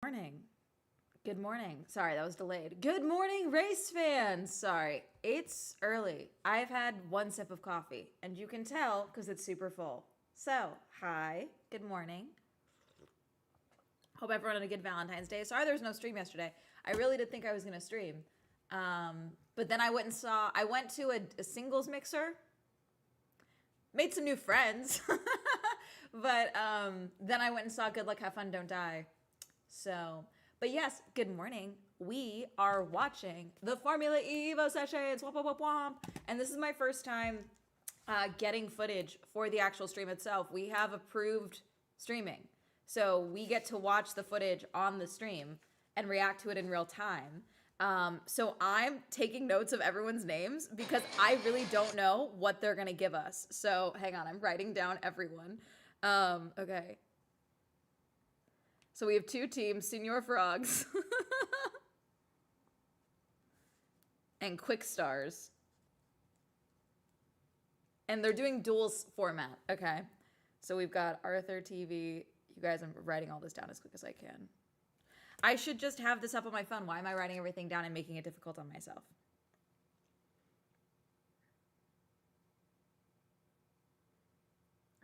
Morning. Good morning. Sorry, that was delayed. Good morning, race fans. Sorry, it's early. I've had one sip of coffee, and you can tell because it's super full. So, hi. Good morning. Hope everyone had a good Valentine's Day. Sorry there was no stream yesterday. I really did think I was going to stream. But then I went and I went to a singles mixer, made some new friends. But then I went and saw Good Luck, Have Fun, Don't Die. So, but yes, good morning. We are watching the Formula E Evo Session. Womp, womp, womp, womp. And this is my first time getting footage for the actual stream itself. We have approved streaming. So we get to watch the footage on the stream and react to it in real time. So I'm taking notes of everyone's names because I really don't know what they're going to give us. So hang on, I'm writing down everyone. Okay. So we have two teams, Senior Frogs and Quick Stars. And they're doing duels format. Okay. So we've got Arthur TV. You guys, I'm writing all this down as quick as I can. I should just have this up on my phone. Why am I writing everything down and making it difficult on myself?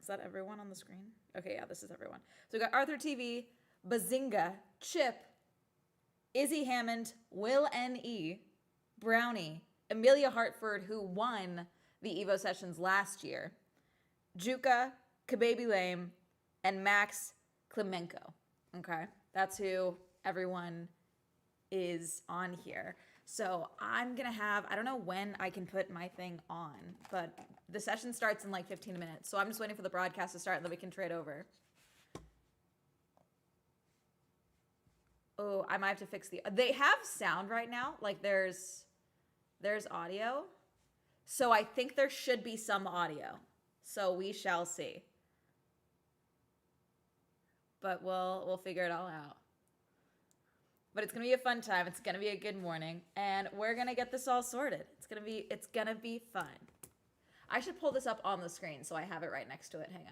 Is that everyone on the screen? Okay, yeah, this is everyone. So we got Arthur TV, Bazinga, Chip, Izzy Hammond, Will N.E., Brownie, Amelia Hartford, who won the Evo Sessions last year, Juka, Kababy Lame, and Max Klemenko. Okay, that's who everyone is on here. So I'm gonna have, I don't know when I can put my thing on, but the session starts in like 15 minutes. So I'm just waiting for the broadcast to start and then we can trade over. Oh, I might have to fix they have sound right now. Like there's audio. So I think there should be some audio. So we shall see. But we'll figure it all out. But it's gonna be a fun time. It's gonna be a good morning, and we're gonna get this all sorted. It's gonna be fun. I should pull this up on the screen so I have it right next to it. Hang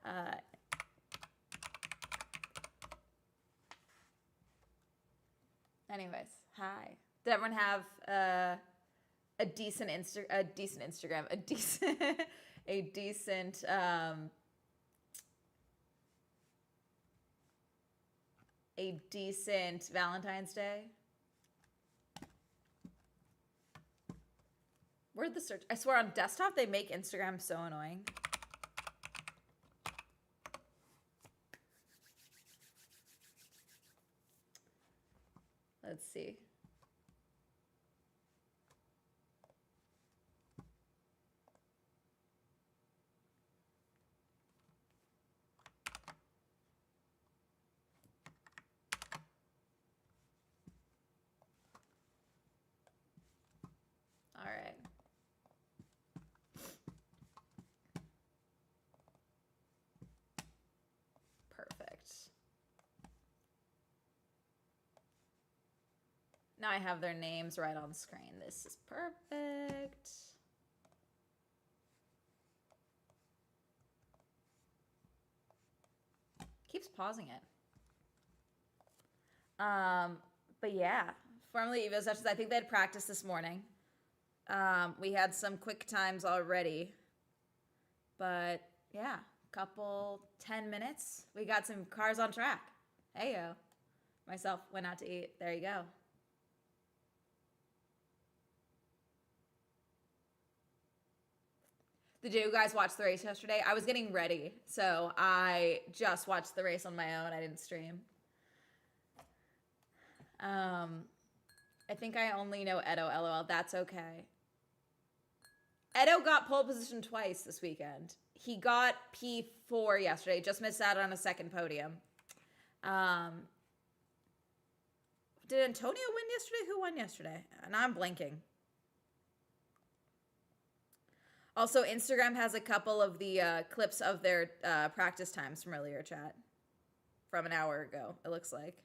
on. Anyways, hi. Did everyone have a decent Instagram, a decent a decent Valentine's Day? Where'd the search? I swear on desktop they make Instagram so annoying. Let's see. All right. Perfect. Now I have their names right on screen. This is perfect. Keeps pausing it. But yeah, Formula Evo Sessions. I think they had practice this morning. We had some quick times already. But yeah, couple 10 minutes. We got some cars on track. Hey yo. Myself went out to eat. There you go. Did you guys watch the race yesterday? I was getting ready, so I just watched the race on my own. I didn't stream. I think I only know Edo, LOL. That's okay. Edo got pole position twice this weekend. He got P4 yesterday. Just missed out on a second podium. Did Antonio win yesterday? Who won yesterday? Now I'm blanking. Also, Instagram has a couple of the clips of their practice times from earlier, chat. From an hour ago, it looks like.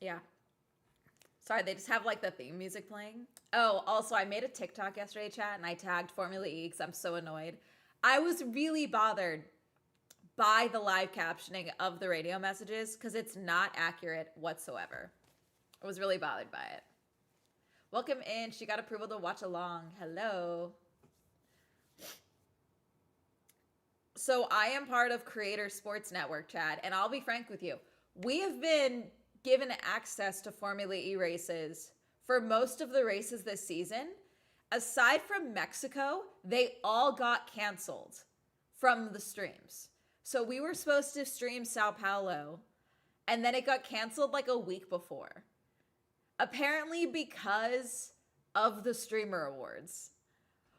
Yeah. Sorry, they just have like the theme music playing. Oh, also, I made a TikTok yesterday, chat, and I tagged Formula E because I'm so annoyed. I was really bothered by the live captioning of the radio messages because it's not accurate whatsoever. I was really bothered by it. Welcome in. She got approval to watch along. Hello. So I am part of Creator Sports Network, Chad, and I'll be frank with you. We have been given access to Formula E races for most of the races this season. Aside from Mexico, they all got canceled from the streams. So we were supposed to stream Sao Paulo, and then it got canceled like a week before. Apparently because of the streamer awards,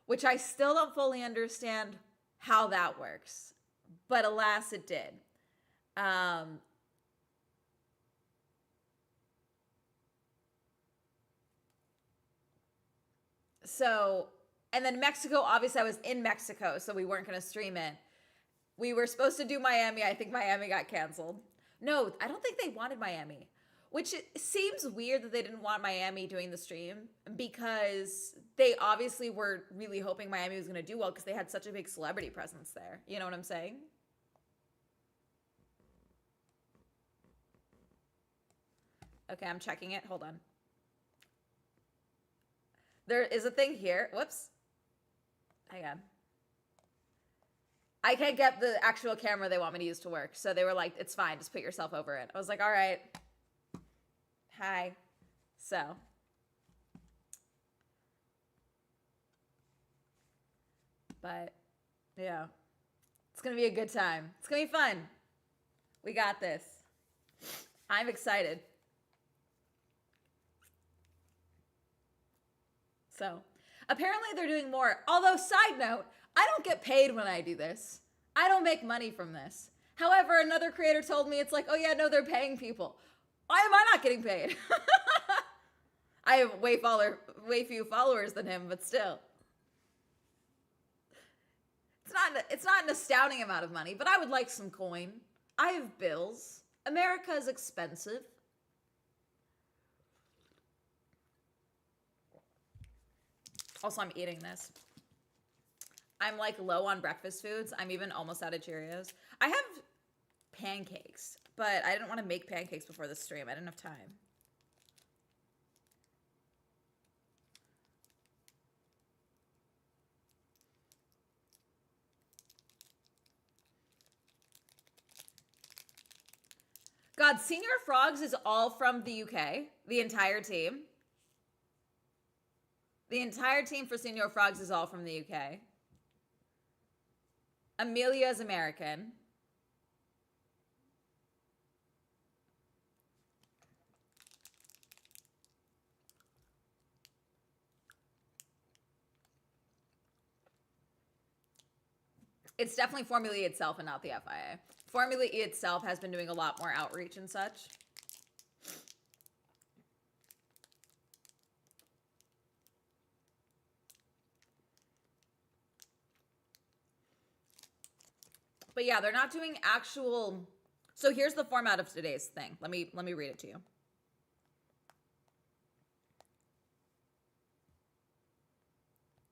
which I still don't fully understand how that works. But alas, it did. So, and then Mexico, obviously I was in Mexico, so we weren't going to stream it. We were supposed to do Miami. I think Miami got canceled. No, I don't think they wanted Miami, which it seems weird that they didn't want Miami doing the stream because they obviously were really hoping Miami was going to do well because they had such a big celebrity presence there. You know what I'm saying? Okay, I'm checking it. Hold on. There is a thing here. Whoops. Hang on. I can't get the actual camera they want me to use to work. So they were like, it's fine. Just put yourself over it. I was like, all right. Hi. So. But, yeah. It's going to be a good time. It's going to be fun. We got this. I'm excited. So, apparently they're doing more. Although, side note, I don't get paid when I do this. I don't make money from this. However, another creator told me it's like, oh yeah, no, they're paying people. Why am I not getting paid? I have way few followers than him, but still. It's not an astounding amount of money, but I would like some coin. I have bills. America is expensive. Also, I'm eating this. I'm like low on breakfast foods. I'm even almost out of Cheerios. I have pancakes, but I didn't want to make pancakes before the stream. I didn't have time. God, Senior Frogs is all from the UK. The entire team. The entire team for Senior Frogs is all from the UK. Amelia is American. It's definitely Formula E itself and not the FIA. Formula E itself has been doing a lot more outreach and such. But yeah, they're not doing actual. So here's the format of today's thing. Let me read it to you.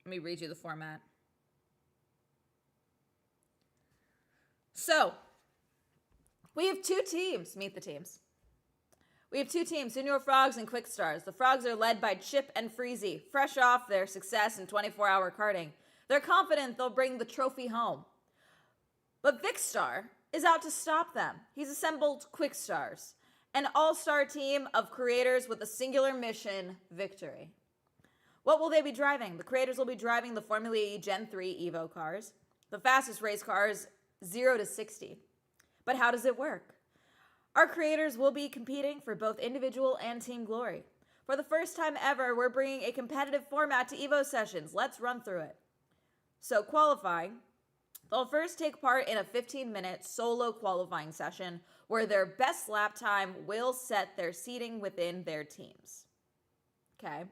Let me read you the format. So, we have two teams. Meet the teams. We have two teams, Senior Frogs and Quick Stars. The Frogs are led by Chip and Freezy, fresh off their success in 24-hour karting. They're confident they'll bring the trophy home. But Vicstar is out to stop them. He's assembled Quick Stars, an all-star team of creators with a singular mission, victory. What will they be driving? The creators will be driving the Formula E Gen 3 Evo cars, the fastest race cars 0 to 60. But how does it work? Our creators will be competing for both individual and team glory. For the first time ever, we're bringing a competitive format to Evo Sessions. Let's run through it. So qualifying, they'll first take part in a 15-minute solo qualifying session where their best lap time will set their seating within their teams. Okay.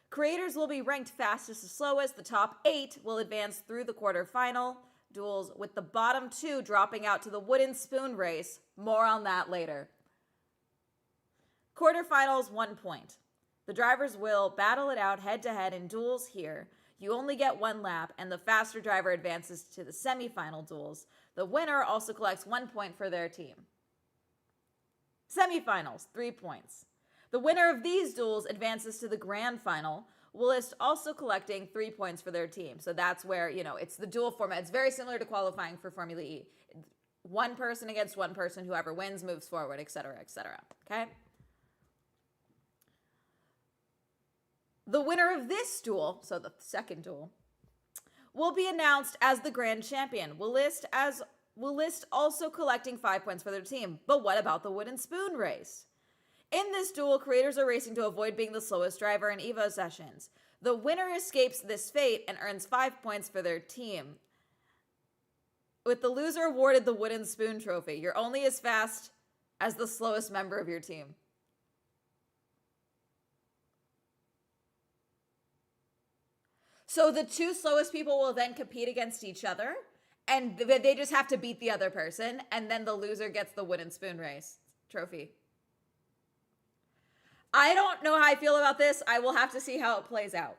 Creators will be ranked fastest to slowest. The top 8 will advance through the quarterfinal duels, with the bottom 2 dropping out to the wooden spoon race. More on that later. Quarterfinals, 1 point. The drivers will battle it out head-to-head in duels here. You only get 1 lap, and the faster driver advances to the semifinal duels. The winner also collects 1 point for their team. Semifinals, 3 points. The winner of these duels advances to the grand final, Willist also collecting 3 points for their team. So that's where, it's the duel format. It's very similar to qualifying for Formula E. One person against one person, whoever wins moves forward, etc., etc. Okay? The winner of this duel, so the second duel, will be announced as the grand champion. Willist also collecting 5 points for their team. But what about the wooden spoon race? In this duel, creators are racing to avoid being the slowest driver in Evo Sessions. The winner escapes this fate and earns 5 points for their team, with the loser awarded the wooden spoon trophy. You're only as fast as the slowest member of your team. So the 2 slowest people will then compete against each other, and they just have to beat the other person, and then the loser gets the wooden spoon race trophy. I don't know how I feel about this. I will have to see how it plays out.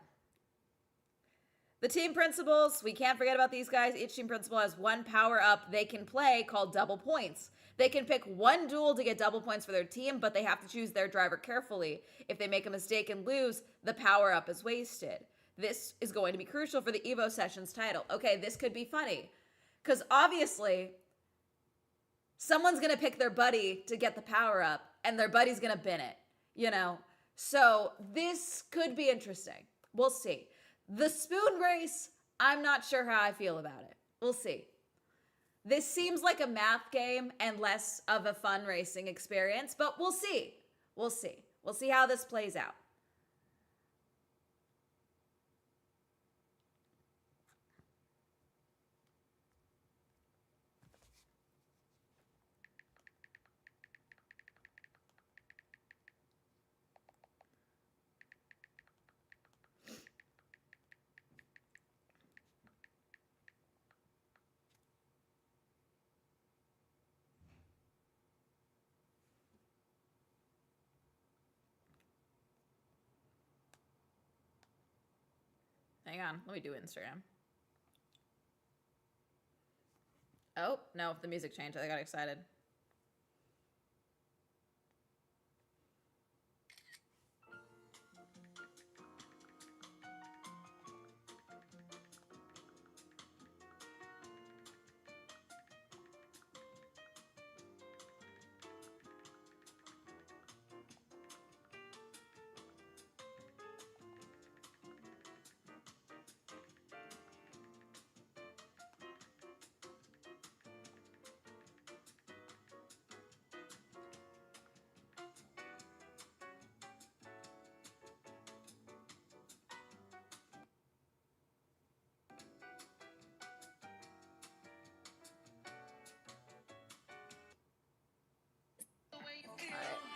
The team principals, we can't forget about these guys. Each team principal has 1 power-up they can play called double points. They can pick 1 duel to get double points for their team, but they have to choose their driver carefully. If they make a mistake and lose, the power-up is wasted. This is going to be crucial for the Evo Sessions title. Okay, this could be funny, because obviously someone's going to pick their buddy to get the power-up, and their buddy's going to bin it. So this could be interesting. We'll see. The spoon race, I'm not sure how I feel about it. We'll see. This seems like a math game and less of a fun racing experience, but we'll see. We'll see. We'll see how this plays out. Hang on, let me do Instagram. Oh, no, the music changed. I got excited.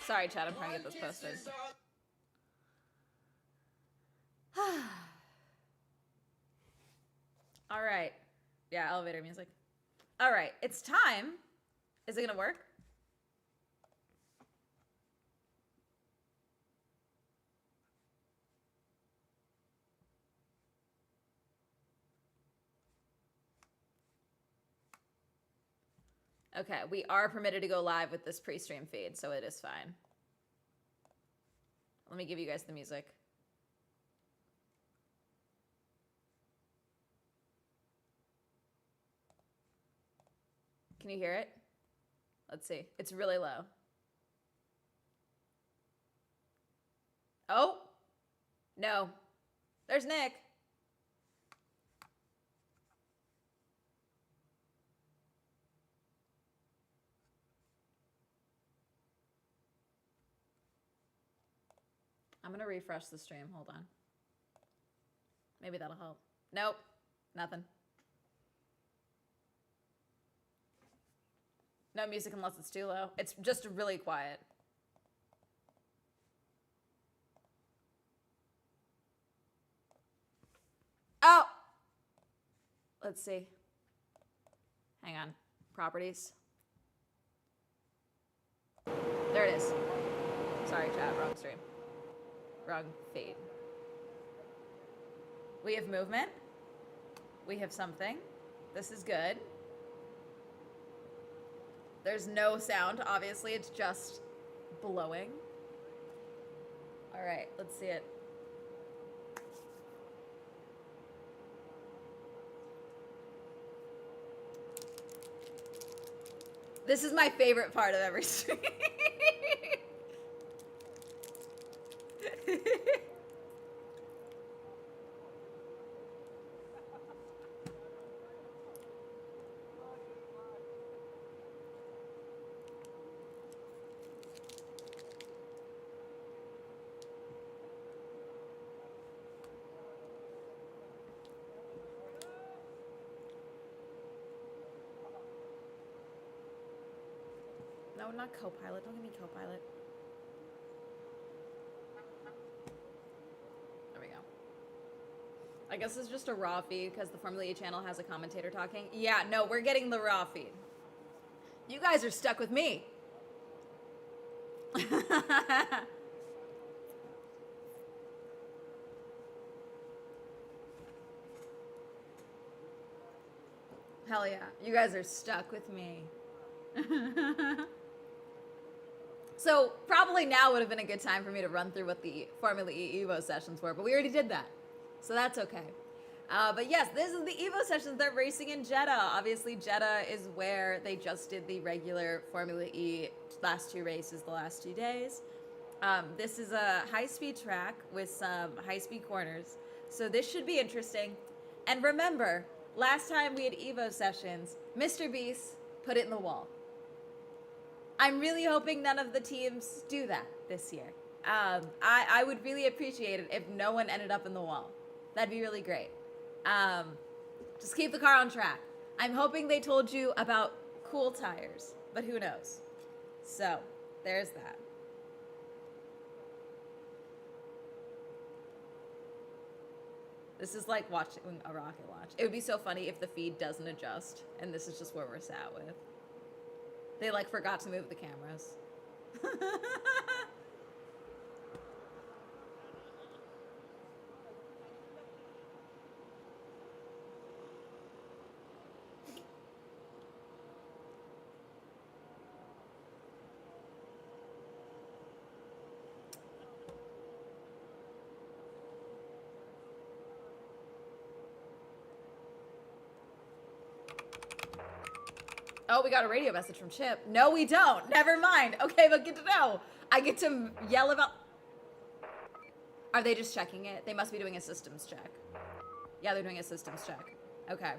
Sorry, Chad, I'm trying to get this posted. All right. Yeah, elevator music. All right, it's time. Is it gonna work? Okay, we are permitted to go live with this pre-stream feed, so it is fine. Let me give you guys the music. Can you hear it? Let's see. It's really low. Oh, no. There's Nick. I'm gonna refresh the stream. Hold on. Maybe that'll help. Nope, nothing. No music unless it's too low. It's just really quiet. Oh! Let's see. Hang on. Properties. There it is. Sorry, chat. Wrong stream. Wrong feed. We have movement. We have something. This is good. There's no sound, obviously. It's just blowing. All right, let's see it. This is my favorite part of every stream. No, not co-pilot. Don't give me co-pilot. There we go. I guess it's just a raw feed because the Formula E channel has a commentator talking. Yeah, no, we're getting the raw feed. You guys are stuck with me. Hell yeah. You guys are stuck with me. So probably now would have been a good time for me to run through what the Formula E Evo sessions were, but we already did that. So that's okay. But yes, this is the Evo sessions. They're racing in Jeddah. Obviously, Jeddah is where they just did the regular Formula E last two races the last 2 days. This is a high-speed track with some high-speed corners. So this should be interesting. And remember, last time we had Evo sessions, Mr. Beast put it in the wall. I'm really hoping none of the teams do that this year. I would really appreciate it if no one ended up in the wall. That'd be really great. Just keep the car on track. I'm hoping they told you about cool tires, but who knows? So, there's that. This is like watching a rocket launch. It would be so funny if the feed doesn't adjust, and this is just where we're sat with. They like forgot to move the cameras. Oh, we got a radio message from Chip. No, we don't. Never mind. Okay, but good to know. I get to yell about... Are they just checking it? They must be doing a systems check. Yeah, they're doing a systems check. Okay.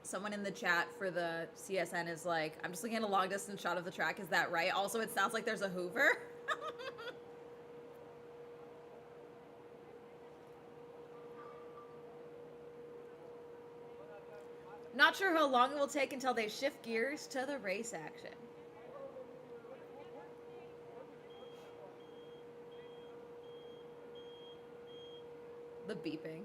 Someone in the chat for the CSN is like, I'm just looking at a long distance shot of the track. Is that right? Also, it sounds like there's a Hoover. Not sure how long it will take until they shift gears to the race action. The beeping.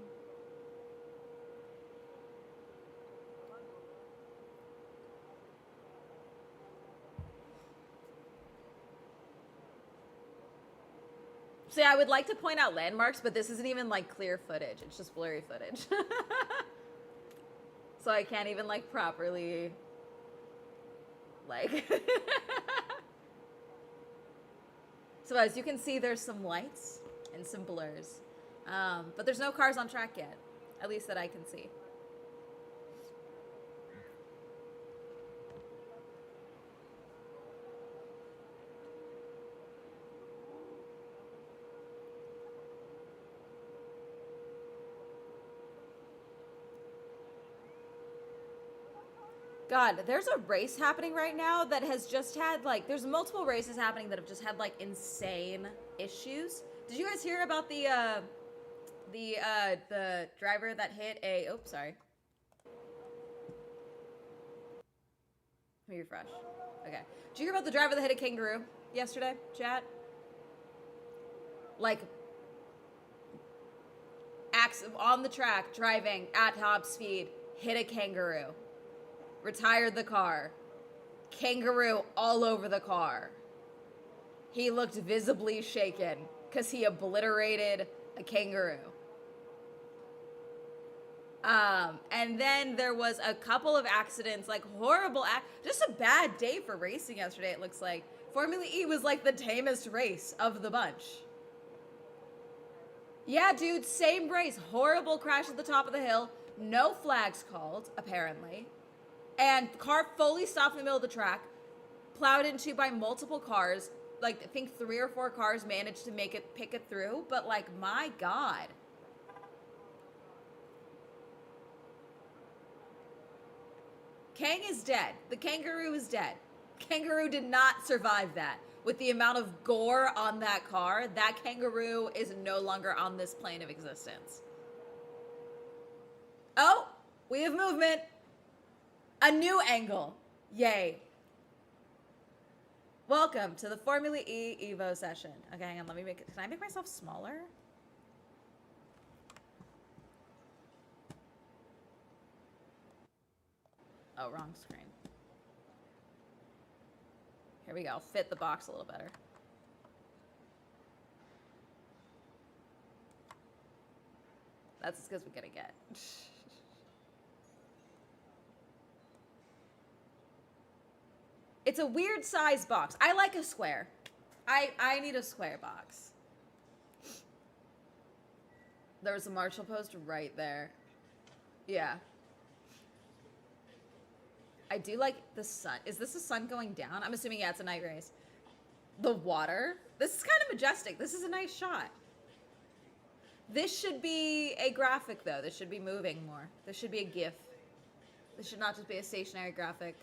See, I would like to point out landmarks, but this isn't even like clear footage. It's just blurry footage. So I can't even like properly like So as you can see, there's some lights and some blurs. But there's no cars on track yet, at least that I can see. God, there's a race happening right now that has just had, like, there's multiple races happening that have just had, like, insane issues. Did you guys hear about the driver that hit a, oops, sorry. Let me refresh. Okay. Did you hear about the driver that hit a kangaroo yesterday, chat? Like, on the track, driving at top speed, hit a kangaroo. Retired the car. Kangaroo all over the car. He looked visibly shaken because he obliterated a kangaroo. And then there was a couple of accidents, like horrible, just a bad day for racing yesterday, it looks like. Formula E was like the tamest race of the bunch. Yeah, dude, same race. Horrible crash at the top of the hill. No flags called, apparently. And the car fully stopped in the middle of the track, plowed into by multiple cars. Like, I think 3 or 4 cars managed to pick it through. But, like, my God. Kang is dead. The kangaroo is dead. Kangaroo did not survive that. With the amount of gore on that car, that kangaroo is no longer on this plane of existence. Oh, we have movement. A new angle. Yay. Welcome to the Formula E Evo Session. Okay, hang on, let me can I make myself smaller? Oh, wrong screen. Here we go. Fit the box a little better. That's as good as we're gonna get. It's a weird size box. I like a square. I need a square box. There was a Marshall post right there. Yeah. I do like the sun. Is this the sun going down? I'm assuming, yeah, it's a night race. The water. This is kind of majestic. This is a nice shot. This should be a graphic, though. This should be moving more. This should be a GIF. This should not just be a stationary graphic.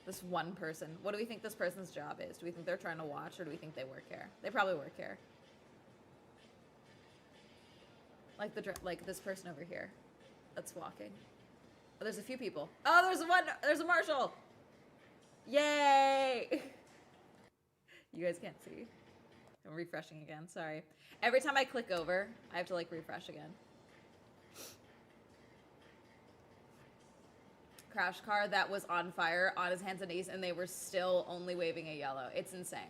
This one person. What do we think this person's job is? Do we think they're trying to watch, or do we think they work here? They probably work here. Like this person over here that's walking. Oh, there's a few people. Oh, there's a Marshall. Yay. You guys can't see. I'm refreshing again, sorry. Every time I click over, I have to like refresh again. Crash car that was on fire on his hands and knees, and they were still only waving a yellow. It's insane.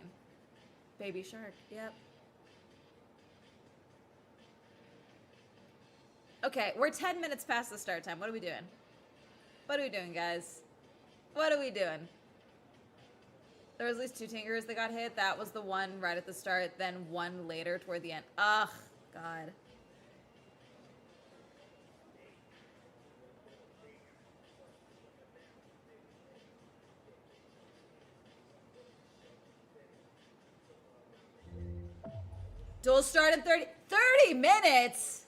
Baby shark, yep. Okay, we're 10 minutes past the start time. What are we doing? What are we doing, guys? What are we doing? There was at least 2 kangaroos that got hit. That was the one right at the start, then one later toward the end. Ugh, God. Duel start in 30 minutes?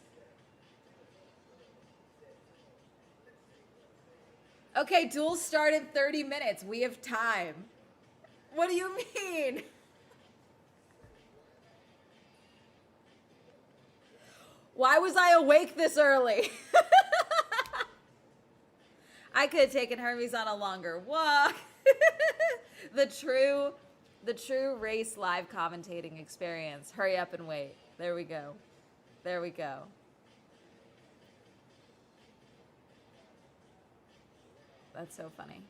Okay, duel start in 30 minutes. We have time. What do you mean? Why was I awake this early? I could have taken Hermes on a longer walk. The true race live commentating experience. Hurry up and wait. There we go. There we go. That's so funny.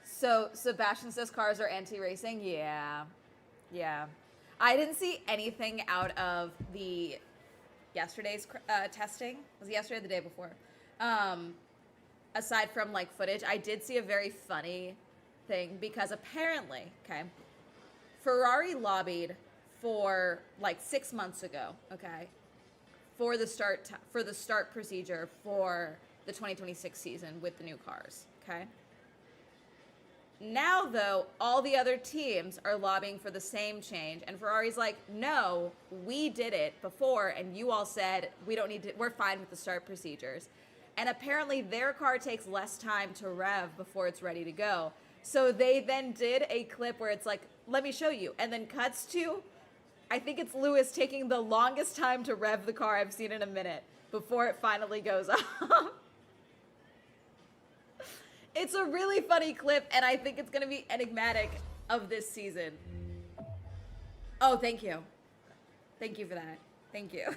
So Sebastian says cars are anti-racing. Yeah. Yeah. I didn't see anything out of the yesterday's testing. Was it yesterday or the day before? Aside from like footage, I did see a very funny thing because apparently, okay, Ferrari lobbied for like 6 months ago, okay, for the start procedure for the 2026 season with the new cars, okay? Now, though, all the other teams are lobbying for the same change, and Ferrari's like, no, we did it before, and you all said we don't need to, we're fine with the start procedures. And apparently their car takes less time to rev before it's ready to go. So they then did a clip where it's like, let me show you, and then cuts to, I think it's Lewis taking the longest time to rev the car I've seen in a minute before it finally goes off. It's a really funny clip, and I think it's going to be enigmatic of this season. Oh, thank you. Thank you for that. Thank you.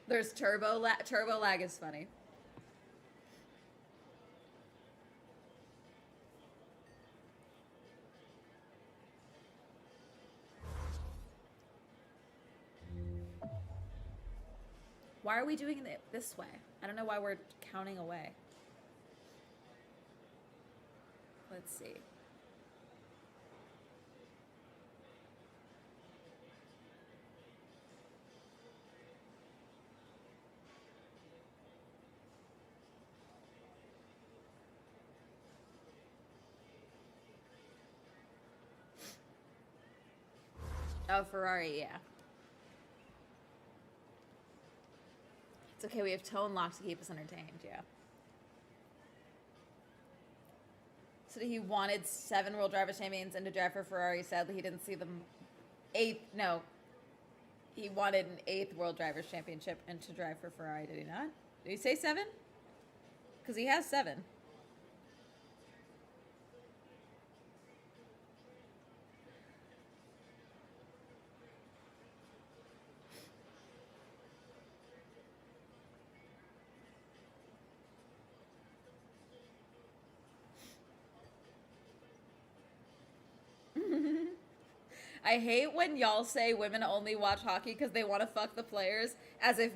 There's turbo lag. Turbo lag is funny. Why are we doing it this way? I don't know why we're counting away. Let's see. Oh, Ferrari, yeah. It's okay, we have tone locks to keep us entertained, yeah. So he wanted 7 World Driver Champions and to drive for Ferrari. Sadly, he didn't see them. He wanted an 8th World Drivers' Championship and to drive for Ferrari, did he not? Did he say 7? Because he has 7. I hate when y'all say women only watch hockey because they want to fuck the players, as if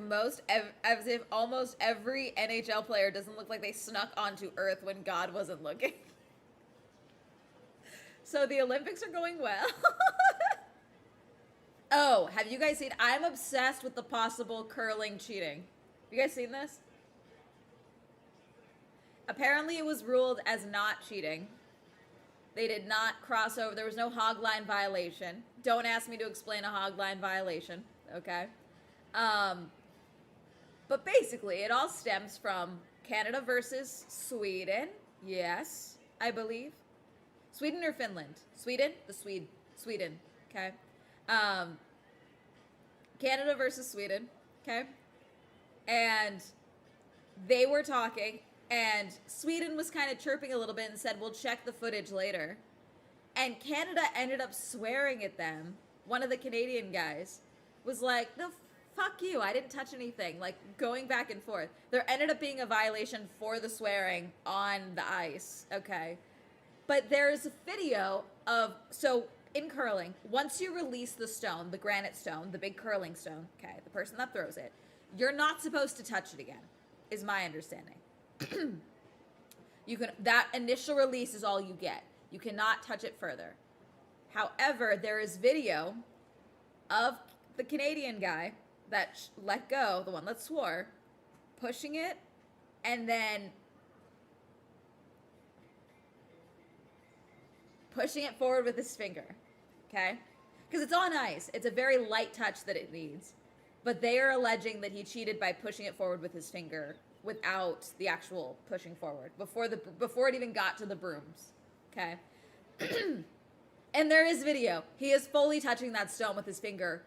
almost every NHL player doesn't look like they snuck onto Earth when God wasn't looking. So the Olympics are going well. Oh, have you guys seen? I'm obsessed with the possible curling cheating. Have you guys seen this? Apparently it was ruled as not cheating. They did not cross over. There was no hog line violation. Don't ask me to explain a hog line violation, okay? But basically, it all stems from Canada versus Sweden. Yes, I believe. Sweden or Finland? Sweden? Sweden, okay? Canada versus Sweden, okay? And they were talking, and Sweden was kind of chirping a little bit and said, we'll check the footage later. And Canada ended up swearing at them. One of the Canadian guys was like, no, fuck you, I didn't touch anything. Like, going back and forth. There ended up being a violation for the swearing on the ice, okay? But there's a video of, so in curling, once you release the stone, the granite stone, the big curling stone, okay, the person that throws it, you're not supposed to touch it again, is my understanding. That initial release is all you get. You cannot touch it further. However, there is video of the Canadian guy that let go, the one that swore, pushing it, and then pushing it forward with his finger, okay? Because it's on ice. It's a very light touch that it needs. But they are alleging that he cheated by pushing it forward with his finger without the actual pushing forward, before it even got to the brooms, okay? And there is video. He is fully touching that stone with his finger.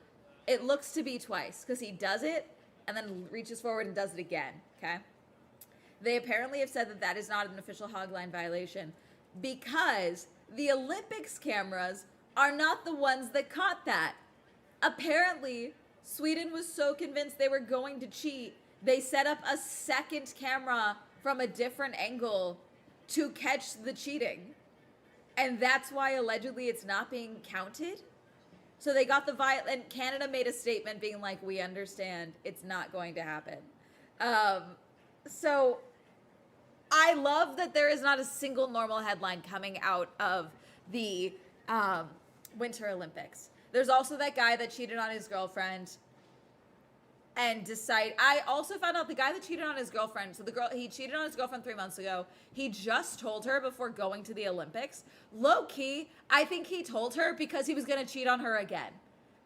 It looks to be twice, because he does it and then reaches forward and does it again, okay? They apparently have said that that is not an official hogline violation because the Olympics cameras are not the ones that caught that. Apparently, Sweden was so convinced they were going to cheat, they set up a second camera from a different angle to catch the cheating. And that's why allegedly it's not being counted. So they got and Canada made a statement being like, we understand it's not going to happen. So I love that there is not a single normal headline coming out of the Winter Olympics. There's also that guy that cheated on his girlfriend. and decide. I also found out the guy that cheated on his girlfriend. So he cheated on his girlfriend 3 months ago. He just told her before going to the Olympics. Low key, I think he told her because he was gonna cheat on her again.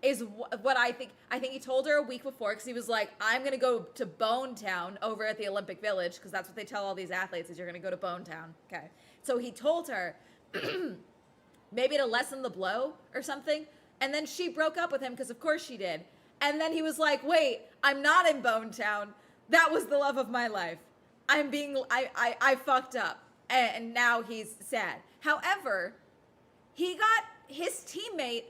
Is what I think. I think he told her a week before because he was like, I'm gonna go to Bone Town over at the Olympic Village, because that's what they tell all these athletes, is you're gonna go to Bone Town. Okay. So he told her maybe to lessen the blow or something. And then she broke up with him because of course she did. And then he was like, wait, I'm not in Bone Town. That was the love of my life. I fucked up. And now he's sad. However, he got his teammate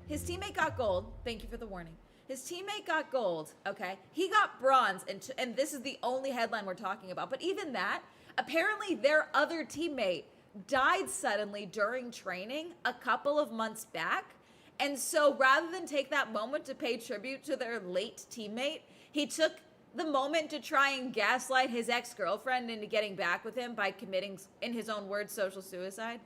his teammate got gold. Thank you for the warning. His teammate got gold, okay? He got bronze, and this is the only headline we're talking about. But even that, apparently their other teammate died suddenly during training a couple of months back. And so rather than take that moment to pay tribute to their late teammate, he took the moment to try and gaslight his ex-girlfriend into getting back with him by committing, in his own words, social suicide.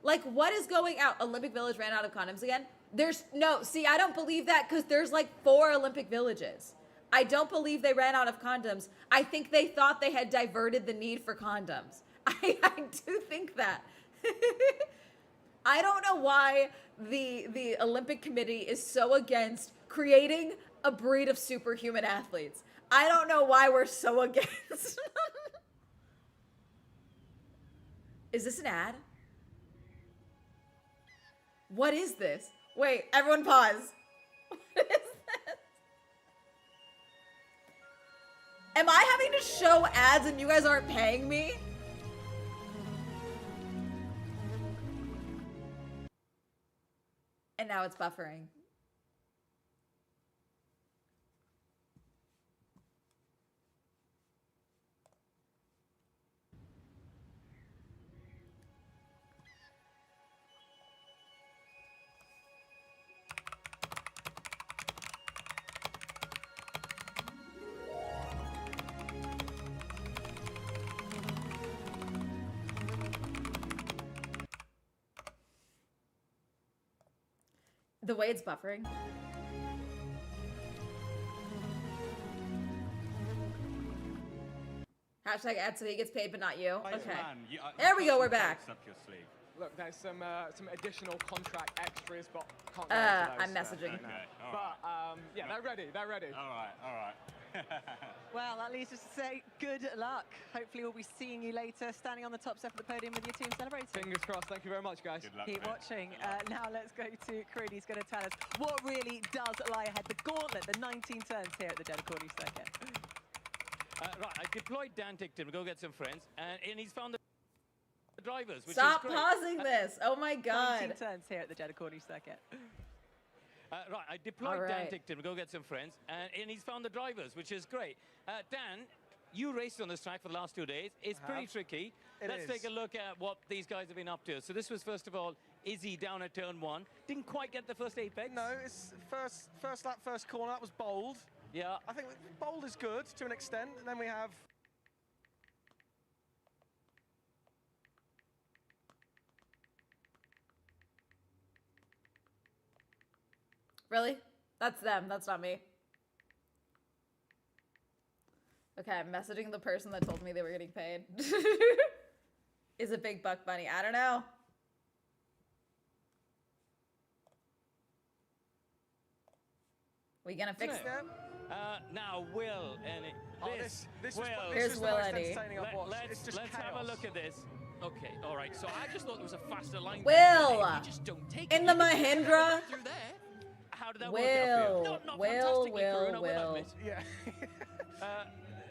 Like, what is going out? Olympic Village ran out of condoms again? I don't believe that, because there's like 4 Olympic villages. I don't believe they ran out of condoms. I think they thought they had diverted the need for condoms. I do think that. I don't know why the Olympic Committee is so against creating a breed of superhuman athletes. I don't know why we're so against. Is this an ad? What is this? Wait, everyone pause. What is this? Am I having to show ads and you guys aren't paying me? And now it's buffering. The way it's buffering. Hashtag ad so he gets paid but not you. Okay. There we go, we're back. Look, there's some additional contract extras, but can't I'm messaging. Okay, but yeah, they're ready. All right. Well, that leaves us to say good luck. Hopefully we'll be seeing you later, standing on the top step of the podium with your team celebrating. Fingers crossed. Thank you very much, guys. Good luck, Keep mate. watching. Now let's go to Corinne, who's going to tell us what really does lie ahead. The gauntlet, the 19 turns here at the Dedicorny Circuit. Right, I deployed Dan Tickton to go get some friends, and he's found the drivers, which Stop is great. pausing this. Oh my God. 19 turns here at the Dedicorny Circuit. Right, I deployed All Dan right. Tickton to go get some friends, and he's found the drivers, which is great. Dan, you raced on this track for the last 2 days. It's pretty tricky. Let's take a look at what these guys have been up to. So this was, first of all, Izzy down at turn 1. Didn't quite get the first apex. No, it's first lap, first corner. That was bold. Yeah. I think bold is good to an extent. And then we have... Really? That's them. That's not me. Okay, I'm messaging the person that told me they were getting paid. Is a big buck bunny? I don't know. We gonna fix it? Now, Will, and Here's Will Eddie. Let's have a look at this. Okay, all right. So I just thought there was a faster line. Will! You just don't take In it. the You just Mahindra? go through there. How did that work out for you? Not fantastically, Karun, I will admit. Yeah.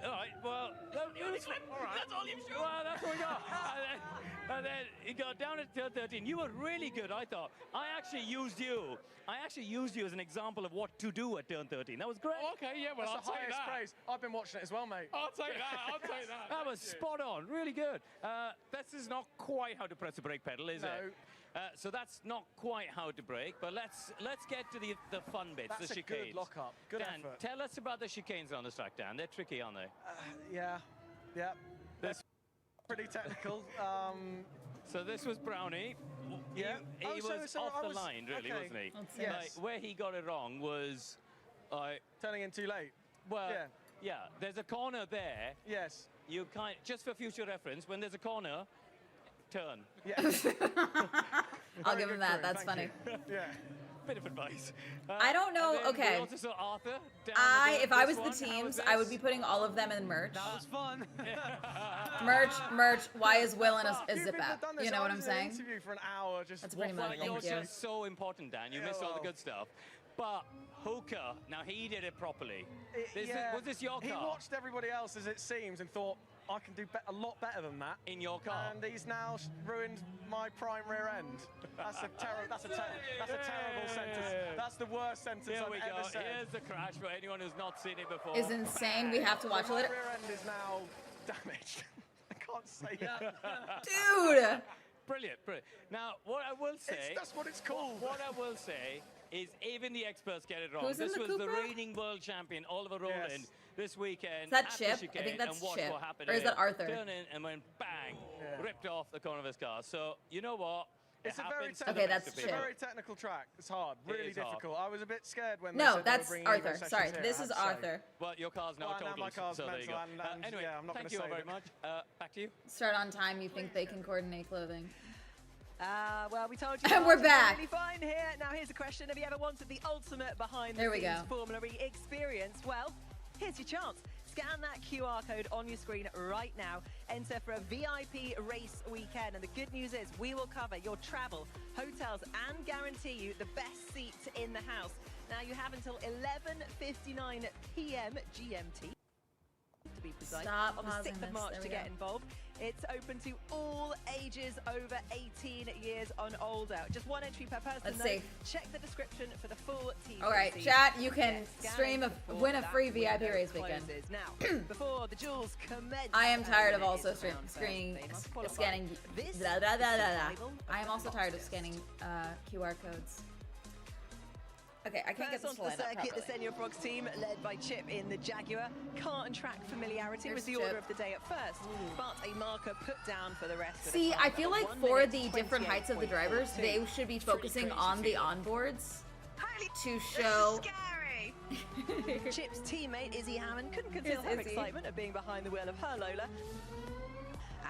All right, well, that's all you've shown. Well, that's what we got. And then he got down at turn 13. You were really good, I thought. I actually used you as an example of what to do at turn 13. That was great. Okay, yeah, well, That's the highest praise. I've been watching it as well, mate. I'll take that. That was spot on, really good. This is not quite how to press a brake pedal, is it? So that's not quite how to brake, but let's get to the fun bits, That's the a chicanes. good lock-up. Good Dan, effort. tell us about the chicanes on the track, Dan. They're tricky, aren't they? Yeah. That's pretty technical. So this was Brownie. Yeah. He Oh, was so off I the was- line, really, okay. wasn't he? Let's see. Yes. Like, where he got it wrong was, Turning in too late. well, Yeah. yeah, there's a corner there. Yes. You can't, just for future reference, when there's a corner, turn. Yeah. I'll Very give him good that. crew, That's thank funny. you. Yeah. Bit of advice. I don't know, and then okay. We also saw Arthur. Down If I this was the one. How teams, was I would this? be putting all of them in merch. That was fun. Merch. Why is Will in a You zip people have app? done this. You know I what I'm was in an saying? interview for an hour just That's pretty Well, much. yours Thank you. is so important, Dan. You Yeah, missed all the well. good stuff. But Hoka, now he did it properly. Was this your He car? watched everybody else, as it seems, and thought, I can do a lot better than that. In your car? And he's now ruined my prime rear end. That's a terrible sentence. That's the worst sentence Here I've we ever go. said. Here's the crash for anyone who's not seen it before. Is insane. We have to watch it My later. rear end is now damaged. I can't say that. Dude! Brilliant. Now, what I will say... That's what it's called. What I will say is even the experts get it wrong. Who's in This the was the Cupra? reigning world champion, Oliver Rowland, Yes. this weekend. Is that at the Chip? I chicane think that's and watch Chip. what happened Or is to that him. Arthur? Turned in and went bang, ripped off the corner of his car. So, you know what? It's a very happens to the Okay, best that's of It's a people. Chip. very technical track. It's hard, It really is hard. difficult. I was a bit scared when they No, said they were that's bringing Evo Arthur. Sessions Sorry, here, this I is have to say. Arthur. Well, your car's now Well, now totaled, my car's so there you go. mental and Anyway, yeah, I'm not thank gonna you say all very that. much. Back to you. Start on time. You think they can coordinate clothing. Well, we told you. And we're margins are back. Really fine here. Now, here's a question: have you ever wanted the ultimate There we behind-the-scenes go. Formula E experience? Well, here's your chance. Scan that QR code on your screen right now. Enter for a VIP race weekend. And the good news is we will cover your travel, hotels, and guarantee you the best seats in the house. Now, you have until 11:59 p.m. GMT. To be precise, Stop on the pausing 6th this. of March There to we get go. involved. It's open to all ages over 18 years and older. Just one entry per person. Let's though. see. Check the description for the full T. All right, chat. You can Yes, stream scanning win a before free that VIP window race weekend. closes. Now, before the duels commence. I am tired of when it also is around scanning. first, they must qualify. Scanning. This Da, da, da, is da, the da. Bible I am of also tired of boxes. scanning QR codes. Okay, I can't get First this to onto the line up circuit, the properly. Senior Frogs team, led by Chip in the Jaguar. Kart and track familiarity was Here's the order Chip. of the day at first, but a marker put down for the rest of the See, car. I feel like 1 for minute, the different heights of the 28.42. drivers, they should be focusing on the onboards to show. Chip's teammate Izzy Hammond couldn't conceal Here's her Izzy. excitement at being behind the wheel of her Lola.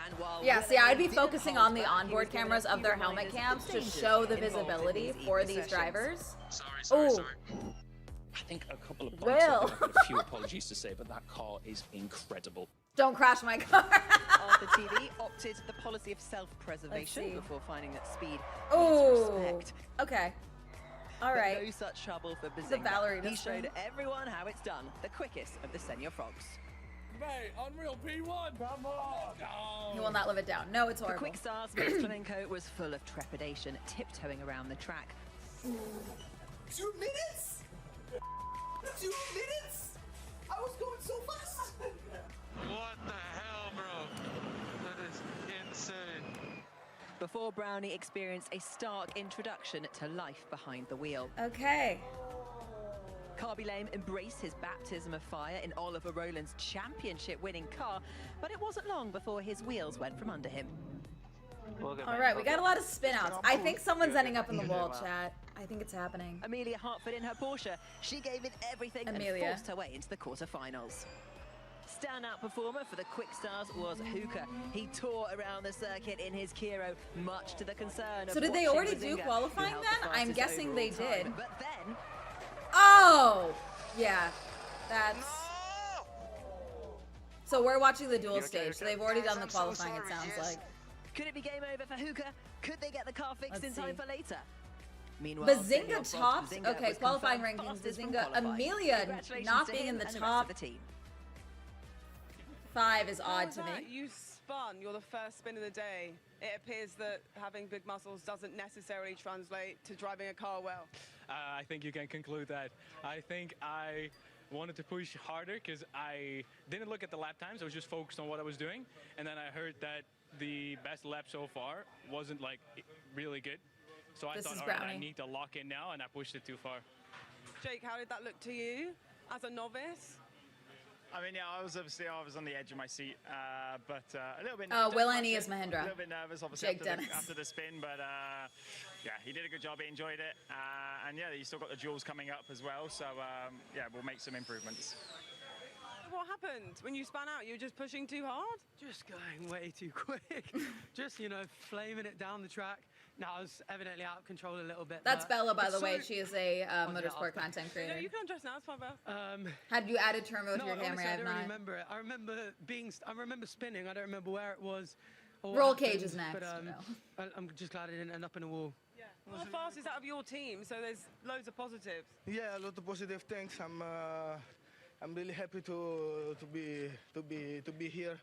And while Yeah, see, I'd be Will focusing didn't on the hold back, he onboard was given cameras a of few their reminders helmet of the cams to dangers show the involved in visibility these for Evo these sessions. drivers. Sorry. Ooh. I think a couple of Will. points. I've got a few apologies to say, but that car is incredible. Don't crash my car. Arthur TV opted the policy of self-preservation Let's see. before finding that speed Oh, needs respect. okay. All But right. no such trouble for The Bazinga. ballerina He showed spin. everyone how it's done. The quickest of the Senior Frogs. Mate, Unreal P1. Come on. He will not live it down. No, it's The horrible. quick stars, Max Flamenco was full of trepidation, tiptoeing around the track. 2 minutes? 2 minutes? I was going so fast. What the hell, bro? That is insane. Before Brownie experienced a stark introduction to life behind the wheel. Okay. Carby Lame embraced his baptism of fire in Oliver Rowland's championship-winning car, but it wasn't long before his wheels went from under him. All right, we got a lot of spin outs. I think someone's ending up in the wall, chat. I think it's happening. Amelia Hartford in her Porsche. She gave it everything Amelia. and forced her way into the quarterfinals. Standout performer for the Quick Stars was Hookah. He tore around the circuit in his Kiro, much to the concern of So did they watching already do Bazinga, qualifying who held then? the I'm fastest guessing they overall time. did. But then, Oh! Yeah. That's... So we're watching the duel stage, so they've already done the qualifying, it sounds like. could it be game over for Hookah? Could they get the car fixed Let's in time see. for later? Meanwhile, Senior Bazinga Frogs tops? Bazinga Okay, was qualifying confirmed rankings. fastest from Bazinga. qualifying. Amelia Congratulations not to being him in the and rest top of the team. 5 is How odd was to that? me. You spun. You're the first spin of the day. It appears that having big muscles doesn't necessarily translate to driving a car well. I think you can conclude that. I think I wanted to push harder because I didn't look at the lap times. I was just focused on what I was doing. And then I heard that the best lap so far wasn't like really good. So I This thought, is all right, I Brownie. need to lock in now, and I pushed it too far. Jake, how did that look to you as a novice? I mean, yeah, I was on the edge of my seat, but a little bit. Will Annie is Mahindra. A little bit nervous, obviously, Jake Dennis. after the spin, but yeah, he did a good job. He enjoyed it, and yeah, he's still got the duels coming up as well. So yeah, we'll make some improvements. What happened when you spun out? You were just pushing too hard? Just going way too quick. Just, you know, flaming it down the track. No, I was evidently out of control a little bit. That's Bella, by the it's way. so- She is a yeah, motorsport content No, creator. you can't dress now. It's fine, Belle. Had you added turbo to your honestly, Camry? I I have don't really not. remember it. I remember spinning. I don't remember where it was. Or what Roll happened, cage is next, But no. I'm just glad I didn't end up in a wall. Yeah. Well, the fastest out of your team, so there's loads of positives. Yeah, a lot of positive things. I'm really happy to be here.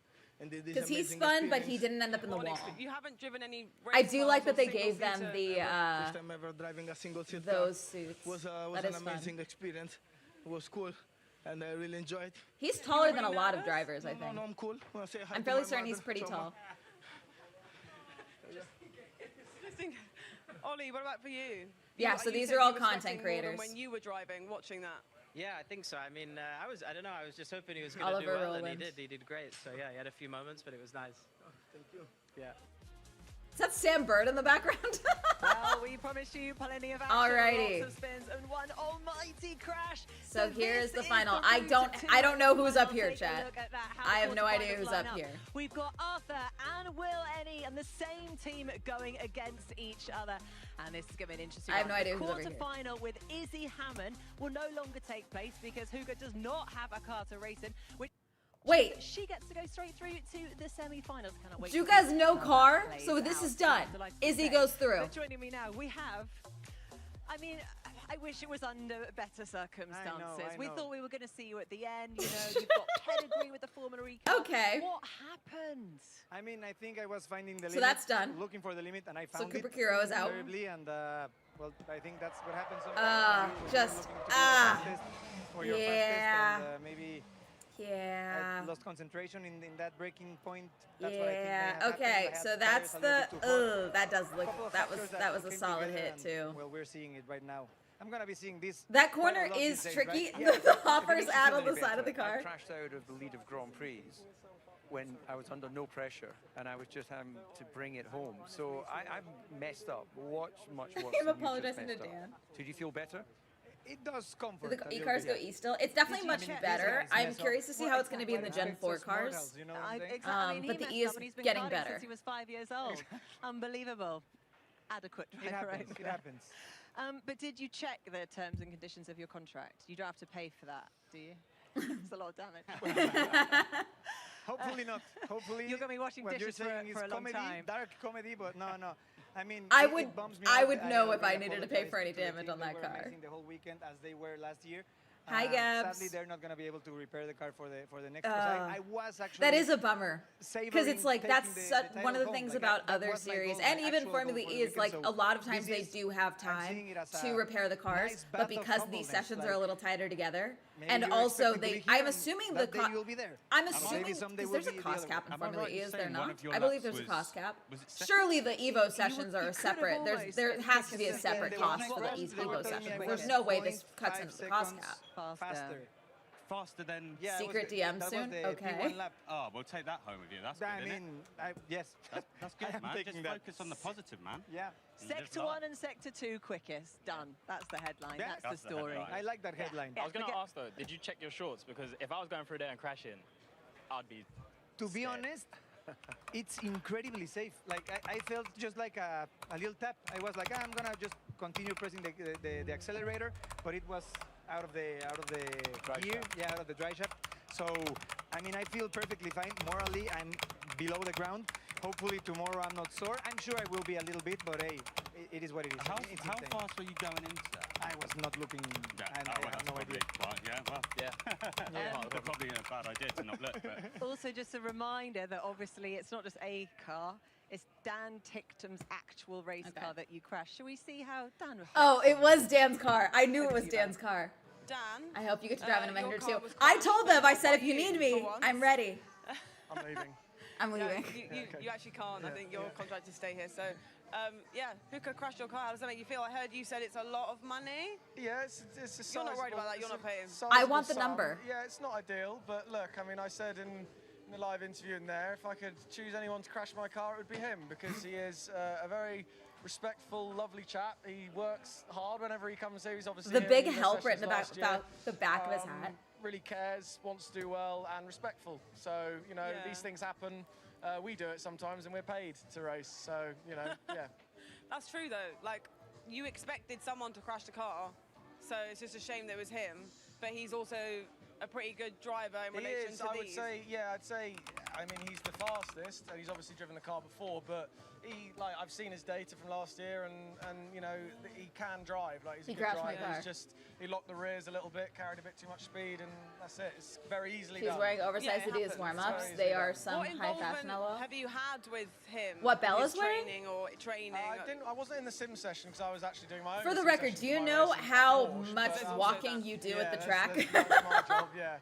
Because he spun, but he didn't end up in the wall. You haven't driven any. I do like that they single gave them seater. the First time ever driving a single seat those suits. was That an is fun. amazing experience. It was cool, and I really enjoyed. He's taller than a lot of drivers, I think. No, I'm cool. Wanna say hi I'm to fairly my certain he's mother, pretty so tall. Ollie, what about for you? Yeah, You- so you these said are you all were content sweating more than creators. when you were driving, watching that. Yeah, I think so. I mean, I don't know. I was just hoping he was going to do Oliver well, and Rowland. he did great. So yeah, he had a few moments, but it was nice. Thank you. Yeah. Is that Sam Bird in the background? Well, we promised you plenty of action, Alrighty. lots of spins, and one almighty crash. So here's this the is final. the I route don't to know who's up final. here, Take a chat. look at that, how I the have no idea quarterfinals who's line up here. We've got Arthur and Will Ennie and the same team going against each other. And this is going to be an interesting I have no one. idea The who's over here. quarterfinal with Izzy Hammond will no longer take place because Hugo does not have a car to race in, which Wait. she gets to go straight through to the semi-finals. Cannot wait. Do you to guys see know how car? that plays So this out. is done. Delighted to Izzy say. goes through. But joining me now, we have. I mean, I wish it was under better circumstances. We know. thought we were going to see you at the end. You know, you've got pedigree with the Formula E car. Okay. What happened? I mean, I think I was finding the So limit. that's done. Looking for the limit, and I So found Cooper it. Kiro is out. Terribly, and well, I think that's what happens sometimes. when you're just, looking to be the fastest, or you're yeah. fastest, and maybe Yeah. I lost concentration in that breaking point. That's what I think may Yeah. have happened. I Okay. had So tires that's a little the. bit too hot. That does look. Couple of That was factors a came solid together, hit and, too. Well, we're seeing it right now. I'm gonna be seeing this. That quite a corner lot is these days, tricky. right? Yeah. The hopper's out on the side of the I car. crashed out of the lead of Grand Prix when I was under no pressure and I was just having to bring it home. So I've messed up. Much worse. I'm than you just apologizing to messed up. Dan. Did you feel better? It does comfort. Do the e-cars go E still? It's definitely much better. I'm curious to see how it's going to be in the Gen 4 cars. You know what I'm saying? Exactly. I mean, But he the messed E up is and he's been getting karting better. since he was 5 years old. Unbelievable. Adequate It driver. happens. It happens. But did you check the terms and conditions of your contract? You don't have to pay for that, do you? It's a lot of damage. Hopefully not. Hopefully You're going to be washing what you're dishes saying is for a long comedy, time. dark comedy, but no. I mean, I it would- bums me I out. would know if I really needed to pay for apologize any to the damage team. on They that were car. amazing the whole weekend as they were last year. Hi, Gabs. Sadly, they're not going to be able to repair the car for the next. I was actually. That is a bummer. Because it's like, savoring that's taking such, the one of the title things home. about That other was my series, goal, and my even actual Formula goal for E the is like, weekend. a So lot of times this they is- do have I'm time seeing it as to a repair the cars, nice but battle of because these humbleness, sessions are a like, little tighter together, maybe and you're also expecting to be they, here I'm and assuming that the day you'll be there. I'm Maybe assuming, someday because we'll there's a be the cost other cap way. in Am I Formula right E, in is there saying one not? of your I believe laps there's a was- cost cap. was it second? Surely the Evo sessions are could've separate. There almost- has to be a Because separate they cost were for the next. They were Evo telling me sessions. I There's was no way this cuts 0.5 into the cost seconds cap. faster. Faster than. Yeah, it was Secret the- DM that was soon? the Okay. P1 lap. Oh, we'll take that home with you. That's good, I isn't it? mean, yes. That's good, I am man. Just taking that. focus on the positive, man. Yeah. And just Sector laugh. 1 and Sector 2 quickest. Done. That's the headline. Yeah. That's the story. I like that headline. I was going to forget- ask though, did you check your shorts? Because if I was going through there and crashing, I'd be. To be scared. honest, it's incredibly safe. Like I felt just like a little tap. I was like, I'm gonna just continue pressing the accelerator, but it was out of the gear, out of the dry shaft. So I mean, I feel perfectly fine. Morally, I'm below the ground. Hopefully tomorrow I'm not sore. I'm sure I will be a little bit, but hey, it is what it is. How It's how insane. fast were you going into that? I was not looking. Yeah. And Oh, I well, have that's no probably idea. quite, yeah, well. Yeah. Well, probably a bad idea to not look, but. Also, just a reminder that obviously it's not just a car. It's Dan Tictum's actual race car that you crashed. Shall we see how Dan reflects? Oh, it was Dan's car. I knew it was Dan's car. Dan. I hope you get to drive in a your Mahindra car too. was I crashed, told but them, I not said, by if you you need for me, once. I'm ready. I'm leaving. I'm leaving. You actually can't. I think you're contracted to stay here. So, yeah, Hookah crashed your car. How does that make you feel? I heard you said it's a lot of money. Yeah, it's a You're not worried about that. You're not paying. I want the number. Yeah, it's not ideal, but look, I mean, I said in the live interview in there, if I could choose anyone to crash my car, it would be him, because he is a very respectful, lovely chap. He works hard whenever he comes here. He's obviously The here big in the help sessions written last year. about the back of his hat. Really cares, wants to do well, and respectful. So, you know, these things happen. We do it sometimes, and we're paid to race. So, you know, yeah. That's true, though. Like, you expected someone to crash the car, so it's just a shame that it was him. But he's also a pretty good driver in relation to I would these. say, I mean, he's the fastest, and he's obviously driven the car before, but I've seen his data from last year, and you know, he can drive. Like, he's a good driver. He locked the rears a little bit, carried a bit too much speed, and that's it. It's very easily done. He's wearing oversized Adidas warm-ups. They are some what high fashion LOL. have you had with him? What Bella's His wearing? Training. I wasn't in the sim session because I was actually doing my own. For the sim record, sessions do you for my know racing how Porsche, much but, walking you do at the track? That's my job, yeah.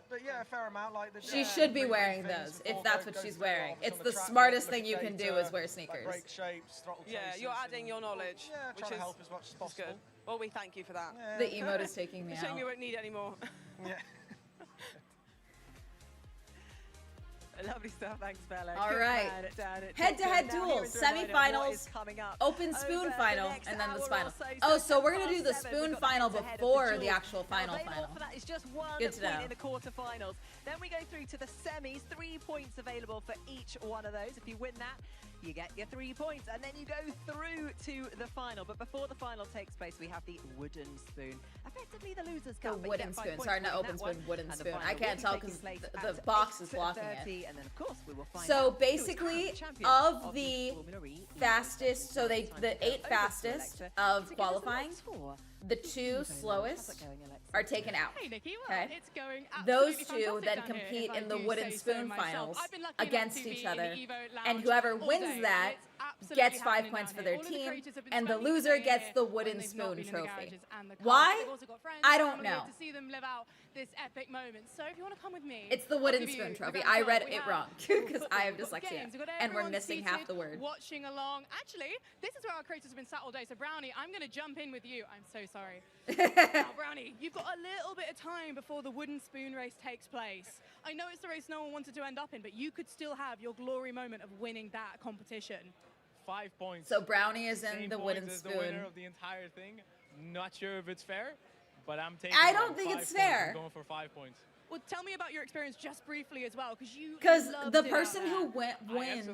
But yeah, a fair amount. Like She should be wearing those if that's what she's wearing. It's the smartest thing you can do is wear sneakers. Brake shapes, throttle Yeah, chases, you're adding your knowledge. Yeah, which trying to is help as much as possible. good. Well, we thank you for that. The emote is taking me Shame out. you won't need any more. Yeah. Lovely stuff, thanks, Bella. All Good right. man down at Head-to-head Tokyo. Now, duels, here is a reminder of what is semifinals, coming up open spoon over the final, next and then the hour final. or so. Oh, So so we're gonna 7 do the past 7, spoon we've got the final head-to-head of before the duels. actual Now, final available final. for that is just one Good to point know. in the quarterfinals. Then we go through to the semis. 3 points available for each one of those. If you win that, you get your 3 points, and then you go through to the final. But before the final takes place, we have the wooden spoon. Effectively, the losers The cup. but you wooden get 5 spoon. points Sorry, for not winning open that one. spoon, wooden And the spoon. final I can't will tell be because taking place the at box is blocking 8:30, it. and then, of course, we will find So out who is basically, current champion of the Formula E fastest, so the 8 Over to fastest Alexa of to give us the qualifying, last four. the 2 slowest are taken out. Hey Nikki, well, Okay. it's going Those absolutely 2 fantastic then down here, compete if in I the do wooden say so spoon myself. finals I've been lucky enough against to be each in the other, Evo Lounge and whoever all wins day, that and it's absolutely gets 5 happening points down for here. their All of the team, creators have been and the spending loser staying gets here the when wooden they've not spoon been in the trophy. garages and the cars. Why? They've also got friends I and don't family here know. to see them live out this epic moment. So if you want to come with me, It's the I'll wooden give you spoon the trophy. grand I tour. read We it have wrong football, because I have we've got dyslexia, games, we've got and we're everyone missing half seated, the word. Watching along. Actually, this is where our creators have been sat all day. So Brownie, I'm going to jump in with you. I'm so sorry. Now, Brownie, you've got a little bit of time before the wooden spoon race takes place. I know it's the race no one wanted to end up in, but you could still have your glory moment of winning that competition. 5 points. So Brownie is in Same the points wooden as spoon. the winner of the entire thing. Not sure if it's fair, but I'm taking. I don't it. think 5 it's points. fair. I'm going for 5 points. Well, tell me about your experience just briefly as well, because you. Because loved the it out person there. who wins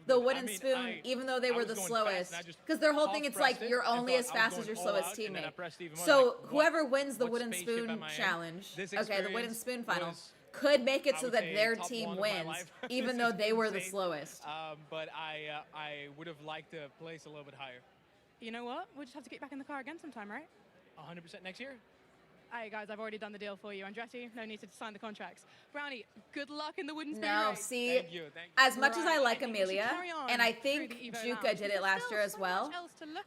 the wooden spoon, even though they were the slowest, because their whole thing, it's like you're only as fast as your slowest teammate. So whoever wins the wooden spoon challenge, okay, the wooden spoon final, could make it so that their team wins, even though they were the slowest. But I would have liked to place a little bit higher. You know what? We'll just have to get back in the car again sometime, right? 100% next year. Hey guys, I've already done the deal for you. Andretti, no need to sign the contracts. Brownie, good luck in the wooden spoon No, race. see, as much as I like Amelia, and I think Juka did it last year as well,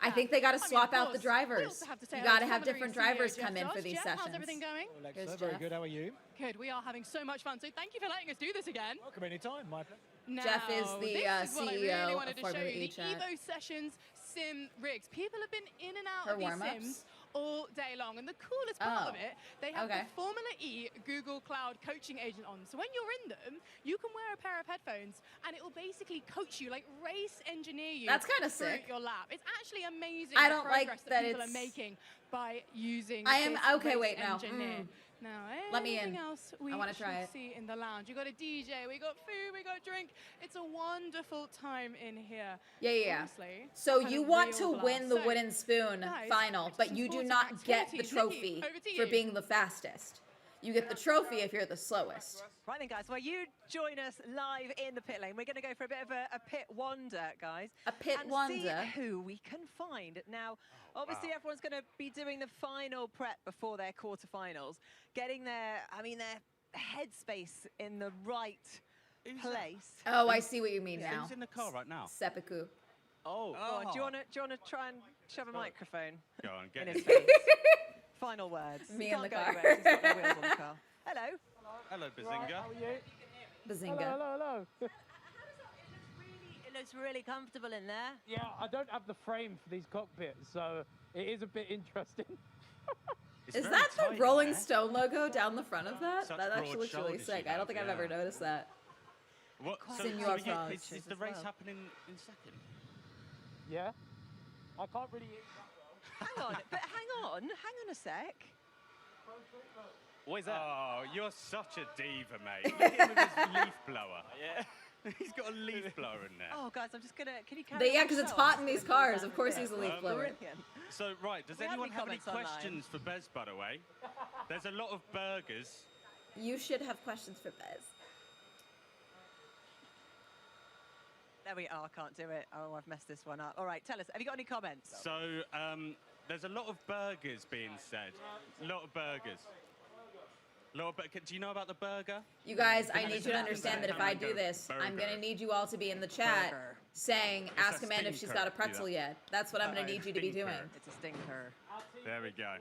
I think they got to swap out the drivers. You got to have different drivers come in for these sessions. How's everything going? Here's very Jeff. good. How are you? Good, we are having so much fun. So thank you for letting us do this again. Welcome anytime, my pleasure. Now, Jeff is the this is what I really CEO wanted of to show Formula you, E the chat. Evo Sessions sim rigs. People have been in and out Her of these warm-ups? sims all day long, and the coolest part Oh, of it, they have okay. the Formula E Google Cloud coaching agent on. So when you're in them, you can wear a pair of headphones, and it will basically coach you, like race engineer you. That's kinda through sick. your lap. It's actually amazing. I the don't like progress that people it's- are making by using. I am- this okay, race wait, now. engineer. Now, Let me anything in. else we I wanna try should it. see in the lounge? You got a DJ, we got food, we got drink. It's a wonderful time in here. Yeah. Honestly, So had you a want real to win blast. the So, wooden spoon guys, final, but you do sports not get the activities. trophy Nikki, over to for you. being the fastest. You get the trophy if you're the slowest. Right then, guys, well, you join us live in the pit lane. We're going to go for a bit of a pit wander, guys. A pit and wander? see who we can find. Now, obviously, everyone's going to be doing the final prep before their quarterfinals, getting their headspace in the right place. Oh, I see what you mean now. Who's in the car right now? Seppuku. Oh. Go on, do you want to try and shove a microphone Go on, get in it. his face? Final words. Me You in the can't go car. anywhere 'cause he's got no wheels on the car. Hello. Hello, Bazinga. How are you? Bazinga. Hello. It looks really comfortable in there. Yeah, I don't have the frame for these cockpits, so it is a bit interesting. Is that the Rolling Stone logo down the front of that? Such That actually broad looks really shoulders sick. you I don't have, think I've yeah. ever noticed that. What? Senor is the race well. happening in second? Yeah? I can't really eat that well. Hang on a sec. What is that? Oh, you're such a diva, mate. Look at him with his leaf blower. Yeah. He's got a leaf blower in there. Oh, guys, I'm just gonna. Can you carry Yeah, on because it's yourself? hot in these cars. Of course he's a leaf blower. Brilliant. So, right, does We have anyone any have any comments online? questions for Bez, by the way? There's a lot of burgers. You should have questions for Bez. There we are. Can't do it. Oh, I've messed this one up. All right, tell us. Have you got any comments? So, there's a lot of burgers being said. A lot of burgers. Do you know about the burger? You guys, I need you to understand that if I do this, I'm going to need you all to be in the chat saying, ask a Amanda if she's stinker. got a pretzel Do that. yet. That's what I'm going to need you to be doing. It's a stinker. There we go.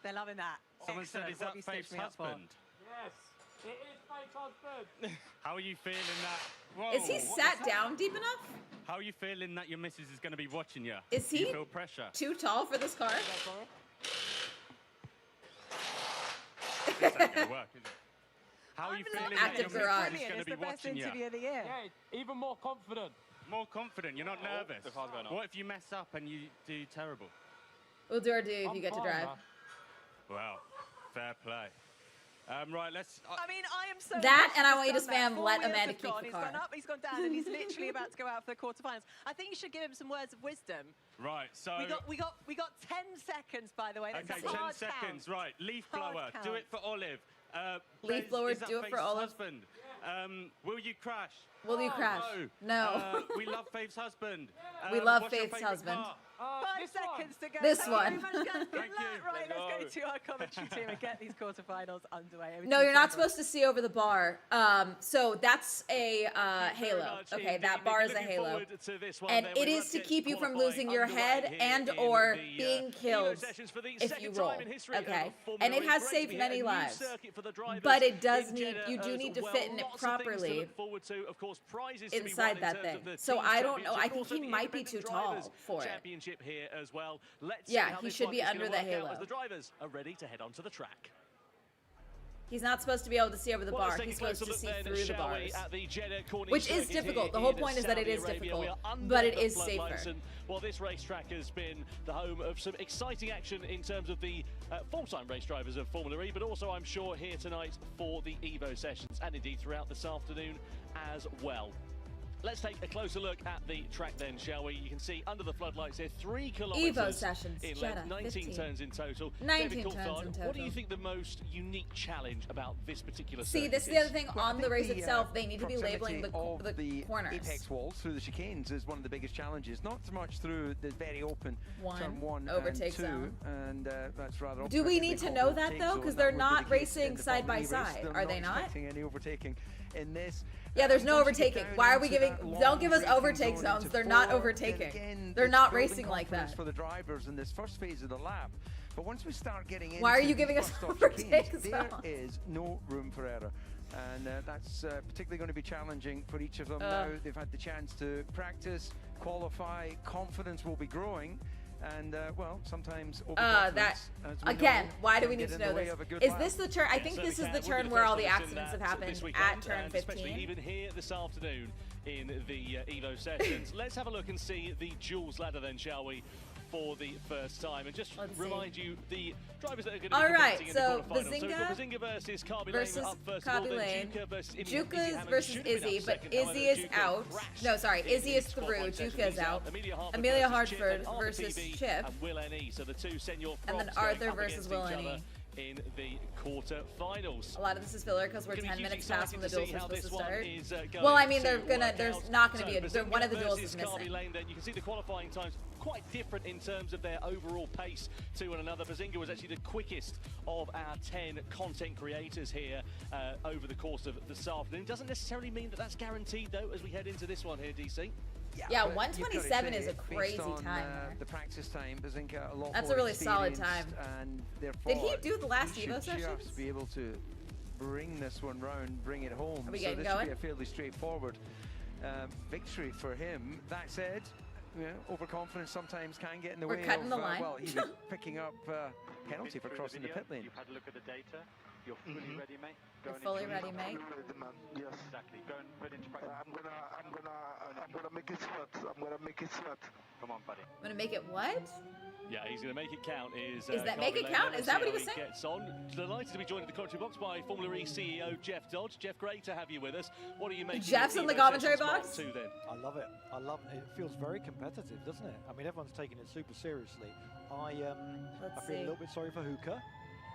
They're loving that. Someone said, Excellent. is What that have you stitched Faith's me up for? husband? Yes, it is Faith's husband. How are you feeling that? Whoa, Is he what sat that? down deep enough? How are you feeling that your missus is going to be watching you? Is Do he you feel pressure? too tall for this car? This ain't going to work, is it? How are you feeling that Active your garage. missus is going to be watching you? Interview of the year. Yeah, even more confident. More confident. You're not nervous. the car's going on. What if you mess up and you do terrible? We'll do our do if you get to drive. Well, fair play. Right, let's. I mean, I am so. That, impressed and I he's want you to done that. spam, 4 let wheels Amanda have keep gone. the He's car. gone up, he's gone down, and he's literally about to go out for the quarterfinals. I think you should give him some words of wisdom. Right, so. We got 10 seconds, by the way. That's Okay, a 10 hard seconds. count. Right, leaf Hard blower. count. Do it for Olive. Leaf Bez, blower, is that do it for Faith's Olive. husband? Will you crash? Will you crash? No. We love Faith's husband. We love what's your Faith's favourite husband. car? 5 seconds to go. This Thank one. you very much, guys. Good Thank luck. you. Right, let's go to our commentary team and get these quarterfinals underway. Over No, to you're not Trevor. supposed to see over the bar. So that's a halo. Okay, that bar is a halo. And it is to keep you from losing your head and or being killed if you roll. Okay, and it has saved many lives. But it does need, you do need to fit in it properly inside that thing. So I don't know, I think he might be too tall for it. Championship here as well. Let's Yeah, see how he this should one be is under gonna the work out halo. as the drivers are ready to head onto the track. He's not supposed to be able to see over the Well, bar. let's take He's a closer supposed to look see then, through the shall we, bars. at the Jeddah Corniche Which is circuit difficult. here The whole in point is that it Saudi is Arabia. difficult, We are under but it the is floodlights, safer. and, well, this racetrack has been the home of some exciting action in terms of the full-time race drivers of Formula E, but also I'm sure here tonight for the Evo sessions, and indeed throughout this afternoon as well. Let's take a closer look at the track then, shall we? You can see under the floodlights here, 3 kilometres Evo sessions, in Jeddah, length, 19 15. turns in total. 19 David turns Coulthard, in what do you total. think the most unique challenge about this particular See, circuit this is the other thing. Well, I On the think race the, itself, they need to be labeling proximity the of corners. apex walls through the chicanes is one of the biggest challenges. Not so much through the very open turn 1 overtake and 2, zone. and that's rather. Do we optimistically need to called know that overtake though? zone. Because That they're would be not the case racing in the side by Formula E race. side, They're are they not? expecting any overtaking in this. Yeah, there's no Once you get overtaking. down Why are we into giving? that long Don't give us braking overtake zone zones. into They're not 4, overtaking. then again, They're it's not building racing like confidence that. for the drivers in this first phase of the lap. But once we start getting into Why are you the giving us first off overtake chicanes, there zones? is no room for error. And that's particularly going to be challenging for each of them now. They've had the chance to practice, qualify, confidence will be growing. And well, sometimes that overconfidence, as we again. know, Why do can we need get to in the know way this? of a good Is lap. this the turn? I think this is the turn where all the accidents have happened at turn Especially 15. even here this afternoon in the Evo sessions. Let's have a look and see the Jules ladder then, shall we? For the first time, and just remind you the drivers that are going to be competing in the quarterfinals. So we've got Bazinga versus Carby Lane up first of all, then Juka versus Izzy. Juka versus Izzy, but Izzy is out. No, sorry, Izzy is through. Juka is out. Amelia Hartford versus Chip, and Will N.E. So the two senior and then props going Arthur up versus against Will each N.E. other in the quarterfinals. A lot of this is filler because we're It's gonna 10 be minutes hugely past when the exciting duels to are see supposed how to this start. one is going Well, I mean, to there's work not going out. to be So one of the Bazinga duels versus is Carby missing. Lane, then you can see the qualifying times quite different in terms of their overall pace to one another. Bazinga was actually the quickest of our 10 content creators here over the course of this afternoon. Doesn't necessarily mean that that's guaranteed though as we head into this one here, DC. Yeah, but 127 you've is got a to say, crazy based on, time there. the practice time, Bazinga a lot That's more a really solid experienced, time. And therefore, Did he do the last he Evo should sessions? just be able to bring this one round, bring it home. Are we so getting this going? should be a fairly straightforward victory for him. That said, overconfidence sometimes can get in the We're way cutting of, the line. well, he was picking up penalty for crossing the pit lane. You've had a look at the data. You're fully ready, mate. You're fully ready, mate. Yes. Exactly. Go and put into practice. I'm gonna make it sweat. I'm gonna make it sweat. Come on, buddy. I'm gonna make it what? Yeah, he's going to make it count. Is that make Carby it Lane. count? We'll Is that see what he how was saying? Gets on. Delighted to be joined in the commentary box by Formula E CEO Jeff Dodge. Jeff, great to have you with us. What are you making? Jeff's in the commentary box. Too, then. I love it. I love it. It feels very competitive, doesn't it? I mean, everyone's taking it super seriously. I feel a little bit sorry for Hookah.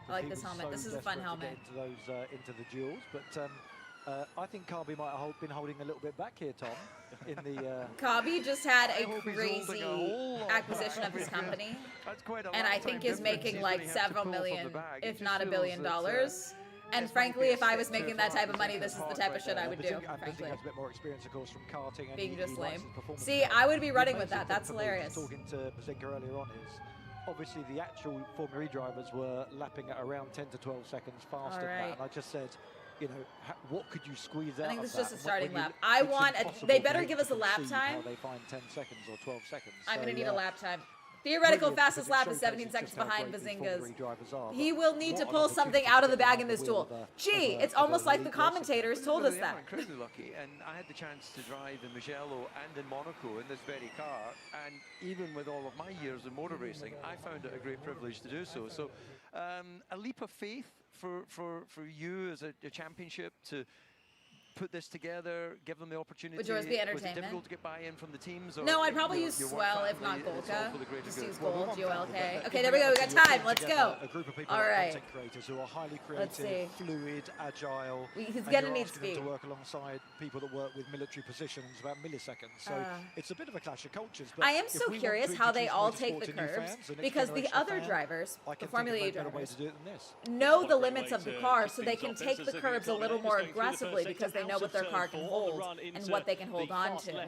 I like this helmet. This is a fun helmet. Into the duels, but I think Carby might have been holding a little bit back here, Tom. In the Carby just had a crazy acquisition of his company, and I think is making like several million, if not $1 billion. And frankly, if I was making that type of money, this is the type of shit I would do. Frankly, has a bit more experience, of course, from karting and being just lame. performance. See, I would be running with that. That's hilarious. Talking to Bazinga earlier on is obviously the actual Formula E drivers were lapping at around 10 to 12 seconds faster than that, and I just said, you know, what could you squeeze out? I think this is of just a that? starting When you- lap. I it's want. impossible They for better you give to us a lap conceive time. How they find 10 seconds or 12 seconds. I'm So, going to need a lap time. brilliant, Theoretical fastest because it lap is 17 showcases seconds just how behind great these Bazinga's. Formula E drivers are, He but will need to what pull an something opportunity out to of the get bag behind in this the wheel duel. of a- Gee, of a- it's of a almost like the elite racer. commentators told Well, us they that. are incredibly lucky, and I had the chance to drive in Mugello and in Monaco in this very car, and even with all of my years in motor racing, I found it a great privilege to do so. So, a leap of faith for you as a championship to put this together, give them the opportunity. Would yours be Was it entertainment? difficult to get buy-in from the teams? Or No, I'd probably your- use your work Swell, if family, not it's all Golka. for the greater Just good? use Well, Gold, one GOLK. thing, but Okay, there we go. We got you're putting time. Let's together go. A group of people All who are right. content creators who are highly Let's creative, see. fluid, agile. He's and gonna you're need asking them speed. to work alongside people that work with military precision about milliseconds. So it's a bit of a clash of cultures. But I am if so we want curious to how they introduce all take the motorsport to new curbs, fans, the next because the generation of other fan, drivers, I the can Formula think E of no better way drivers, to do it than this. know the limits of the car, so they can take the curbs a little more aggressively because they know what their car can hold and what they can hold on to.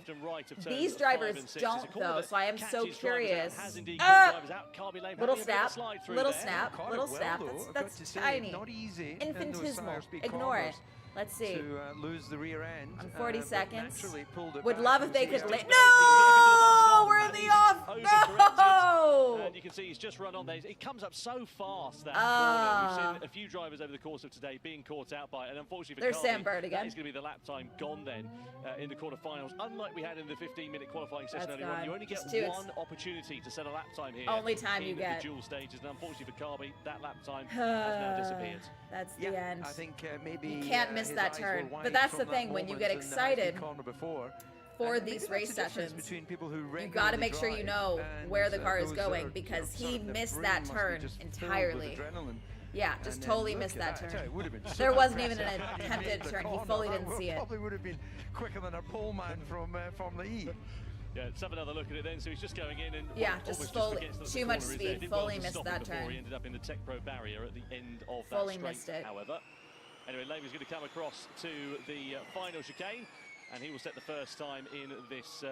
These drivers don't, though, so I am so curious. Little snap, little snap, little snap. That's tiny. Not easy. Infinitesimal. Ignore it. Let's see. To lose the rear end. On 40 but seconds. naturally pulled it Would back love and if they was could. able to- No, we're in the off. No. And you can see he's just run on there. It comes up so fast, that corner. We've seen a few drivers over the course of today being caught out by it, and unfortunately for There's Carby, Sam Bird again. that is going to be the lap time gone then in the quarterfinals. Unlike we had in the 15-minute qualifying session That's earlier on, gone. you only get It's too one opportunity to set a lap time here. Only time in you get. the dual stages, and unfortunately for Carby, that lap time has now disappeared. That's the end. I think maybe You can't miss his that eyes turn. were But wide that's from the thing, that when you moment get in the excited corner before. for And these maybe race that's the difference sessions, between people who you got to regularly make sure you drive know and, where the car is those that going, are, because you know, he sort of missed their that brain must be turn just filled with entirely. adrenaline. Yeah, just And then totally look missed at that I tell turn. you, it would have been There super wasn't even impressive an if he attempted made the turn. He corner. fully That didn't see it. Probably would have been quicker than our pole man from Formula E. Yeah, let's have another look at it then. So he's just going in and Yeah, almost just fully- forgets that the too much corner is speed. there. Did well Fully to missed stop that it before turn. He ended up in the Tech Pro barrier at the end of that Fully straight, missed it. however. Anyway, Lamer's going to come across to the final chicane, and he will set the first time in this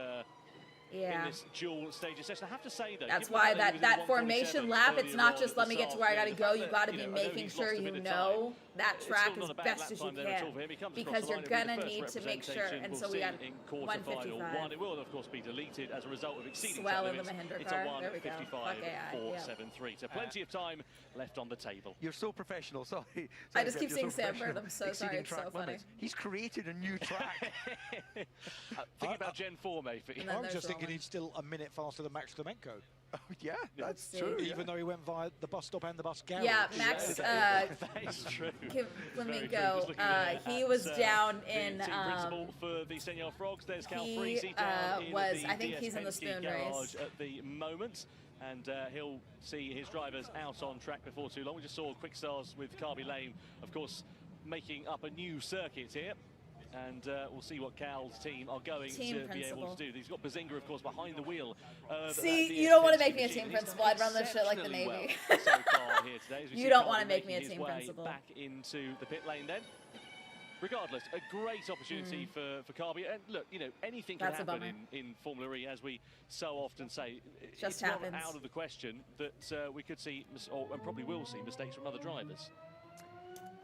Yeah. in this dual stages session. I have to say though, That's given why the fact that he was in formation 147 lap, it's earlier not on just at let the me get to start, where I you got to know, go. the You fact got to that, be you know, I know making he's sure lost a you bit of know that It's track still as not a bad best lap as you time there at all can, for him. He comes because across you're the line gonna with the need first to make sure. representation. And We'll so we see got in quarter-final 155. one. It will of course be deleted as a result of exceeding Swell track in the limits. Mahindra It's car. a There we go. 1:55.473. So plenty of time left on the table. You're so professional. Sorry. I just keep You're saying so Sam Bird. professional. I'm so sorry. Exceeding It's so track funny. limits. He's created a new track. Think about Gen 4, Mayfield. And then I was there's just thinking Rowan. he's still a minute faster than Max Klemenko. Yeah, that's see. true. Even though he went via the bus stop and the bus garage. Yeah, Max That is true. Flamenco, he was down in. Team principal for the Senior Frogs. There's Cal he, Freese down in was- the I think DS he's in the Penske spoon garage race. at the moment, and he'll see his drivers out on track before too long. We just saw Quick Stars with Carby Lane, of course, making up a new circuit here. And we'll see what Cal's team are going to be able to do. He's got Bazinga, of course, behind the wheel. See, you don't want to make me a team principal. I'd run this shit like the Navy. You don't want to make me a team principal. Back into the pit lane then. Regardless, a great opportunity for Carby. And look, you know, anything can That's a happen in Formula E, as we so often say. Just it's happens. not out of the question that we could see, and probably will see, mistakes from other drivers.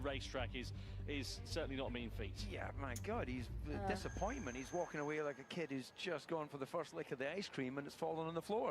racetrack is certainly not a mean feat. Yeah, my God, he's disappointment. He's walking away like a kid who's just gone for the first lick of the ice cream and it's fallen on the floor.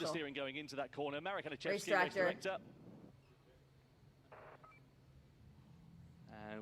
Marshall. understeering going into that corner. Marek Race Aniszewski, race director. director. And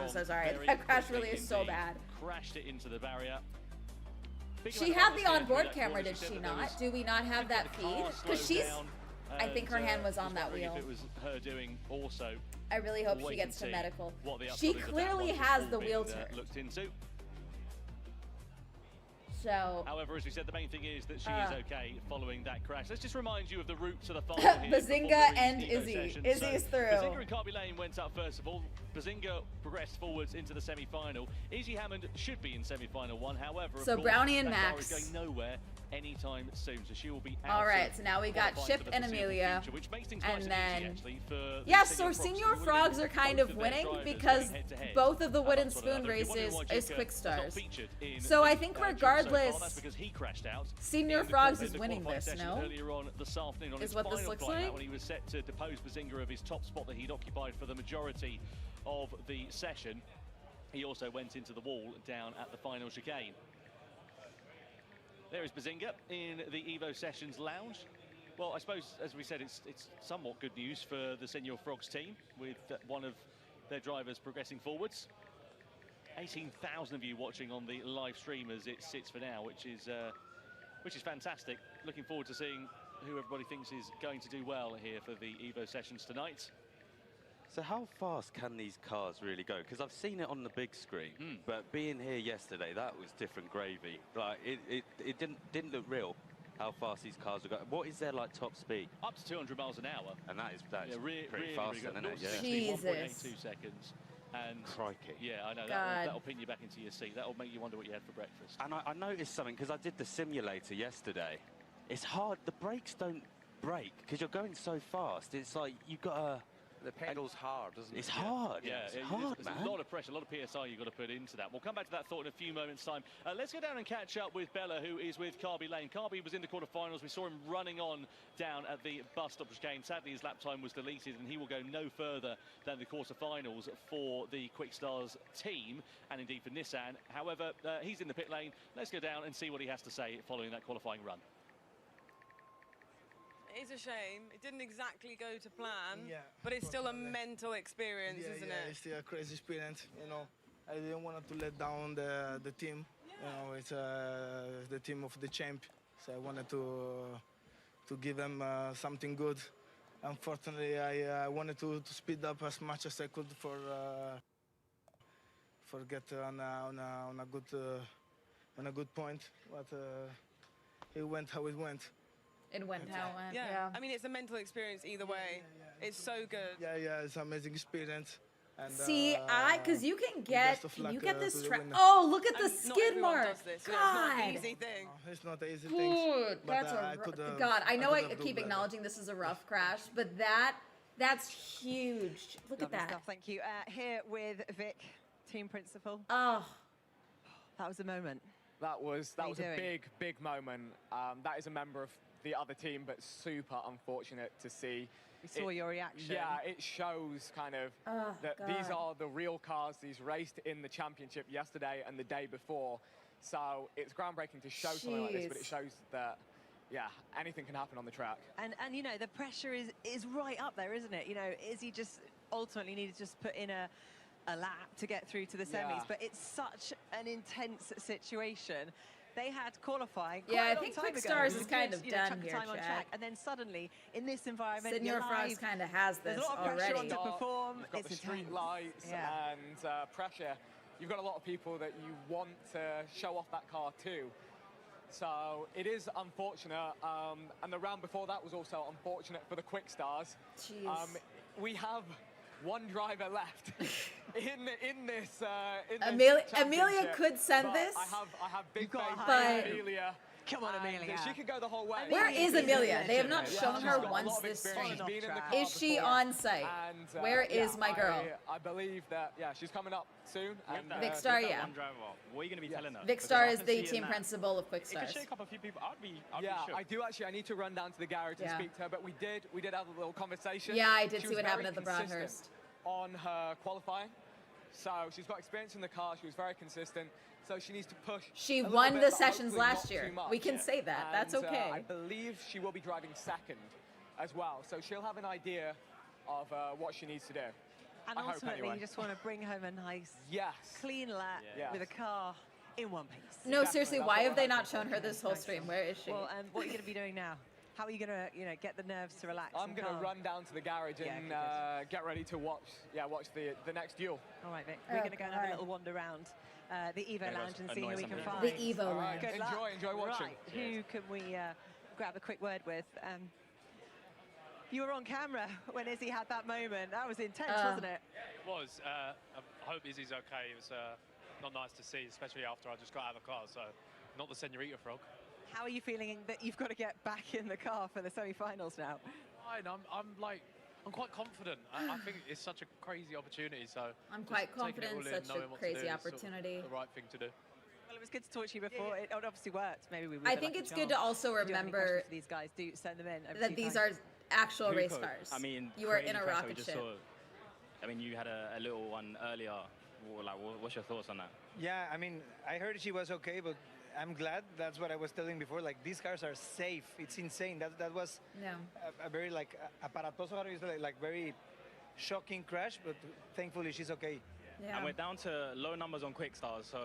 I'm so sorry. very That crash quickly really is so indeed. bad. Crashed it into the barrier. Big She amount of had others the going through onboard that camera, corner. did said she that there not? was- Do we not have that the feed? car Because slowed she's, down, I think her and, hand was just on that wondering wheel. If it was her doing also. I really hope she Wait gets and to see medical. what the She upshot is of that clearly once it's has all the been, wheel turn. looked into. So However, as we said, the main thing is that she is okay following that crash. Let's just remind you of the route to the final here. Bazinga and Evo Izzy. session. Izzy So, is through. Bazinga and Carby Lane went up first of all. Bazinga progressed forwards into the semi-final. Izzy Hammond should be in semi-final one. However, of So course, Brownie and that car Max. is going nowhere anytime soon. So she will be out. All right, so now we got qualifying Chip for the and foreseeable Amelia, future, which makes things and nice then and easy, actually, for the yes, so Frogs, Senior who would have Frogs been are kind both of their winning drivers because going head-to-head both of the at Wooden that sort of Spoon level. If you're wondering races why is Jika quick is not stars. featured in So I this, think duel so regardless, far, that's because he crashed out Senior in the Frogs qual- is in the winning qualifying this, session no? earlier on this afternoon on Is his what this final looks flight out like? when he was set to depose Bazinga of his top spot that he'd occupied for the majority of the session. He also went into the wall down at the final chicane. There is Bazinga in the Evo Sessions lounge. Well, I suppose, as we said, it's somewhat good news for the Senior Frogs team, with one of their drivers progressing forwards. 18,000 of you watching on the live stream as it sits for now, which is fantastic. Looking forward to seeing who everybody thinks is going to do well here for the Evo Sessions tonight. So how fast can these cars really go? Because I've seen it on the big screen, but being here yesterday, that was different gravy. Like it didn't look real how fast these cars are going. What is their like top speed? Up to 200 miles an hour. And that is really, pretty fast, really then, good. isn't it? Yeah. 1.82 seconds. And crikey. Yeah, I know. God. That'll pin you back into your seat. That'll make you wonder what you had for breakfast. And I noticed something because I did the simulator yesterday. It's hard. The brakes don't brake because you're going so fast. It's like you gotta. The pedal's hard, isn't it? It's hard. Yeah, it's hard, there's man. a lot of pressure, a lot of PSI you've got to put into that. We'll come back to that thought in a few moments' time. Let's go down and catch up with Bella, who is with Carby Lane. Carby was in the quarterfinals. We saw him running on down at the bus stop chicane. Sadly, his lap time was deleted, and he will go no further than the quarterfinals for the Quick Stars team, and indeed for Nissan. However, he's in the pit lane. Let's go down and see what he has to say following that qualifying run. It's a shame. It didn't exactly go to plan, but it's still a mental experience, isn't it? It's still a crazy experience. You know, I didn't want to let down the team. You know, it's the team of the champ, so I wanted to give them something good. Unfortunately, I wanted to speed up as much as I could for get on a good point, but it went how it went. It went how it went. Yeah. I mean, it's a mental experience either way. It's so good. Yeah, it's an amazing experience. And, See, because you can get, luck, you get this to the track. winner. Oh, look at the Not skid everyone mark. does this, God. It's not an easy thing. It's not an easy thing. Dude, that's God. I know I keep acknowledging this is a rough crash, but that's huge. Look at Lovely that. stuff, thank you. Here with Vic, team principal. Oh, that was a moment. That was How you a doing? big moment. That is a member of the other team, but super unfortunate to see. We saw your reaction. Yeah, it shows kind of that these are the real cars. These raced in the championship yesterday and the day before. So it's groundbreaking to show something like this, but it shows that, yeah, anything can happen on the track. And you know, the pressure is right up there, isn't it? You know, Izzy just ultimately needed to just put in a lap to get through to the semis, Yeah. but it's such an intense situation. They had qualifying Yeah, quite I a long think time Quick ago. Stars It was is kind good, of you know, done chunk of here, time on Chad. track, and then suddenly in this environment, Senior you're Frogs live. kind of has There's this a lot of pressure already. on to perform. You've got It's the street intense. lights Yeah. and pressure. You've got a lot of people that you want to show off that car too. So it is unfortunate, and the round before that was also unfortunate for the Quick Stars. Jeez. We have one driver left in this. Amelia championship, could send but this. I have big faith but- in Amelia. Come on, and Amelia. She can go the whole way. Where is Amelia? They have not Yeah, shown she's her got a once lot of this experience. stream. She's been in the car Is she before. on site? And, Where is my girl? I believe that, yeah, she's coming up soon. And, Vic Star, with that yeah. one driver, what are you going to be telling her? Vic Because Star after is the seeing team that, principal of Quick It Stars. could shake up a few people. I'd be Yeah, shook. I do actually. I need to run down to the garage and Yeah. speak to her, but we did have a little conversation. Yeah, I did She see was what happened very at the consistent Broadhurst. on her qualifying. So she's got experience in the car. She was very consistent. So she needs to push. She a little won bit, the but sessions hopefully last not year. too much. We can say that. That's And, okay. I believe she will be driving second as well. So she'll have an idea of what she needs to do. And I hope ultimately, anyway. you just want to bring home a nice, clean lap Yes. with a car in one piece. No, seriously, why have they not shown her this whole stream? Where is she? Well, what are you going to be doing now? How are you going to, get the nerves to relax? I'm and going to calm? run down to the garage Yeah, and get ready to watch the next duel. All right, Vic. We're going to go and have a little wander around the Evo Yeah, Lounge and see who annoy we some can people. find. The Evo All Lounge. right, Good luck. enjoy watching. Right, who can we grab a quick word with? You were on camera when Izzy had that moment. That was intense, wasn't it? It was. I hope Izzy's okay. It was not nice to see, especially after I just got out of the car. So, not the Senorita Frog. How are you feeling that you've got to get back in the car for the semi-finals now? Fine, I'm quite confident. I think it's such a crazy opportunity, so I'm quite confident it's such a crazy opportunity. Sort of the right thing to do. Well, it was good to talk to you before. It obviously worked. Maybe we. I think it's good to also remember these guys. Do send them in. That these are actual race cars. I mean, you were in a rocket ship. I mean, you had a little one earlier. Like, what's your thoughts on that? Yeah, I mean, I heard she was okay, but I'm glad. That's what I was telling before. Like, these cars are safe. It's insane. That was a very like aparatoso, how do you say, like very shocking crash. But thankfully, she's okay. Yeah. And we're down to low numbers on quick stars. So,